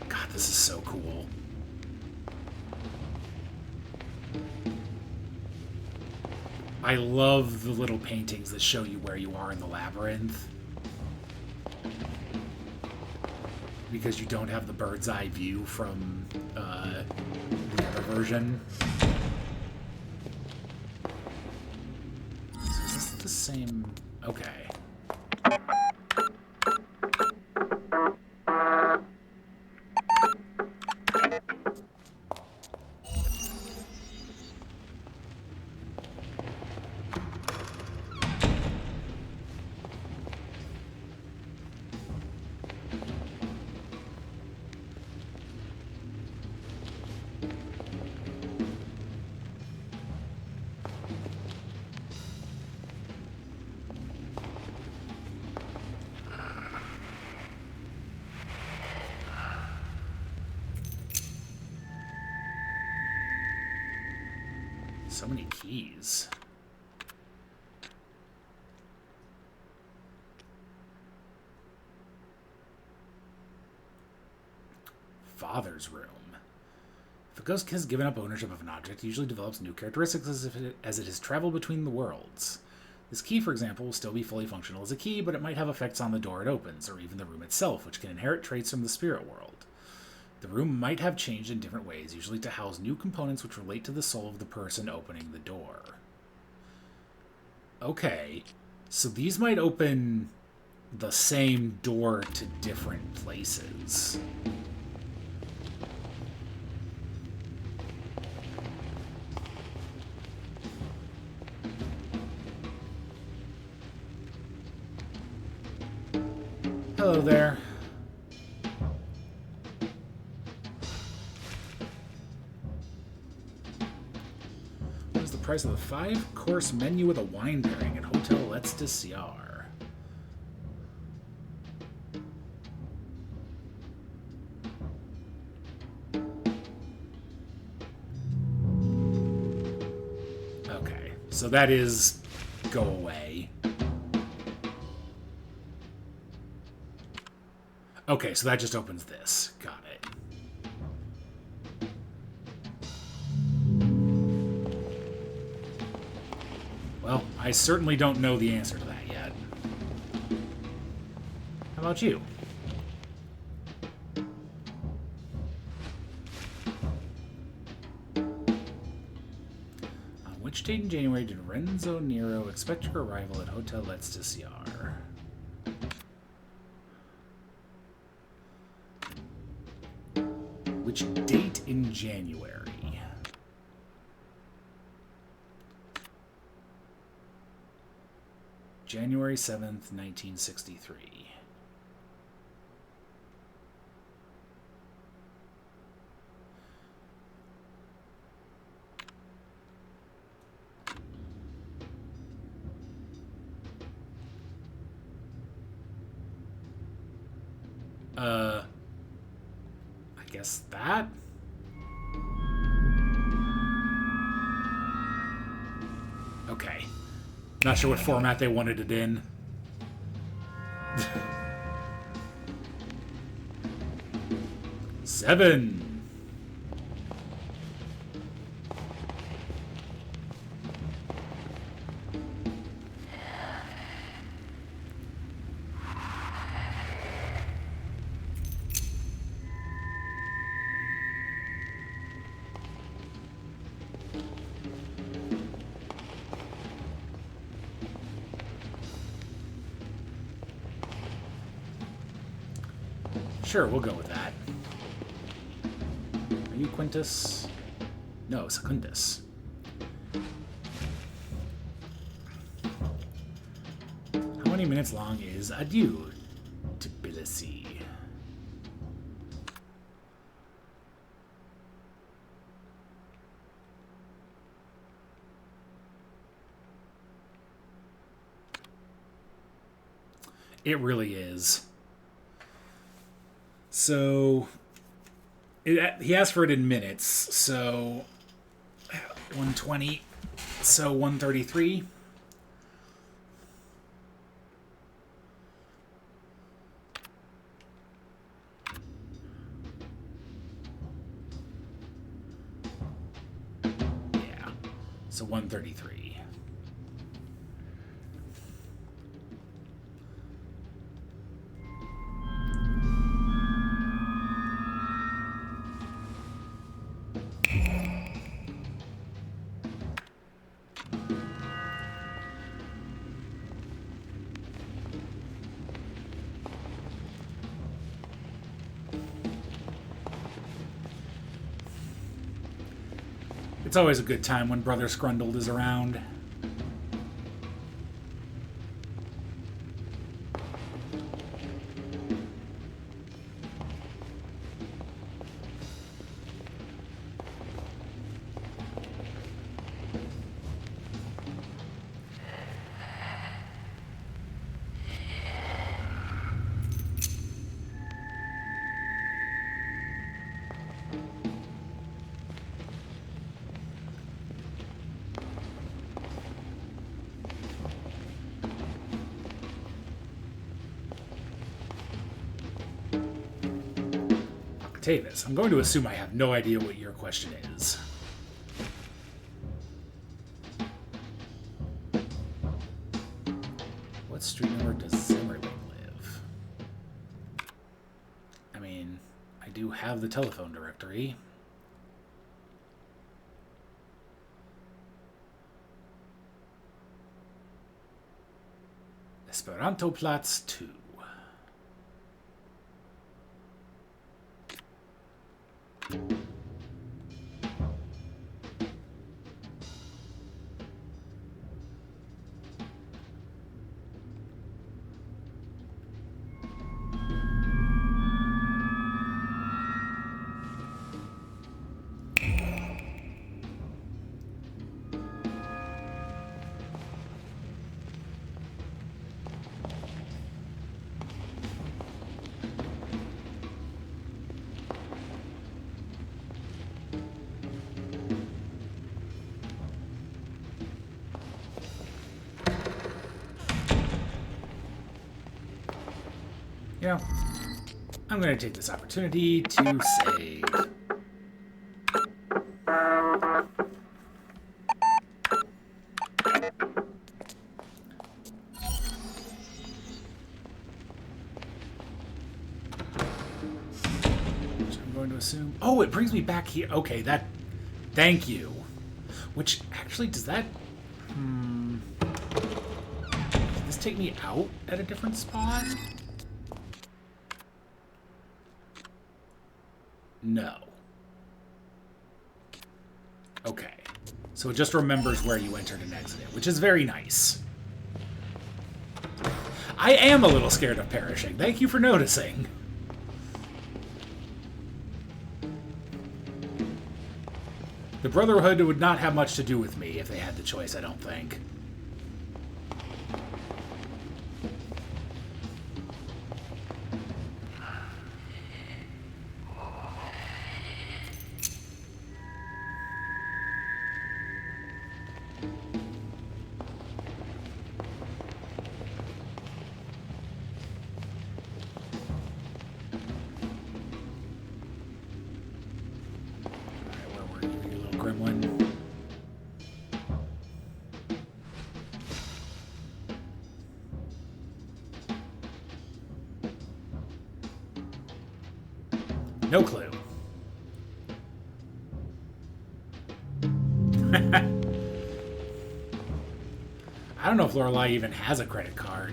God, this is so cool. I love the little paintings that show you where you are in the labyrinth. Because you don't have the bird's eye view from the other version. So is this the same? Okay. So many keys. Father's room. If a ghost has given up ownership of an object, it usually develops new characteristics as it has traveled between the worlds. This key, for example, will still be fully functional as a key, but it might have effects on the door it opens, or even the room itself, which can inherit traits from the spirit world. The room might have changed in different ways, usually to house new components which relate to the soul of the person opening the door. Okay, so these might open the same door to different places. Hello there. What is the price of the 5-course menu with a wine pairing at Hotel Let's Desiar? Okay, so that is go away. Okay, so that just opens this. Got it. Well, I certainly don't know the answer to that yet. How about you? On which date in January did Renzo Nero expect your arrival at Hotel Let's Desiar? Which date in January? January 7th, 1963. I guess that? Okay. Not sure what format they wanted it in. Seven. Sure, we'll go with that. Are you Quintus? No, Secundus. How many minutes long is Adieu, Tbilisi? It really is. So, he asked for it in minutes, so 120. So 133. Yeah. So 133. It's always a good time when Brother Scrundled is around. Octavius, I'm going to assume I have no idea what your question is. What street number does Zimmerling live? I mean, I do have the telephone directory. Esperanto Platz 2. You know, I'm going to take this opportunity to save. Which I'm going to assume... Oh, it brings me back here. Okay, that... Thank you. Which, actually, does that... Does this take me out at a different spot? No. Okay. So it just remembers where you entered and exited, which is very nice. I am a little scared of perishing. Thank you for noticing. The Brotherhood would not have much to do with me if they had the choice, I don't think. Gremlin. No clue. I don't know if Lorelei even has a credit card.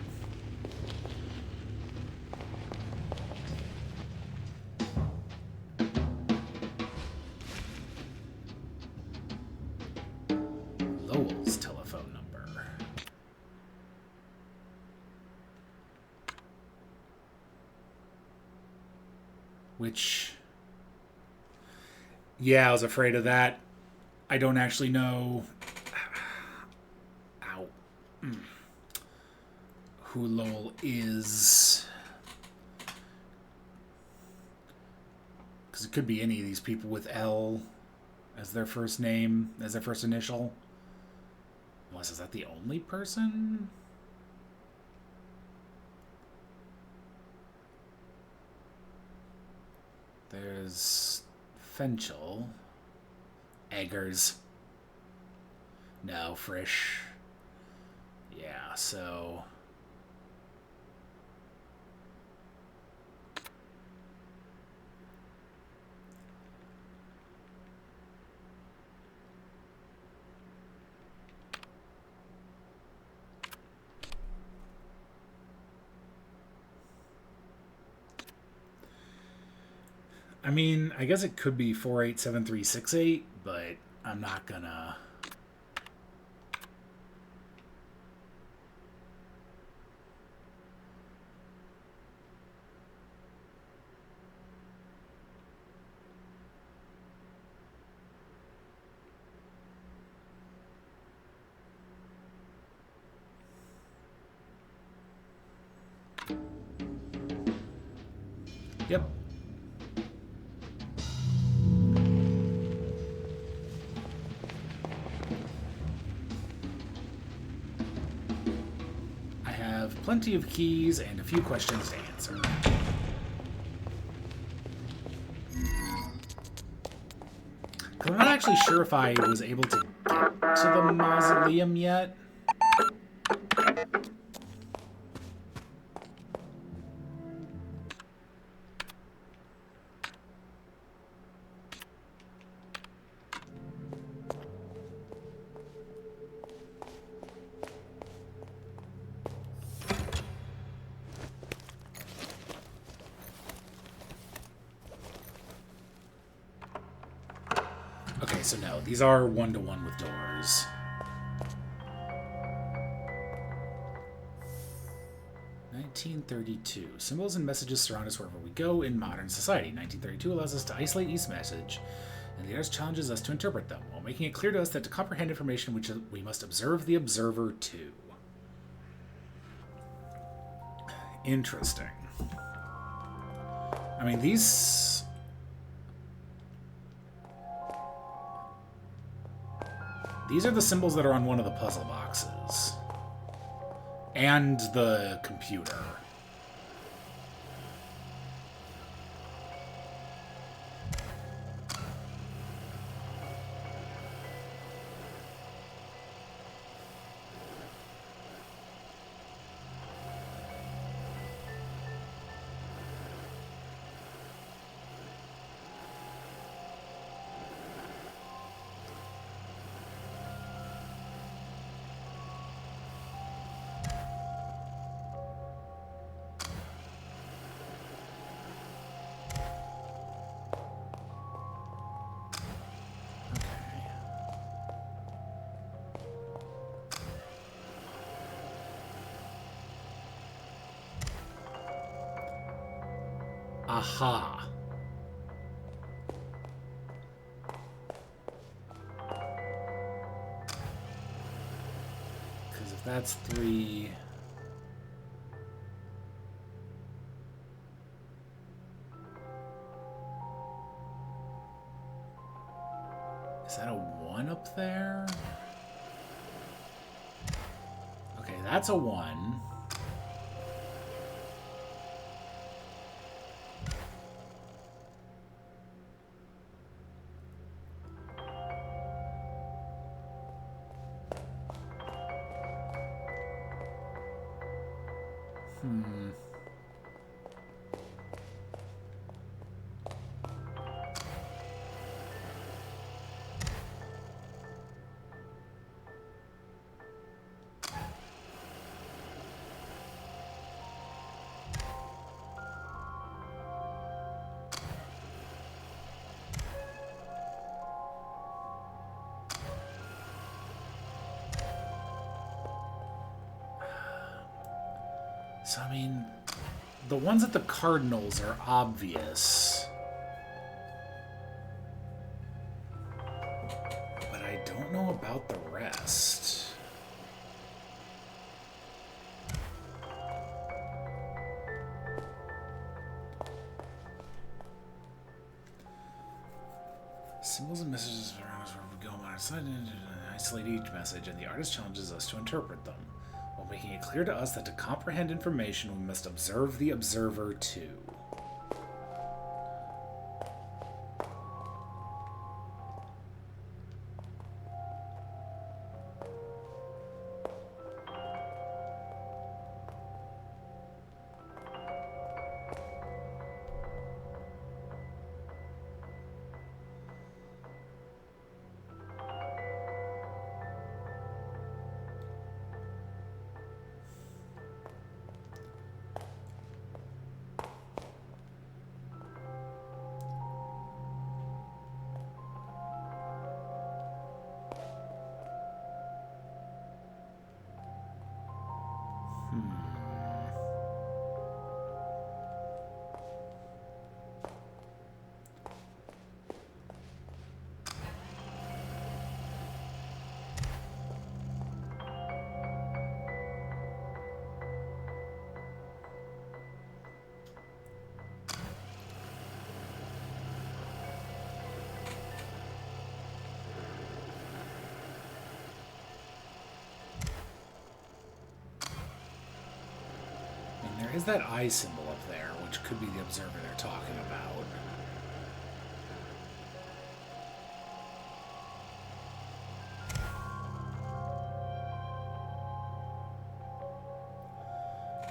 Lowell's telephone number. Which... Yeah, I was afraid of that. I don't actually know... Ow. Who Lowell is. Because it could be any of these people with L. as their first name, as their first initial. Unless, is that the only person? There's Fenchel. Eggers. No, Frisch. Yeah, so... I mean, I guess it could be 487368, but I'm not gonna... Yep. I have plenty of keys and a few questions to answer. I'm not actually sure if I was able to get to the mausoleum yet. Okay, so no, these are one-to-one with doors. (1932) Symbols and messages surround us wherever we go in modern society. 1932 allows us to isolate each message, and the artist challenges us to interpret them, while making it clear to us that to comprehend information which we must observe the observer too. Interesting. I mean, these... These are the symbols that are on one of the puzzle boxes. And the computer. Aha. Because if that's 3... Is that a 1 up there? Okay, that's a 1. So, I mean, the ones at the cardinals are obvious. But I don't know about the rest. Symbols and messages around us where we go on our side and isolate each message, and the artist challenges us to interpret them, while making it clear to us that to comprehend information, we must observe the observer too. There is that eye symbol up there, which could be the observer they're talking about.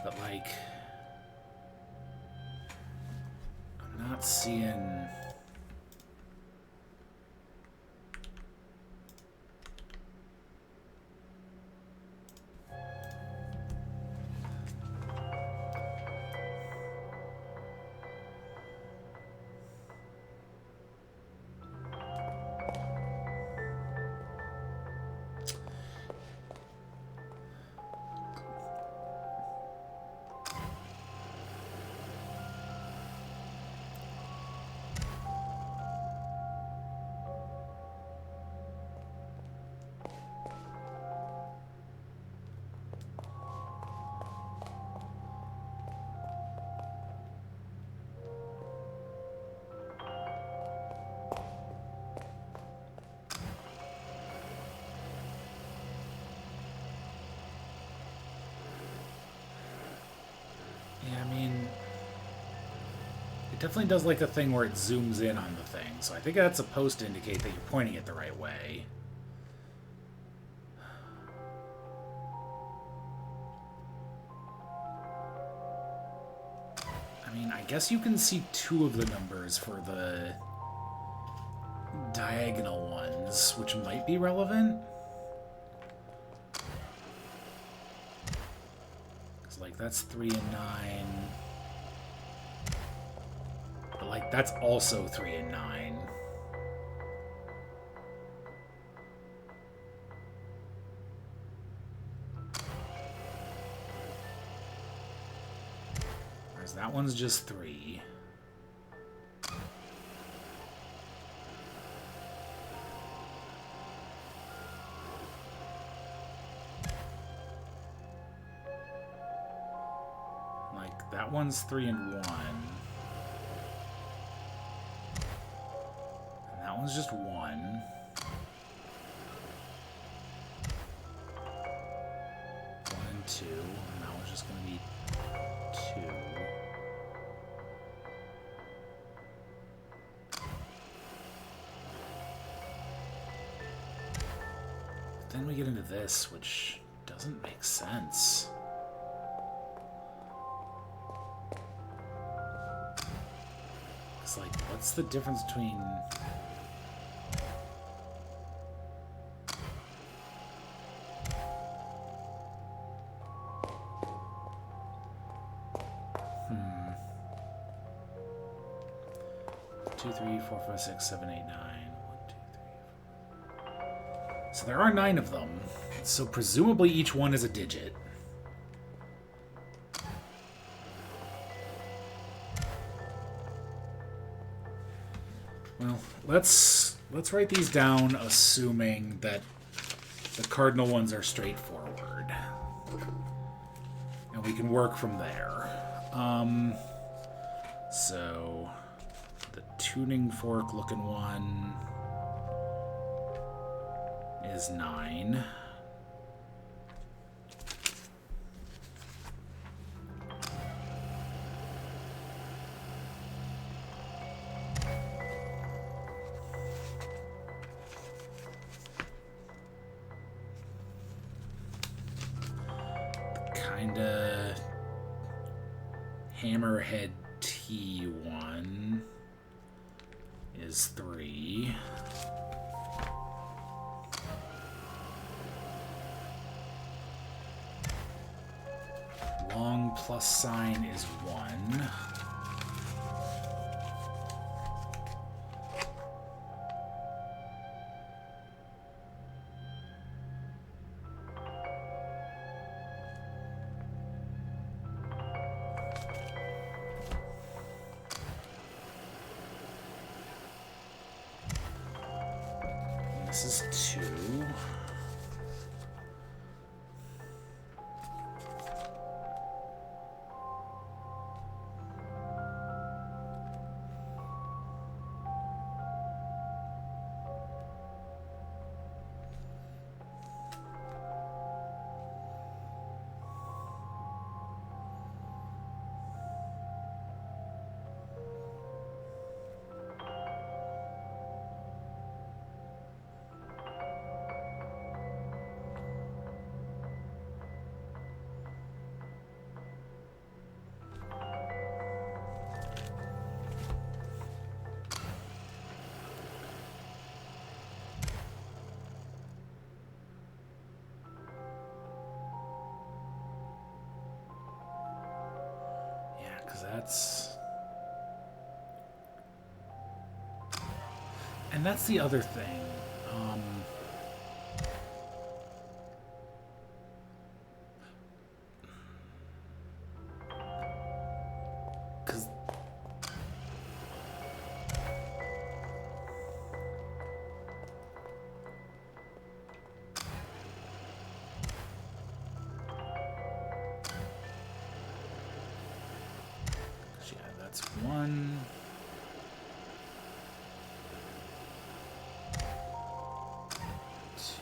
But, like, I'm not seeing... Yeah, I mean, it definitely does like the thing where it zooms in on the thing, so I think that's supposed to indicate that you're pointing it the right way. I mean, I guess you can see two of the numbers for the diagonal ones, which might be relevant. Like, that's 3 and 9. But, like, that's also 3 and 9. Whereas that one's just 3. That one's 3 and 1. And that one's just 1. 1 and 2. And that one's just going to be 2. But then we get into this, which doesn't make sense. Like, what's the difference between... Two, 3, 4, 5, 6, 7, 8, 9. 1, 2, 3, 4. So there are 9 of them. So presumably each one is a digit. Well, let's write these down, assuming that the cardinal ones are straightforward, and we can work from there. So the tuning fork looking one, is 9. Kinda hammerhead T1 is 3. Long plus sign is 1. This is 2. That's... And that's the other thing. Because... Yeah, that's 1.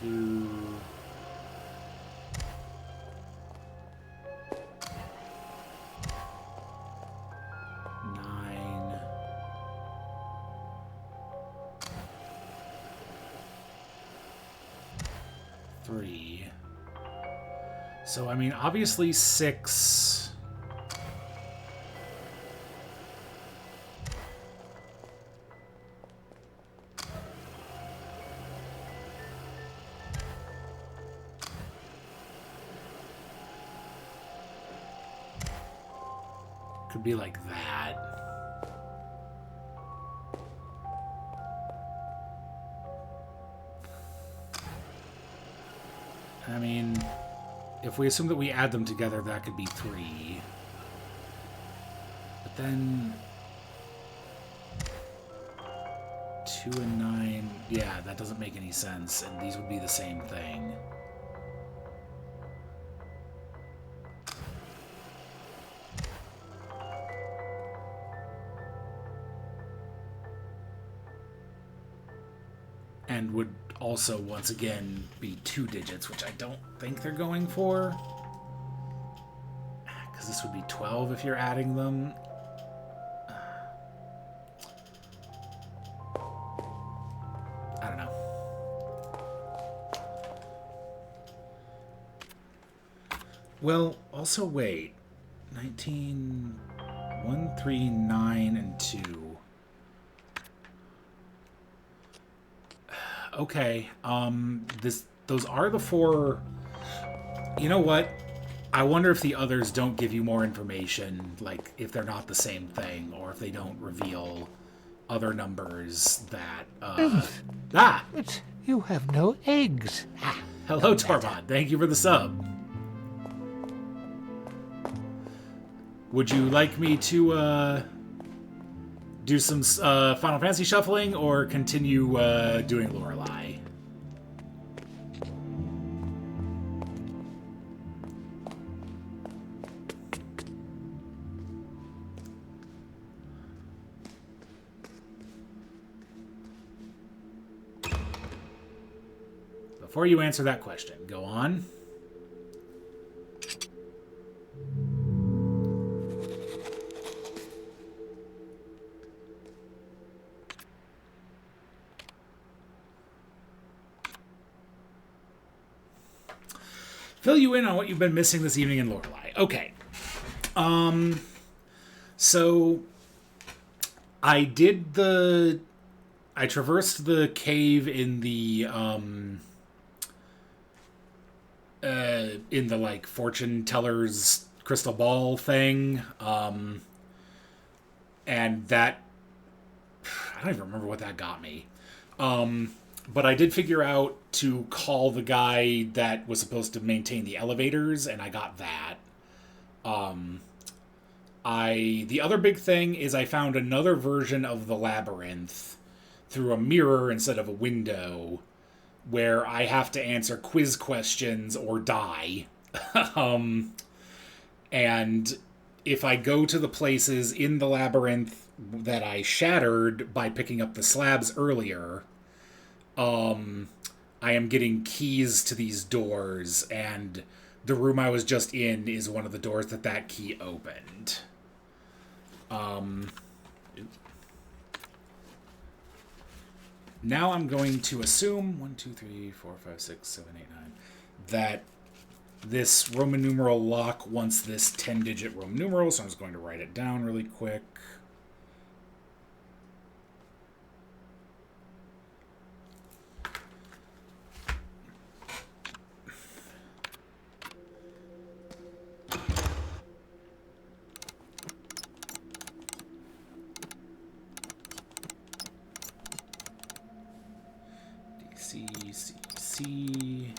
Two. 9. 3. So, I mean, obviously 6... could be like that. I mean, if we assume that we add them together, that could be 3. But then 2 and 9, yeah, that doesn't make any sense, and these would be the same thing. And would also, once again, be 2 digits, which I don't think they're going for. Because this would be 12 if you're adding them. I don't know. Well, also wait. 19... 1, 3, 9, and 2. Okay, those are the 4... You know what? I wonder if the others don't give you more information, like if they're not the same thing, or if they don't reveal other numbers that, But you have no eggs. Hello, Tormod. Thank you for the sub. Would you like me to, do some Final Fantasy shuffling, or continue doing Lorelei? The Before you answer that question, go on. Fill you in on what you've been missing this evening in Lorelei. Okay. So I traversed the cave in the like fortune teller's crystal ball thing. And that, I don't even remember what that got me. But I did figure out to call the guy that was supposed to maintain the elevators, and I got that. The other big thing is I found another version of the labyrinth through a mirror instead of a window, where I have to answer quiz questions or die. And if I go to the places in the labyrinth that I shattered by picking up the slabs earlier, I am getting keys to these doors, and the room I was just in is one of the doors that key opened. Now I'm going to assume 1, 2, 3, 4, 5, 6, 7, 8, 9 that this Roman numeral lock wants this 10-digit Roman numeral, so I'm just going to write it down really quick. C.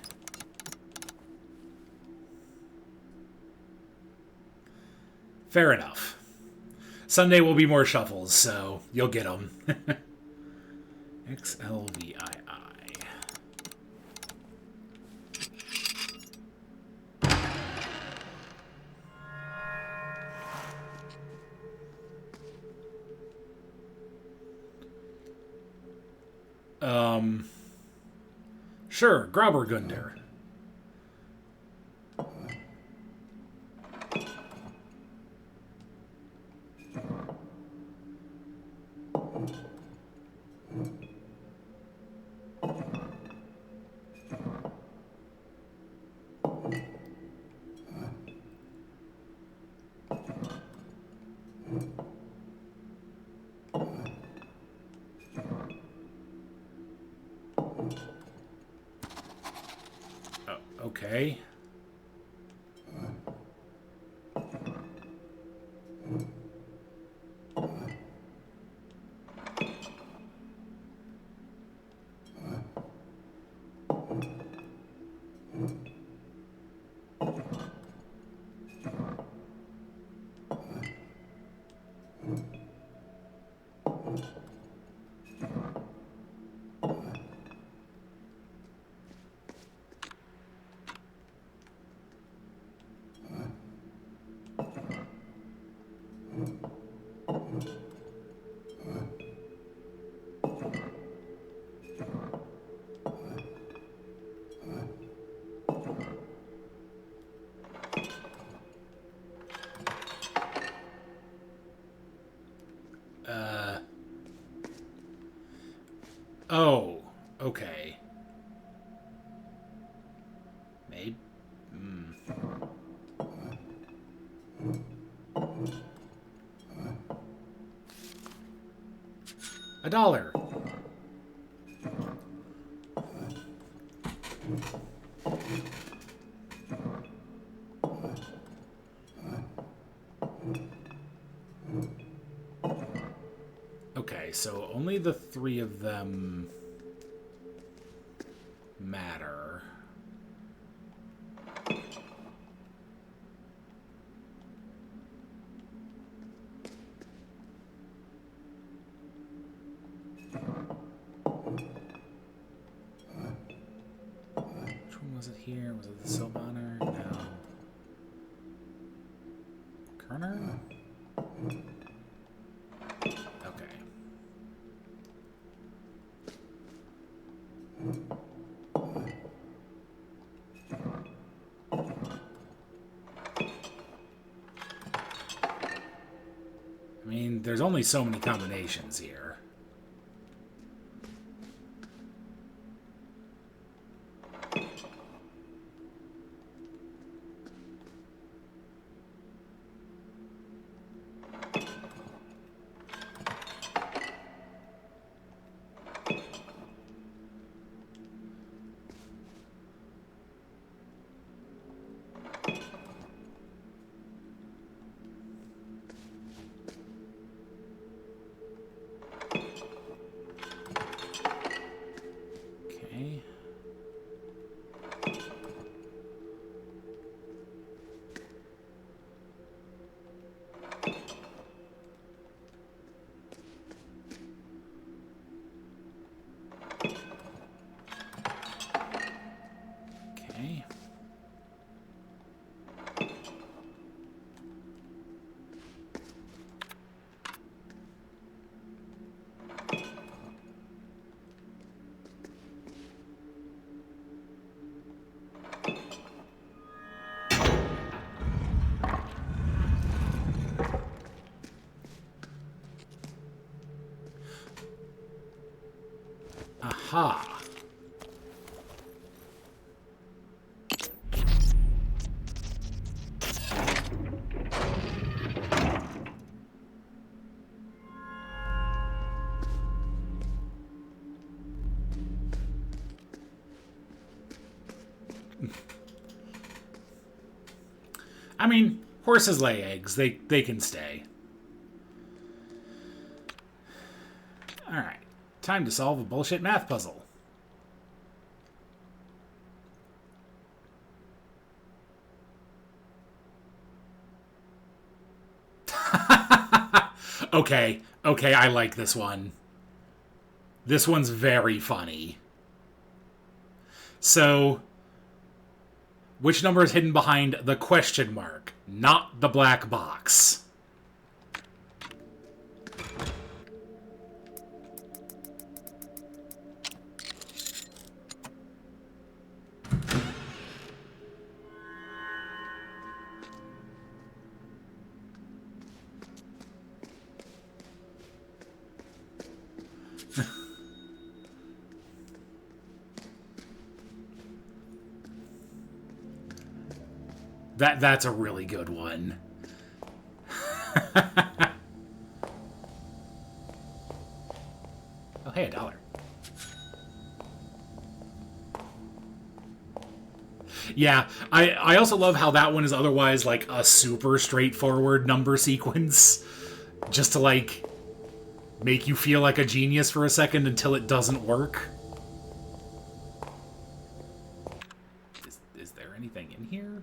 Fair enough. Sunday will be more shuffles, so you'll get them. XLVII. Sure, Graubergunder. Okay. Oh, okay. Maybe. $1. Okay, so only the 3 of them matter. Which one was it here? Was it the Sylvaner? No. Kerner? Okay. there's only so many combinations here. Okay. Okay. Aha. I mean, horses lay eggs. They can stay. Alright. Time to solve a bullshit math puzzle. Okay. Okay, I like this one. This one's very funny. So, which number is hidden behind the question mark, not the black box? That's a really good one. Oh, hey, $1. Yeah, I also love how that one is otherwise like a super straightforward number sequence. Just to like make you feel like a genius for a second until it doesn't work. Is there anything in here?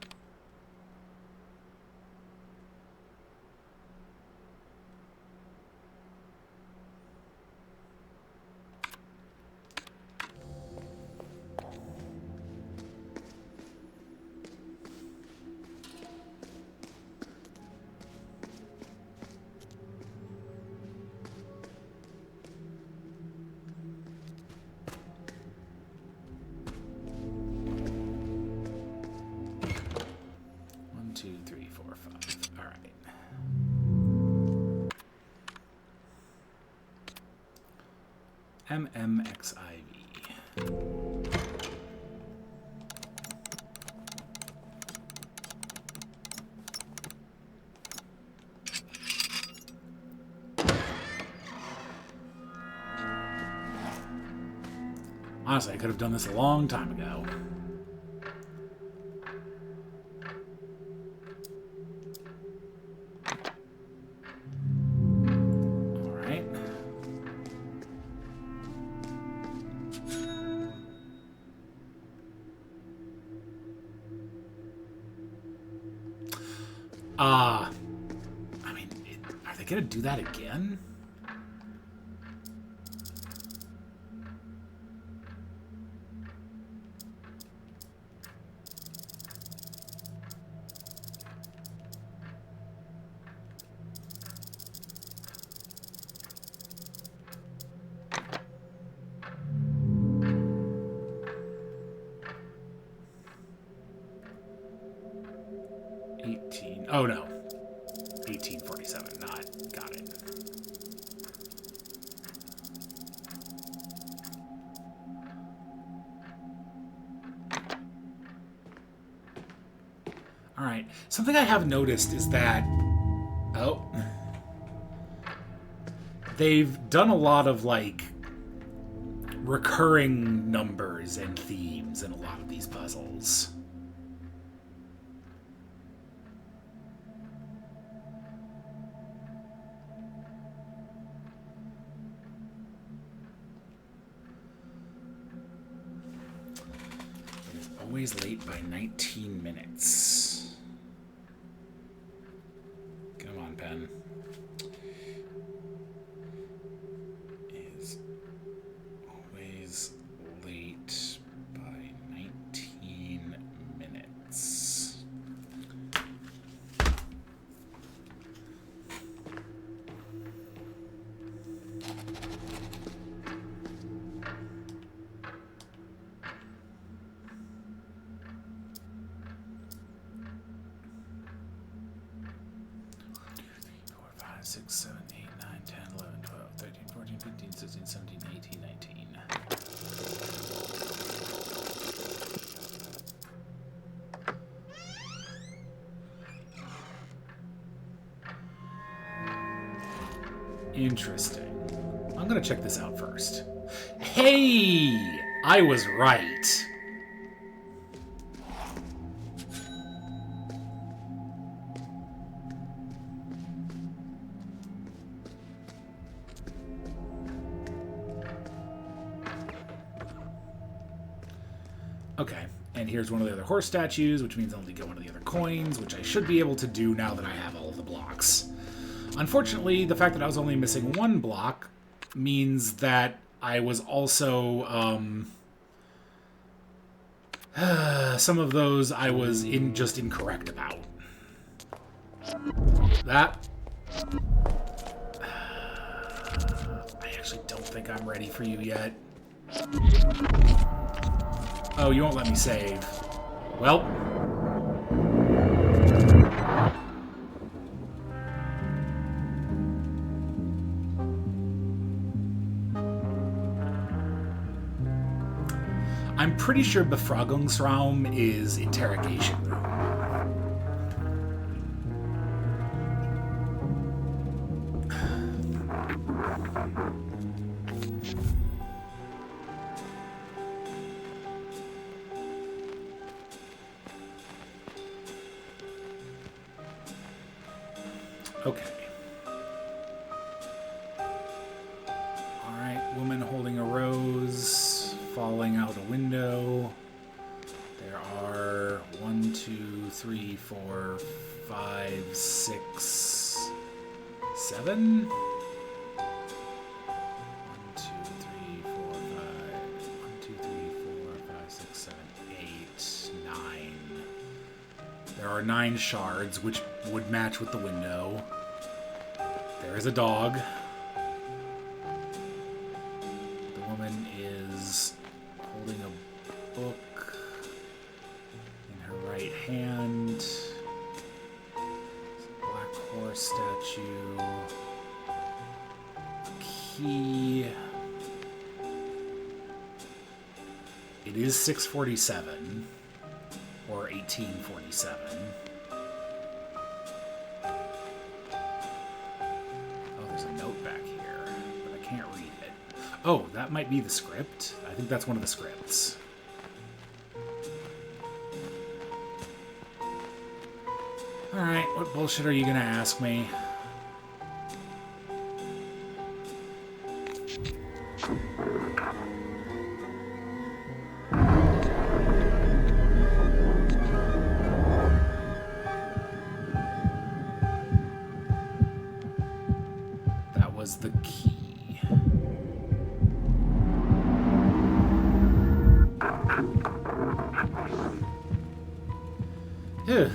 MMXIV. Honestly, I could have done this a long time ago. I mean, are they gonna do that again? Oh no. 1847, not. Got it. Alright. Something I have noticed is that... Oh. They've done a lot of, like, recurring numbers and themes in a lot of these puzzles. It is always late by 19 minutes. Come on, pen. Is always late by 19 minutes. Four, five, six, 7, 8, 9, 10, 11, 12, 13, 14, 15, 16, 17, 18, 19. Interesting. I'm gonna check this out first. Hey! I was right. Okay, and here's one of the other horse statues, which means I'll need to get one of the other coins, which I should be able to do now that I have all of the blocks. Unfortunately, the fact that I was only missing one block means that I was also, some of those I was just incorrect about. That... I actually don't think I'm ready for you yet. Oh, you won't let me save. Well... I'm pretty sure Befragungsraum is interrogation room. Okay. Alright, woman holding a rose, falling out a window. There are 1, 2, 3, 4, 5, 6, 7? 1, 2, 3, 4, 5. 1, 2, 3, 4, 5, 6, 7, 8, 9. There are 9 shards, which would match with the window. There is a dog. The woman is holding a book in her right hand. Black horse statue. Key. It is 647 or 1847. Oh, that might be the script. I think that's one of the scripts. Alright, what bullshit are you gonna ask me? That was the key. Ugh.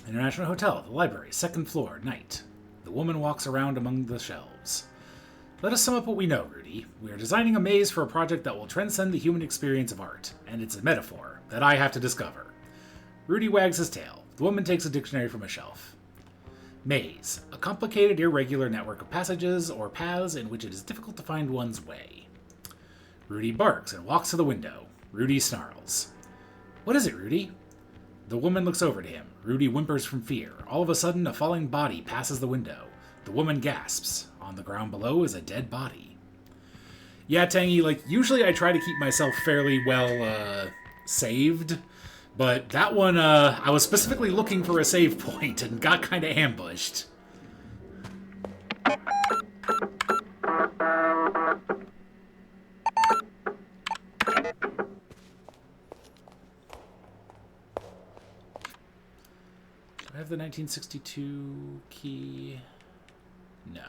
International Hotel, the library, 2nd floor, night. The woman walks around among the shelves. Let us sum up what we know, Rudy. We are designing a maze for a project that will transcend the human experience of art, and it's a metaphor that I have to discover. Rudy wags his tail. The woman takes a dictionary from a shelf. Maze, a complicated, irregular network of passages or paths in which it is difficult to find one's way. Rudy barks and walks to the window. Rudy snarls. What is it, Rudy? The woman looks over to him. Rudy whimpers from fear. All of a sudden, a falling body passes the window. The woman gasps. On the ground below is a dead body. Yeah, Tangy, like, usually I try to keep myself fairly well, saved. But that one, I was specifically looking for a save point and got kind of ambushed. Do I have the 1962 key? No.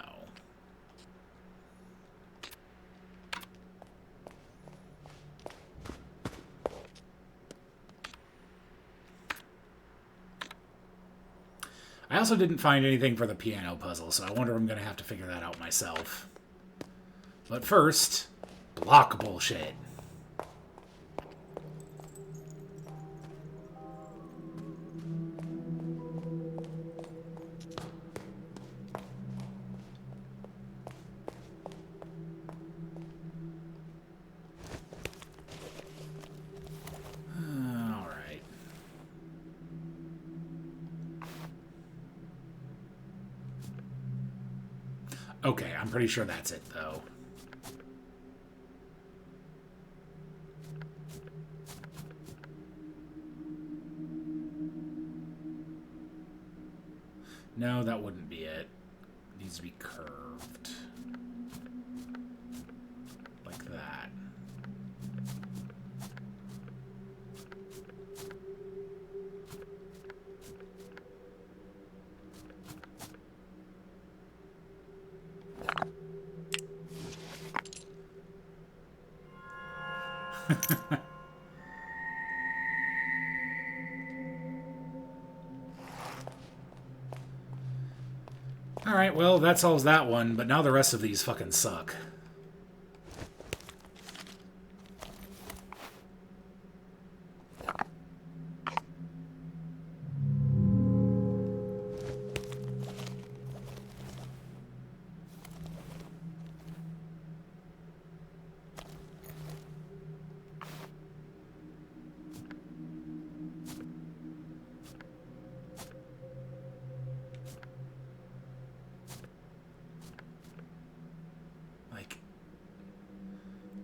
I also didn't find anything for the piano puzzle, so I wonder if I'm going to have to figure that out myself. But first, block bullshit. Okay, I'm pretty sure that's it, though. No, that wouldn't be it. It needs to be curved. Like that. Alright, well, that solves that one, but now the rest of these fucking suck.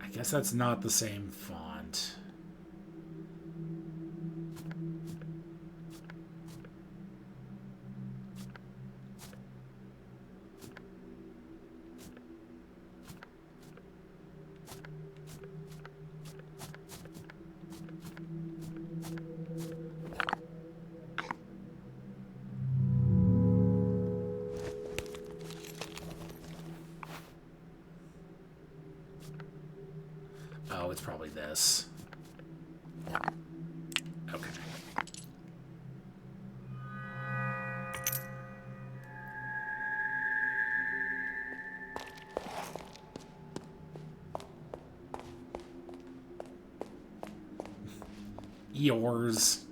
I guess that's not the same font. Oh, it's probably this. Okay. Yours.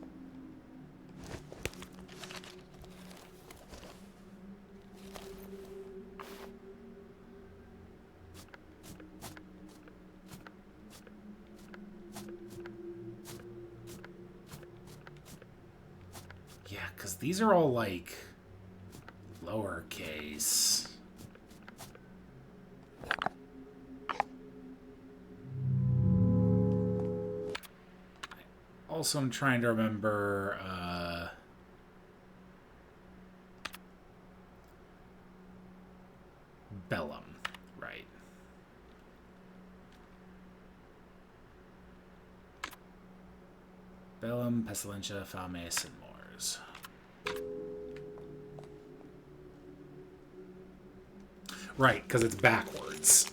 Yeah, because these are all, like, lowercase. Also, I'm trying to remember, Bellum, right. Bellum, Pestilentia, Fames, and Mors. Right, because it's backwards.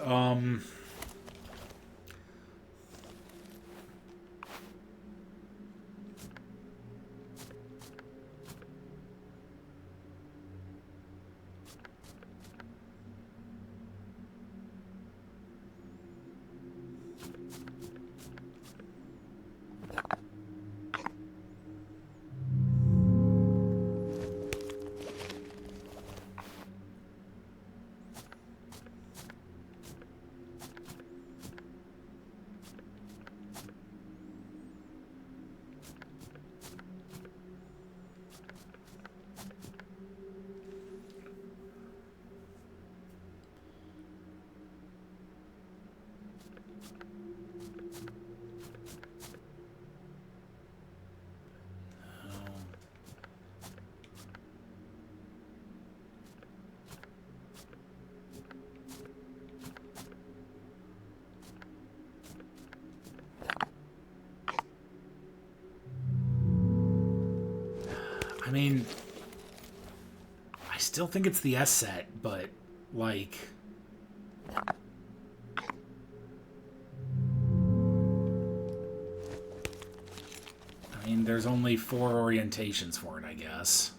mean, I still think it's the S set, but, like... I mean, there's only 4 orientations for it, I guess.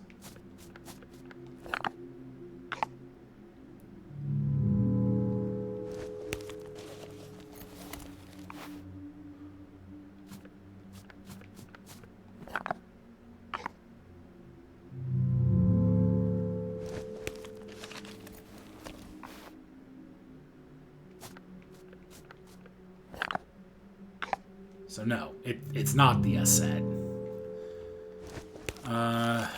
So no, it's not the S set. Ah.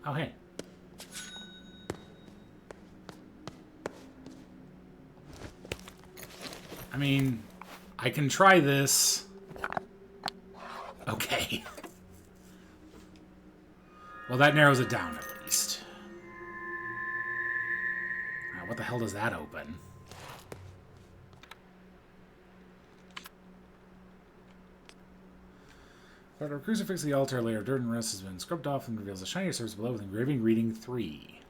Oh, hey. I mean, I can try this. Okay. Well, that narrows it down, at least. What the hell does that open? But our crucifix of the altar layer of dirt and rust has been scrubbed off and reveals a shinier surface below with engraving reading 3.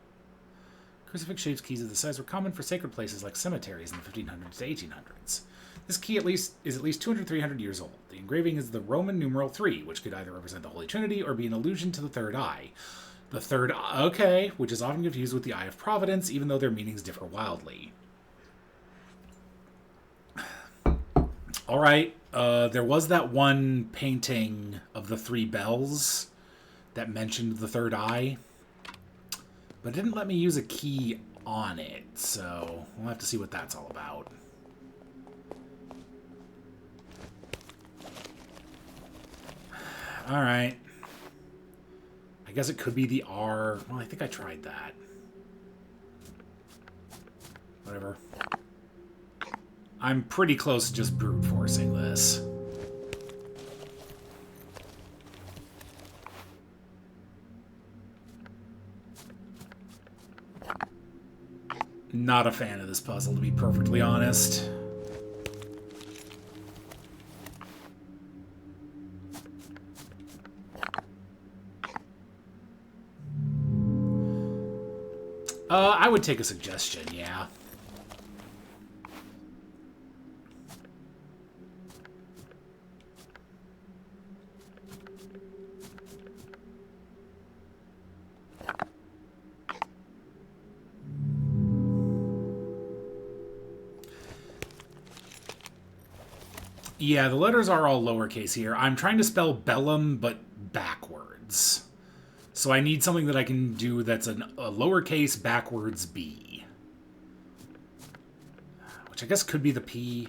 Crucifix shaped keys of this size were common for sacred places like cemeteries in the 1500s to 1800s. This key is at least 200 300 years old. The engraving is the Roman numeral 3, which could either represent the Holy Trinity or be an allusion to the third eye. The third eye, okay, which is often confused with the Eye of Providence, even though their meanings differ wildly. Alright, there was that one painting of the 3 bells that mentioned the third eye, but it didn't let me use a key on it, so we'll have to see what that's all about. Alright. I guess it could be the R. Well, I think I tried that. Whatever. I'm pretty close to just brute forcing this. Not a fan of this puzzle, to be perfectly honest. I would take a suggestion, yeah. Yeah, the letters are all lowercase here. I'm trying to spell bellum, but backwards. So I need something that I can do that's a lowercase backwards B. Which I guess could be the P.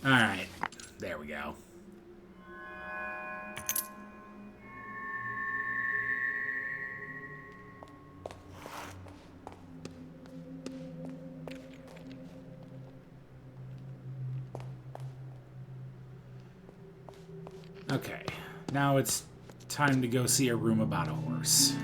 Alright, there we go. Okay, now it's time to go see a room about a horse.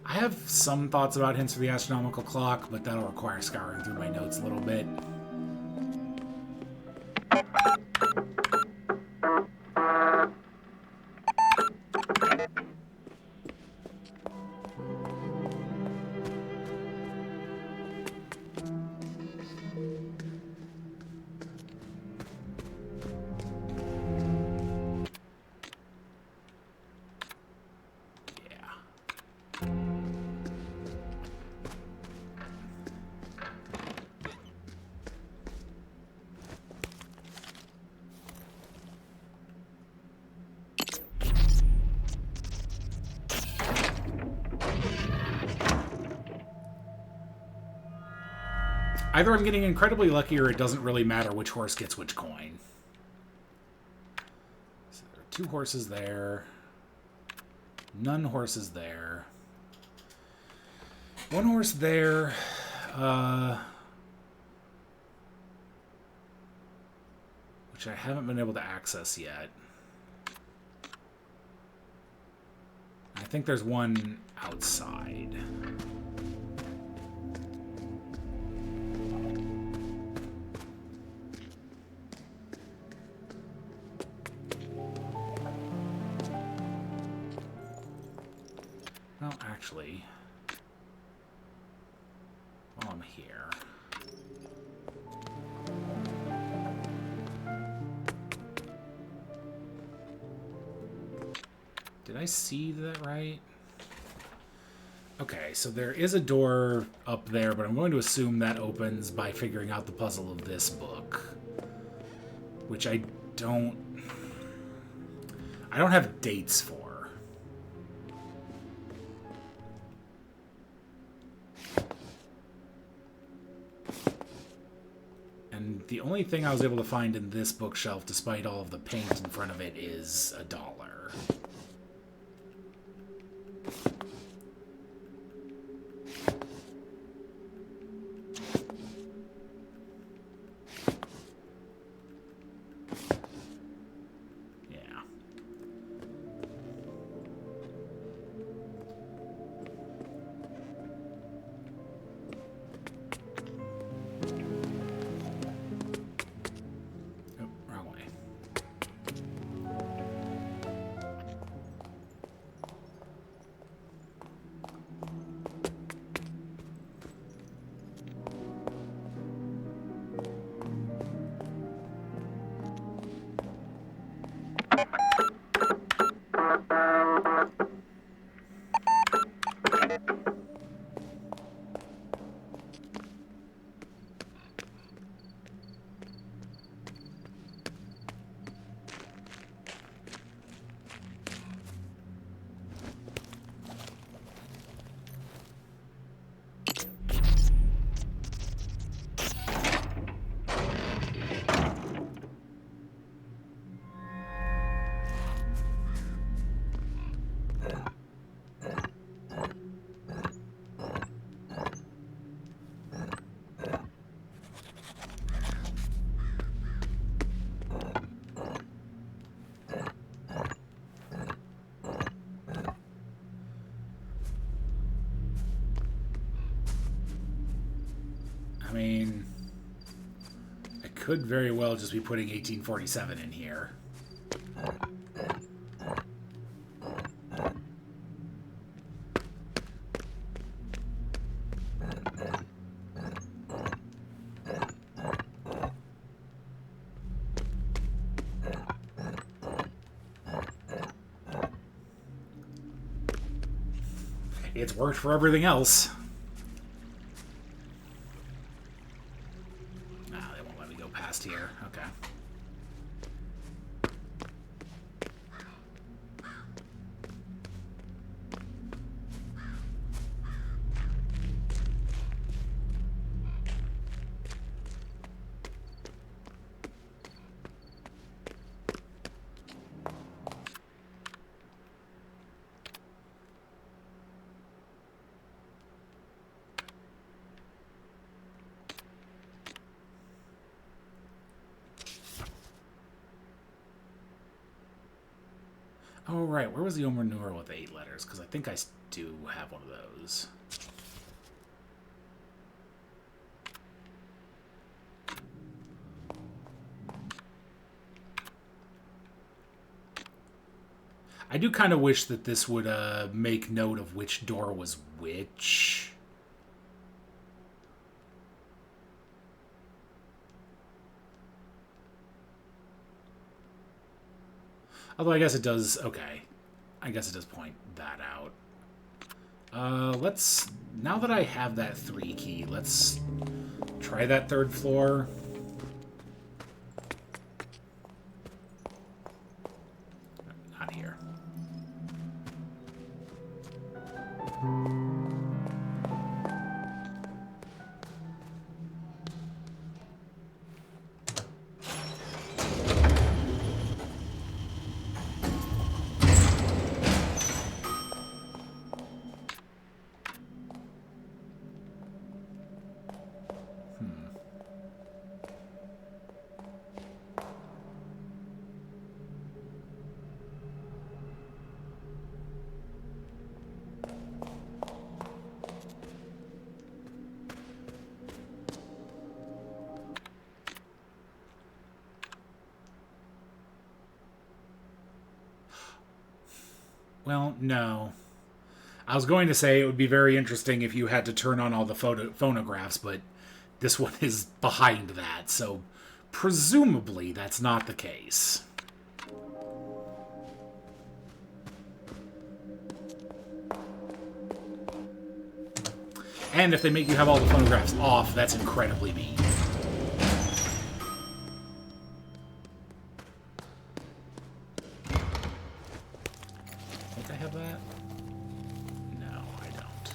I have some thoughts about hints for the astronomical clock, but that'll require scouring through my notes a little bit. Either I'm getting incredibly lucky or it doesn't really matter which horse gets which coin. So there are 2 horses there. None horses there. 1 horse there. Which I haven't been able to access yet. I think there's 1 outside. Well, actually, while I'm here, did I see that right? Okay, so there is a door up there, but I'm going to assume that opens by figuring out the puzzle of this book, which I don't have dates for. And the only thing I was able to find in this bookshelf, despite all of the paint in front of it, is $1. I mean, I could very well just be putting 1847 in here. It's worked for everything else. They won't let me go past here. Okay. Oh, right. Where was the Omanura with the 8 letters? Because I think I do have one of those. I do kind of wish that this would make note of which door was which. Although I guess it does... Okay. I guess it does point that out. Let's... Now that I have that 3 key, let's try that 3rd floor. Not here. Well, no. I was going to say it would be very interesting if you had to turn on all the phonographs, but this one is behind that, so presumably that's not the case. And if they make you have all the phonographs off, that's incredibly mean. Think I have that? No, I don't.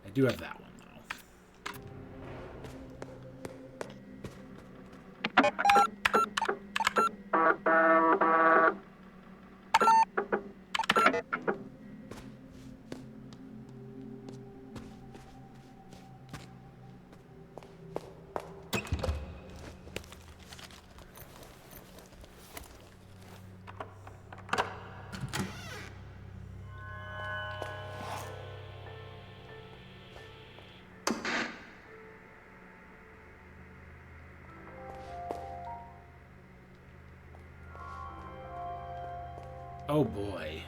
I do have that one, though. Oh boy.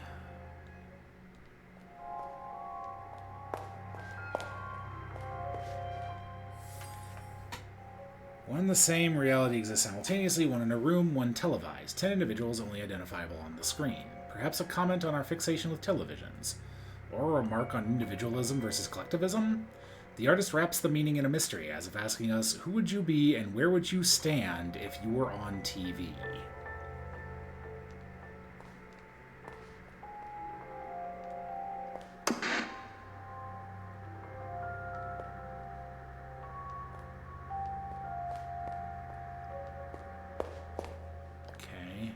One and the same reality exists simultaneously, one in a room, one televised. 10 individuals only identifiable on the screen. Perhaps a comment on our fixation with televisions. Or a remark on individualism versus collectivism? The artist wraps the meaning in a mystery, as if asking us, who would you be and where would you stand if you were on TV? Okay.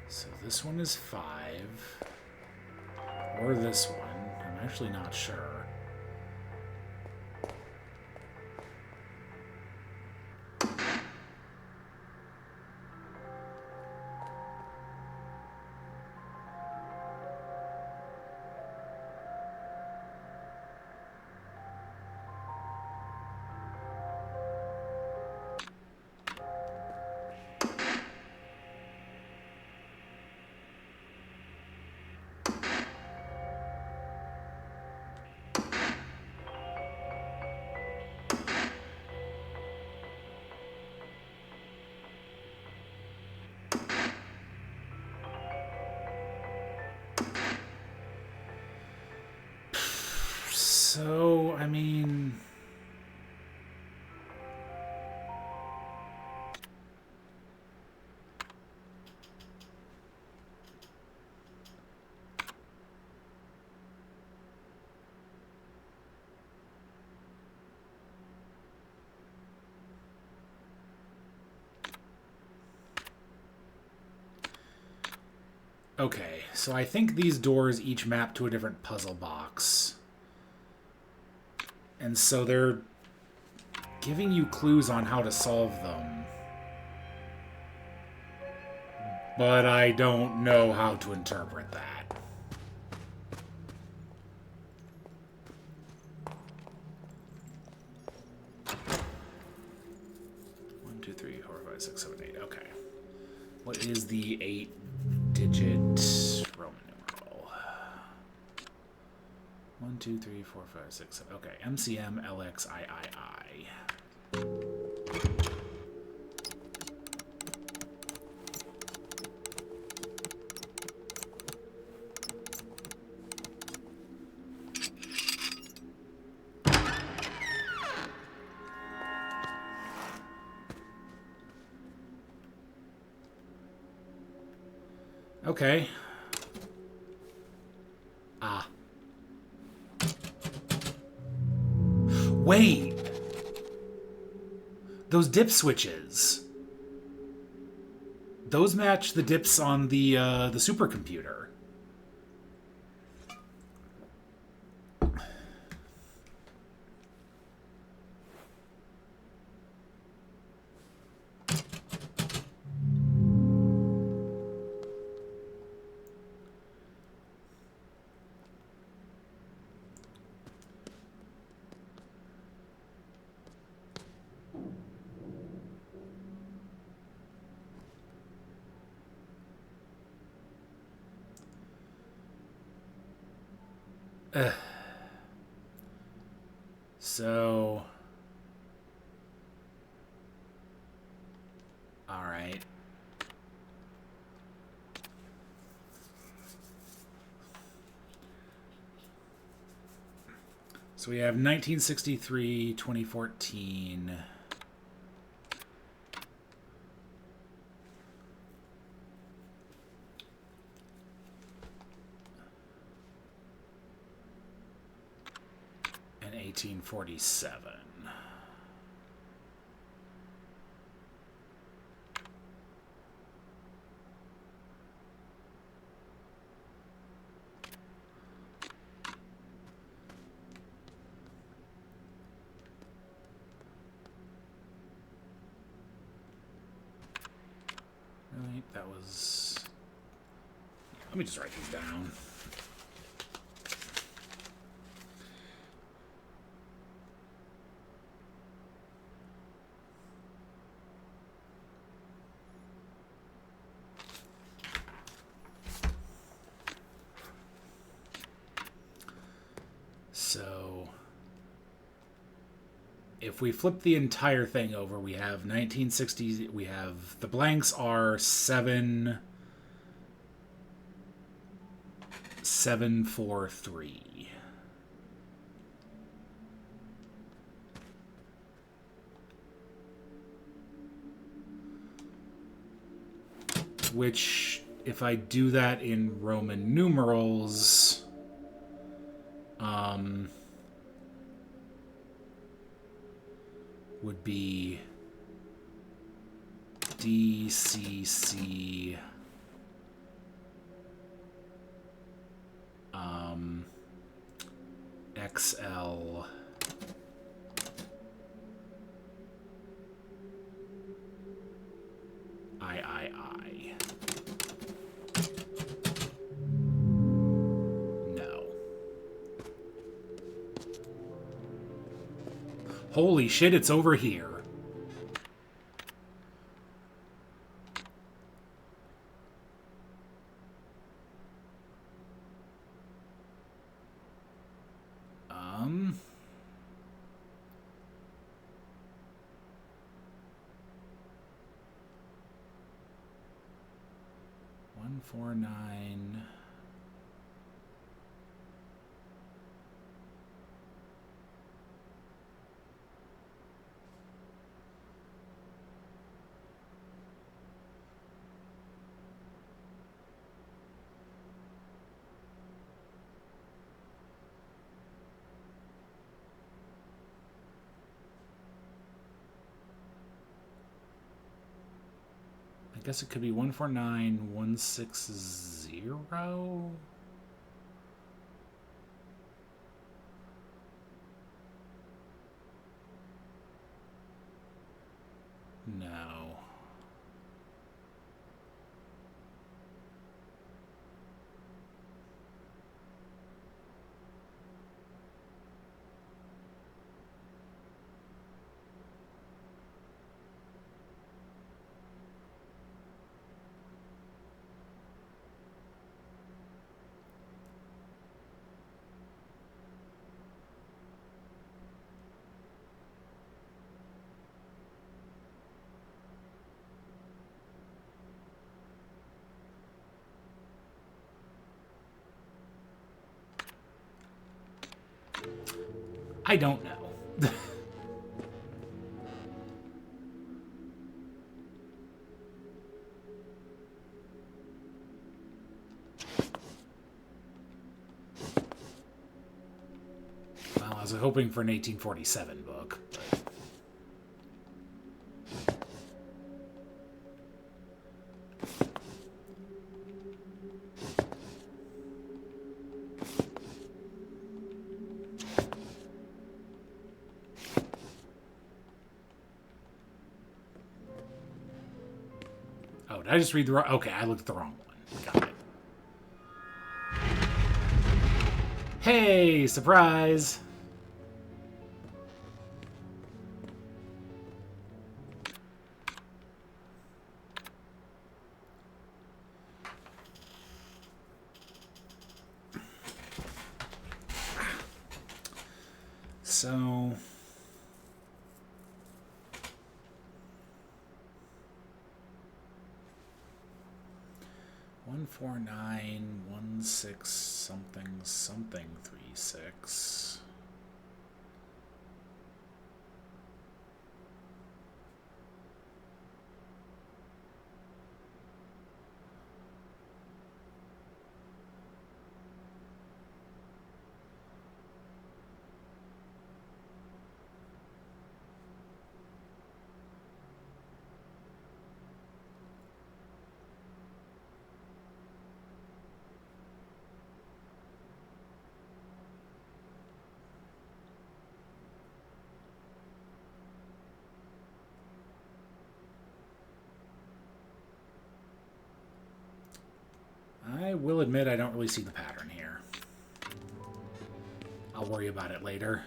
So this one is 5. Or this one. I'm actually not sure. So, I mean... Okay, so I think these doors each map to a different puzzle box. And so they're giving you clues on how to solve them. But I don't know how to interpret that. One, two, three, four, five, six, seven, eight. Okay. What is the 8-digit Roman numeral? 1, 2, 3, 4, 5, 6, 7. Okay, MCM LXIII. Okay. Ah. Wait! Those dip switches. Those match the dips on the supercomputer. So, all right. So we have 1963, 2014. And 1847. Right, that was... Let me just write these down. So, if we flip the entire thing over, we have 1960, we have, the blanks are 743. Which, if I do that in Roman numerals, would be DCC XL III. No. Holy shit, it's over here. One, 4, 9. I guess it could be 149160. No. I don't know. Well, I was hoping for an 1847 book. But... Oh, did I just read the wrong... Okay, I looked at the wrong one. Got it. Hey, surprise! So... 14916 something something 36. I will admit I don't really see the pattern here. I'll worry about it later.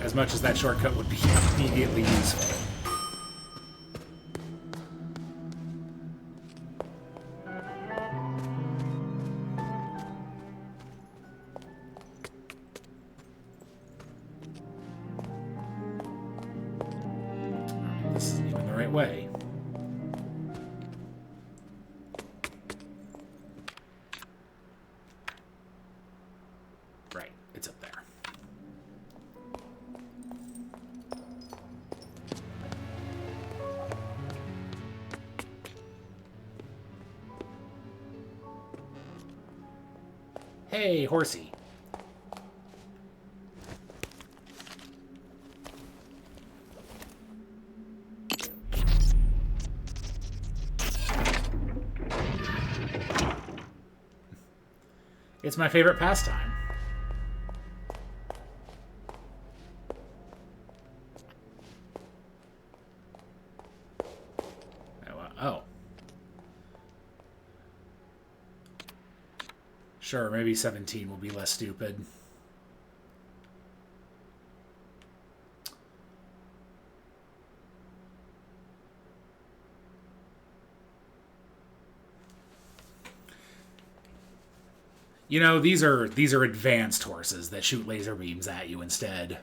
As much as that shortcut would be immediately useful. This isn't even the right way. Right, it's up there. Hey, horsey. It's my favorite pastime. Oh. Sure, maybe 17 will be less stupid. You know, these are advanced horses that shoot laser beams at you instead.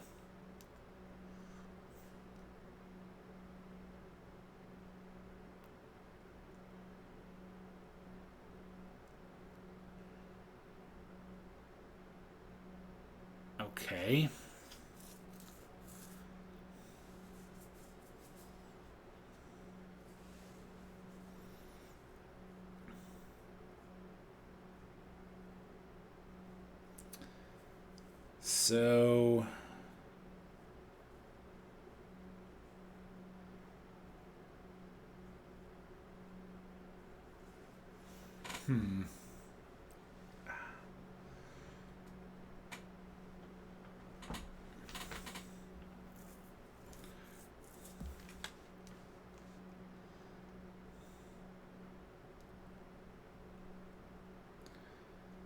Okay. So...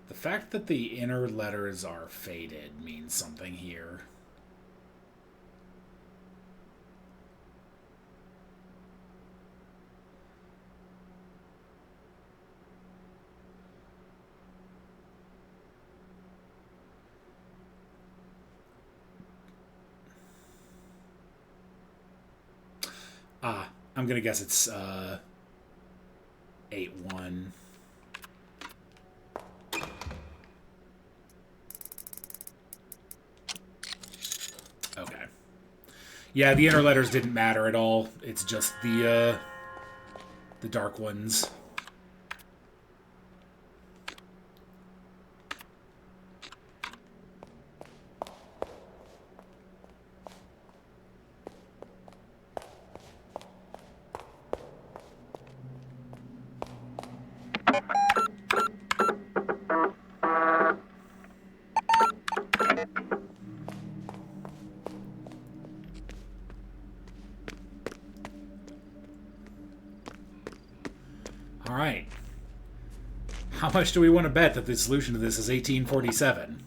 The fact that the inner letters are faded means something here. I'm gonna guess it's 8-1. Okay. Yeah, the inner letters didn't matter at all. It's just the dark ones. Alright. How much do we want to bet that the solution to this is 1847?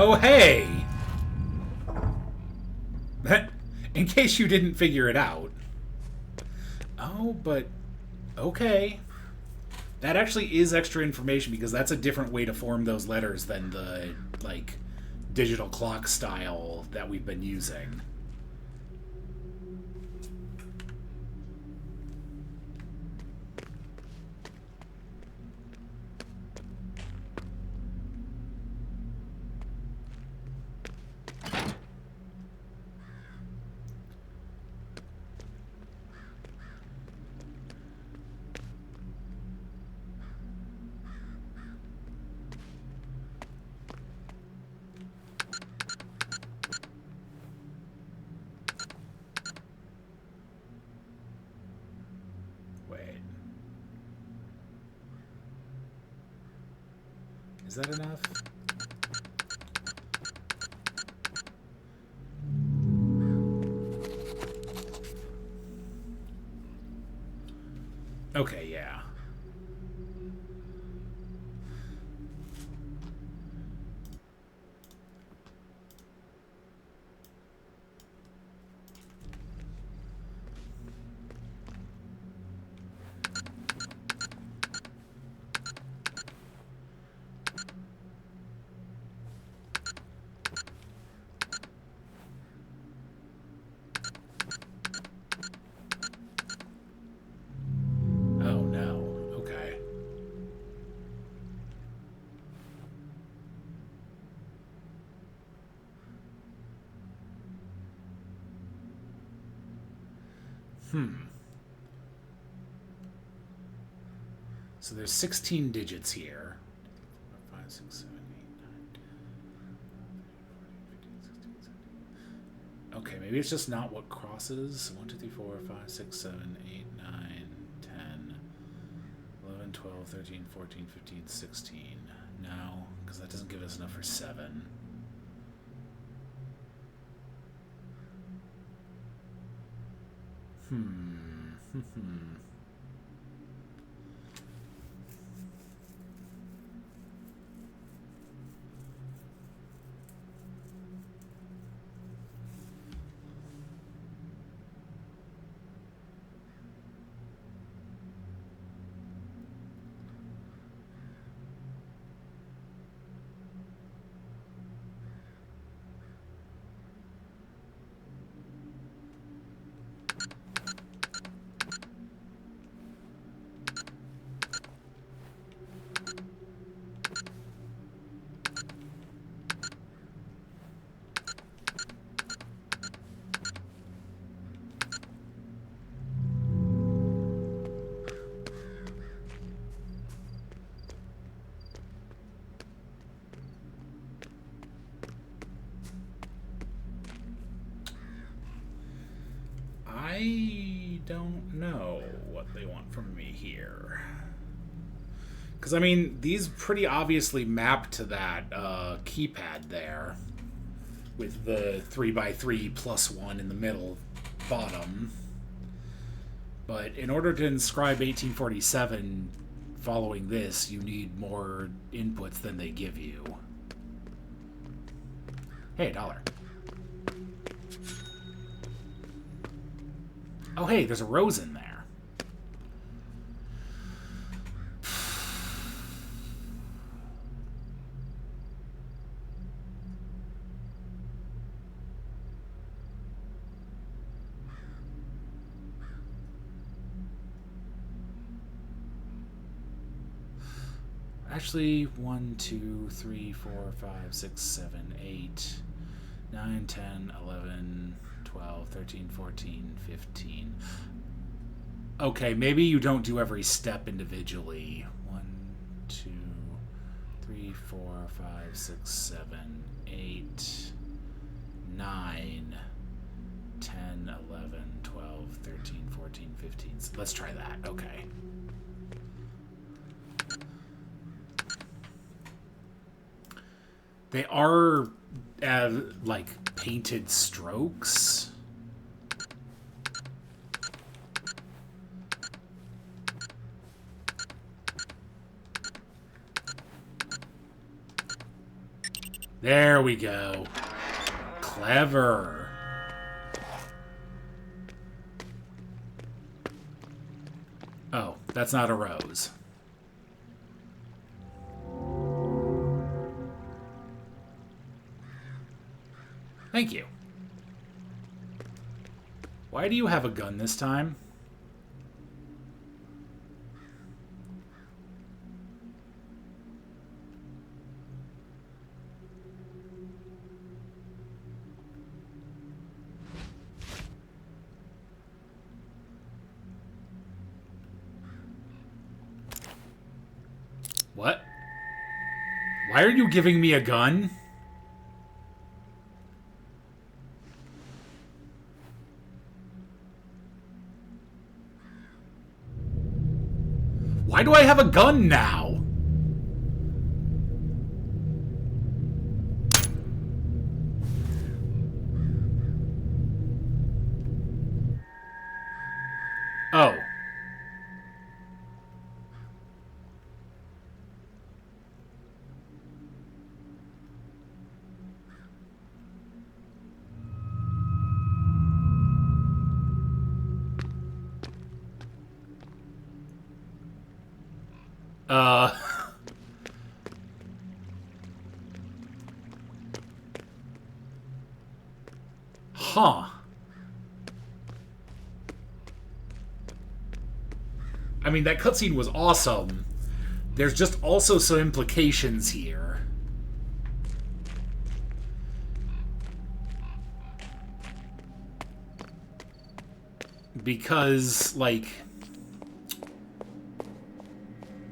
Oh, hey! In case you didn't figure it out. Oh, but... Okay. That actually is extra information because that's a different way to form those letters than the, like, digital clock style that we've been using. Is that enough? Okay, yeah. Oh no. Okay. So there's 16 digits here. 5, 6, 7, 8, 9. Okay, maybe it's just not what crosses. 1, 2, 3, 4, 5, 6, 7, 8, 9, 10, 11, 12, 13, 14, 15, 16. No, because that doesn't give us enough for 7. I don't know what they want from me here. Because, I mean, these pretty obviously map to that keypad there. With the 3x3 plus 1 in the middle bottom. But in order to inscribe 1847 following this, you need more inputs than they give you. Hey, $1. Oh, hey, there's a rose in there. Actually, 1, 2, 3, 4, 5, 6, 7, 8, 9, 10, 11, 12, 13, 14, 15. Okay, maybe you don't do every step individually. 1, 2, 3, 4, 5, 6, 7, 8, 9, 10, 11, 12, 13, 14, 15. So let's try that. Okay. They are, like, painted strokes. There we go. Clever. Oh, that's not a rose. Thank you. Why do you have a gun this time? What? Why are you giving me a gun? Why do I have a gun now? Oh. Huh. I mean, that cutscene was awesome. There's just also some implications here. Because, like...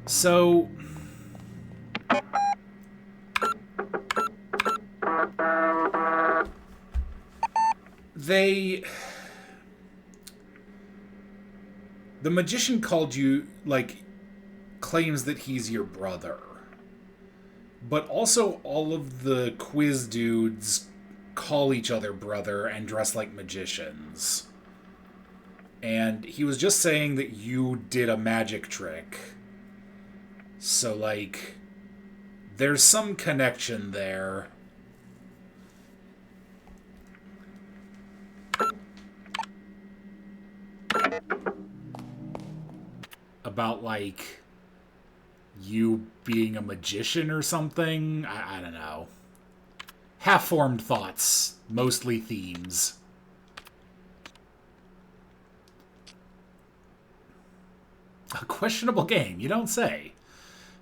So... The magician called you, like, claims that he's your brother. But also all of the quiz dudes call each other brother and dress like magicians. And he was just saying that you did a magic trick. So, like, there's some connection there. About, like, you being a magician or something? I don't know. Half-formed thoughts. Mostly themes. A questionable game, you don't say.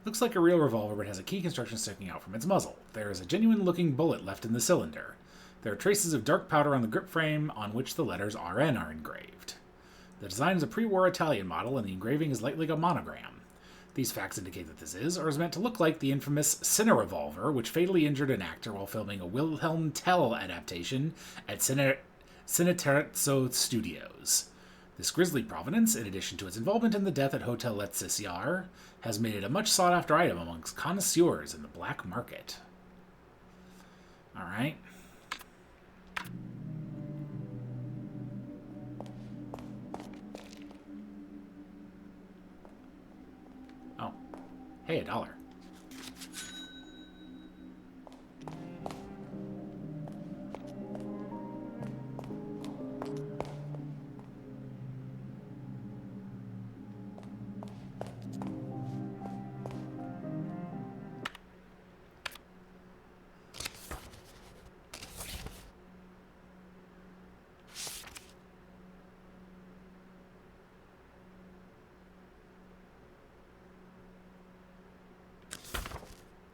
Looks like a real revolver, but has a key construction sticking out from its muzzle. There is a genuine-looking bullet left in the cylinder. There are traces of dark powder on the grip frame on which the letters RN are engraved. The design is a pre-war Italian model, and the engraving is likely a monogram. These facts indicate that this is, or is meant to look like, the infamous Cine revolver, which fatally injured an actor while filming a Wilhelm Tell adaptation at Cineterrazzo Studios. This grisly provenance, in addition to its involvement in the death at Hotel Les Cisiar, has made it a much sought-after item amongst connoisseurs in the black market. Alright. Oh. Hey, $1.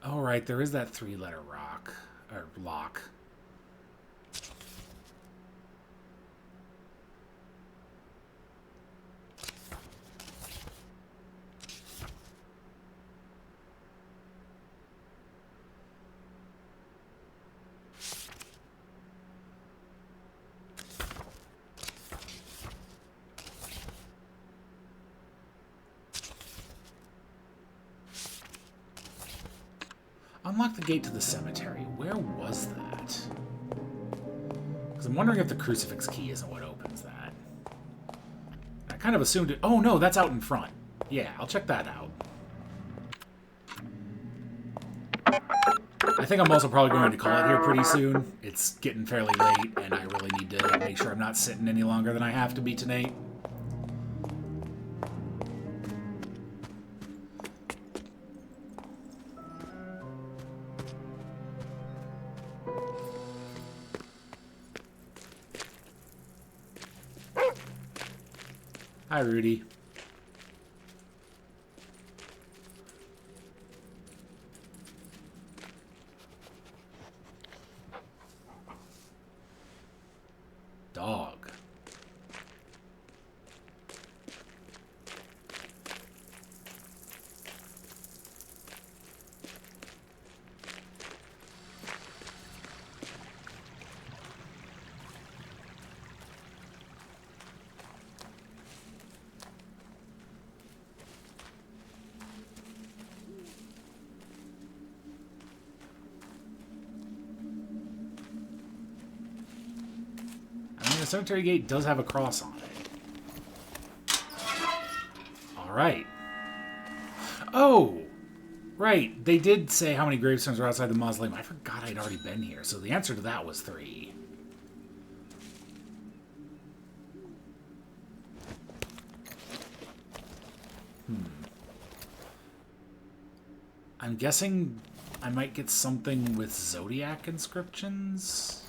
Oh, right, there is that three-letter rock, or lock. Unlock the gate to the cemetery. Where was that? Because I'm wondering if the crucifix key isn't what opens that. I kind of assumed it... Oh, no, that's out in front. Yeah, I'll check that out. I think I'm also probably going to call it here pretty soon. It's getting fairly late, and I really need to make sure I'm not sitting any longer than I have to be tonight. Hi, Rudy. Dog. The cemetery gate does have a cross on it. Alright. Oh! Right, they did say how many gravestones are outside the mausoleum. I forgot I'd already been here, so the answer to that was 3. I'm guessing I might get something with zodiac inscriptions?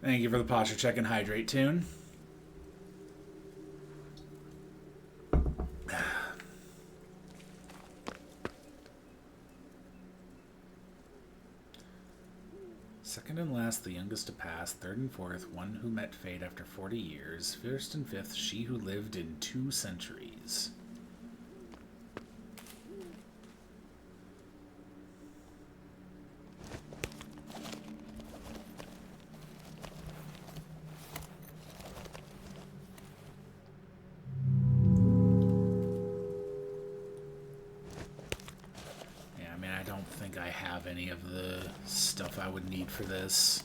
Thank you for the posture check and hydrate tune. Second and last, the youngest to pass. Third and fourth, one who met fate after 40 years. First and fifth, she who lived in 2 centuries. I have any of the stuff I would need for this.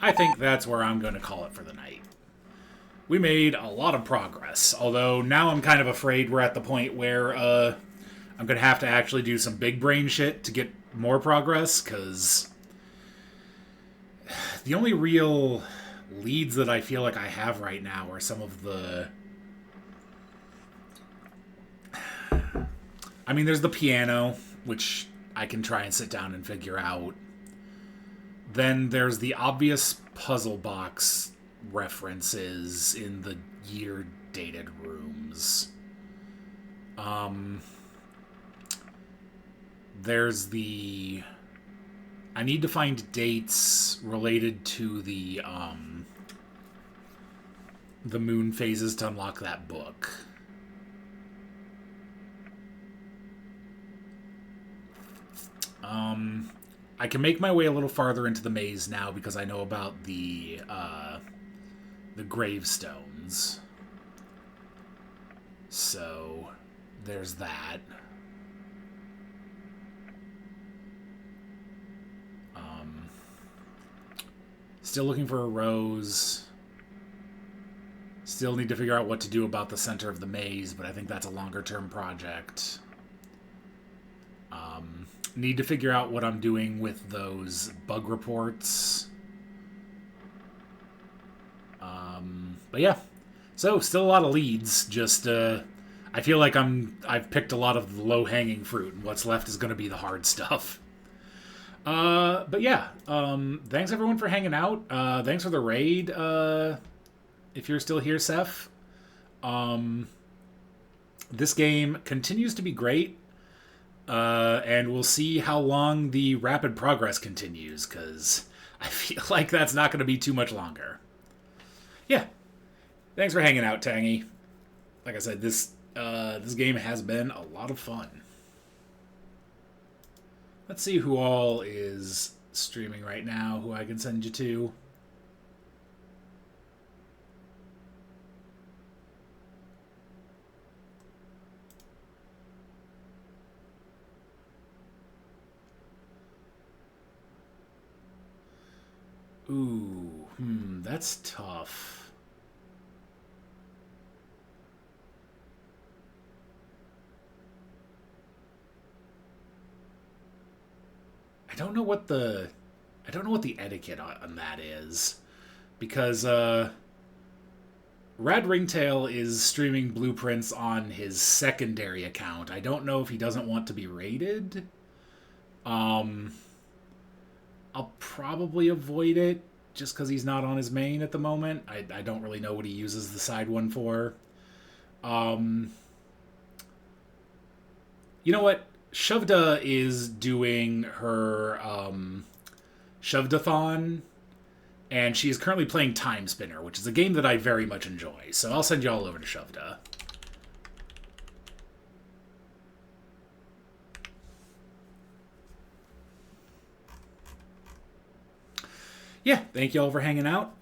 I think that's where I'm going to call it for the night. We made a lot of progress, although now I'm kind of afraid we're at the point where I'm going to have to actually do some big brain shit to get more progress, because the only real leads that I feel like I have right now are some of the... I mean, there's the piano, which I can try and sit down and figure out. Then there's the obvious puzzle box references in the year-dated rooms. There's the... I need to find dates related to the moon phases to unlock that book. I can make my way a little farther into the maze now because I know about the gravestones. So, there's that. Still looking for a rose. Still need to figure out what to do about the center of the maze, but I think that's a longer-term project. Need to figure out what I'm doing with those bug reports. But yeah. So, still a lot of leads. Just, I feel like I've picked a lot of the low-hanging fruit, and what's left is going to be the hard stuff. But yeah. Thanks everyone for hanging out. Thanks for the raid, if you're still here, Seth. This game continues to be great, and we'll see how long the rapid progress continues, because I feel like that's not going to be too much longer. Yeah. Thanks for hanging out, Tangy. Like I said, this game has been a lot of fun. Let's see who all is streaming right now, who I can send you to. Ooh, that's tough. I don't know what the etiquette on that is, because Rad Ringtail is streaming Blueprints on his secondary account. I don't know if he doesn't want to be rated. I'll probably avoid it just because he's not on his main at the moment. I don't really know what he uses the side one for. You know what? Shovda is doing her Shovdathon, and she is currently playing Time Spinner, which is a game that I very much enjoy. So I'll send you all over to Shovda. Yeah, thank you all for hanging out.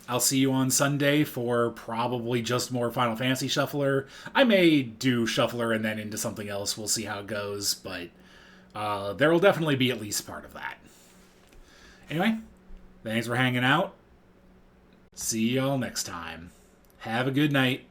I'll see you on Sunday for probably just more Final Fantasy Shuffler. I may do Shuffler and then into something else. We'll see how it goes, but there will definitely be at least part of that. Anyway, thanks for hanging out. See y'all next time. Have a good night.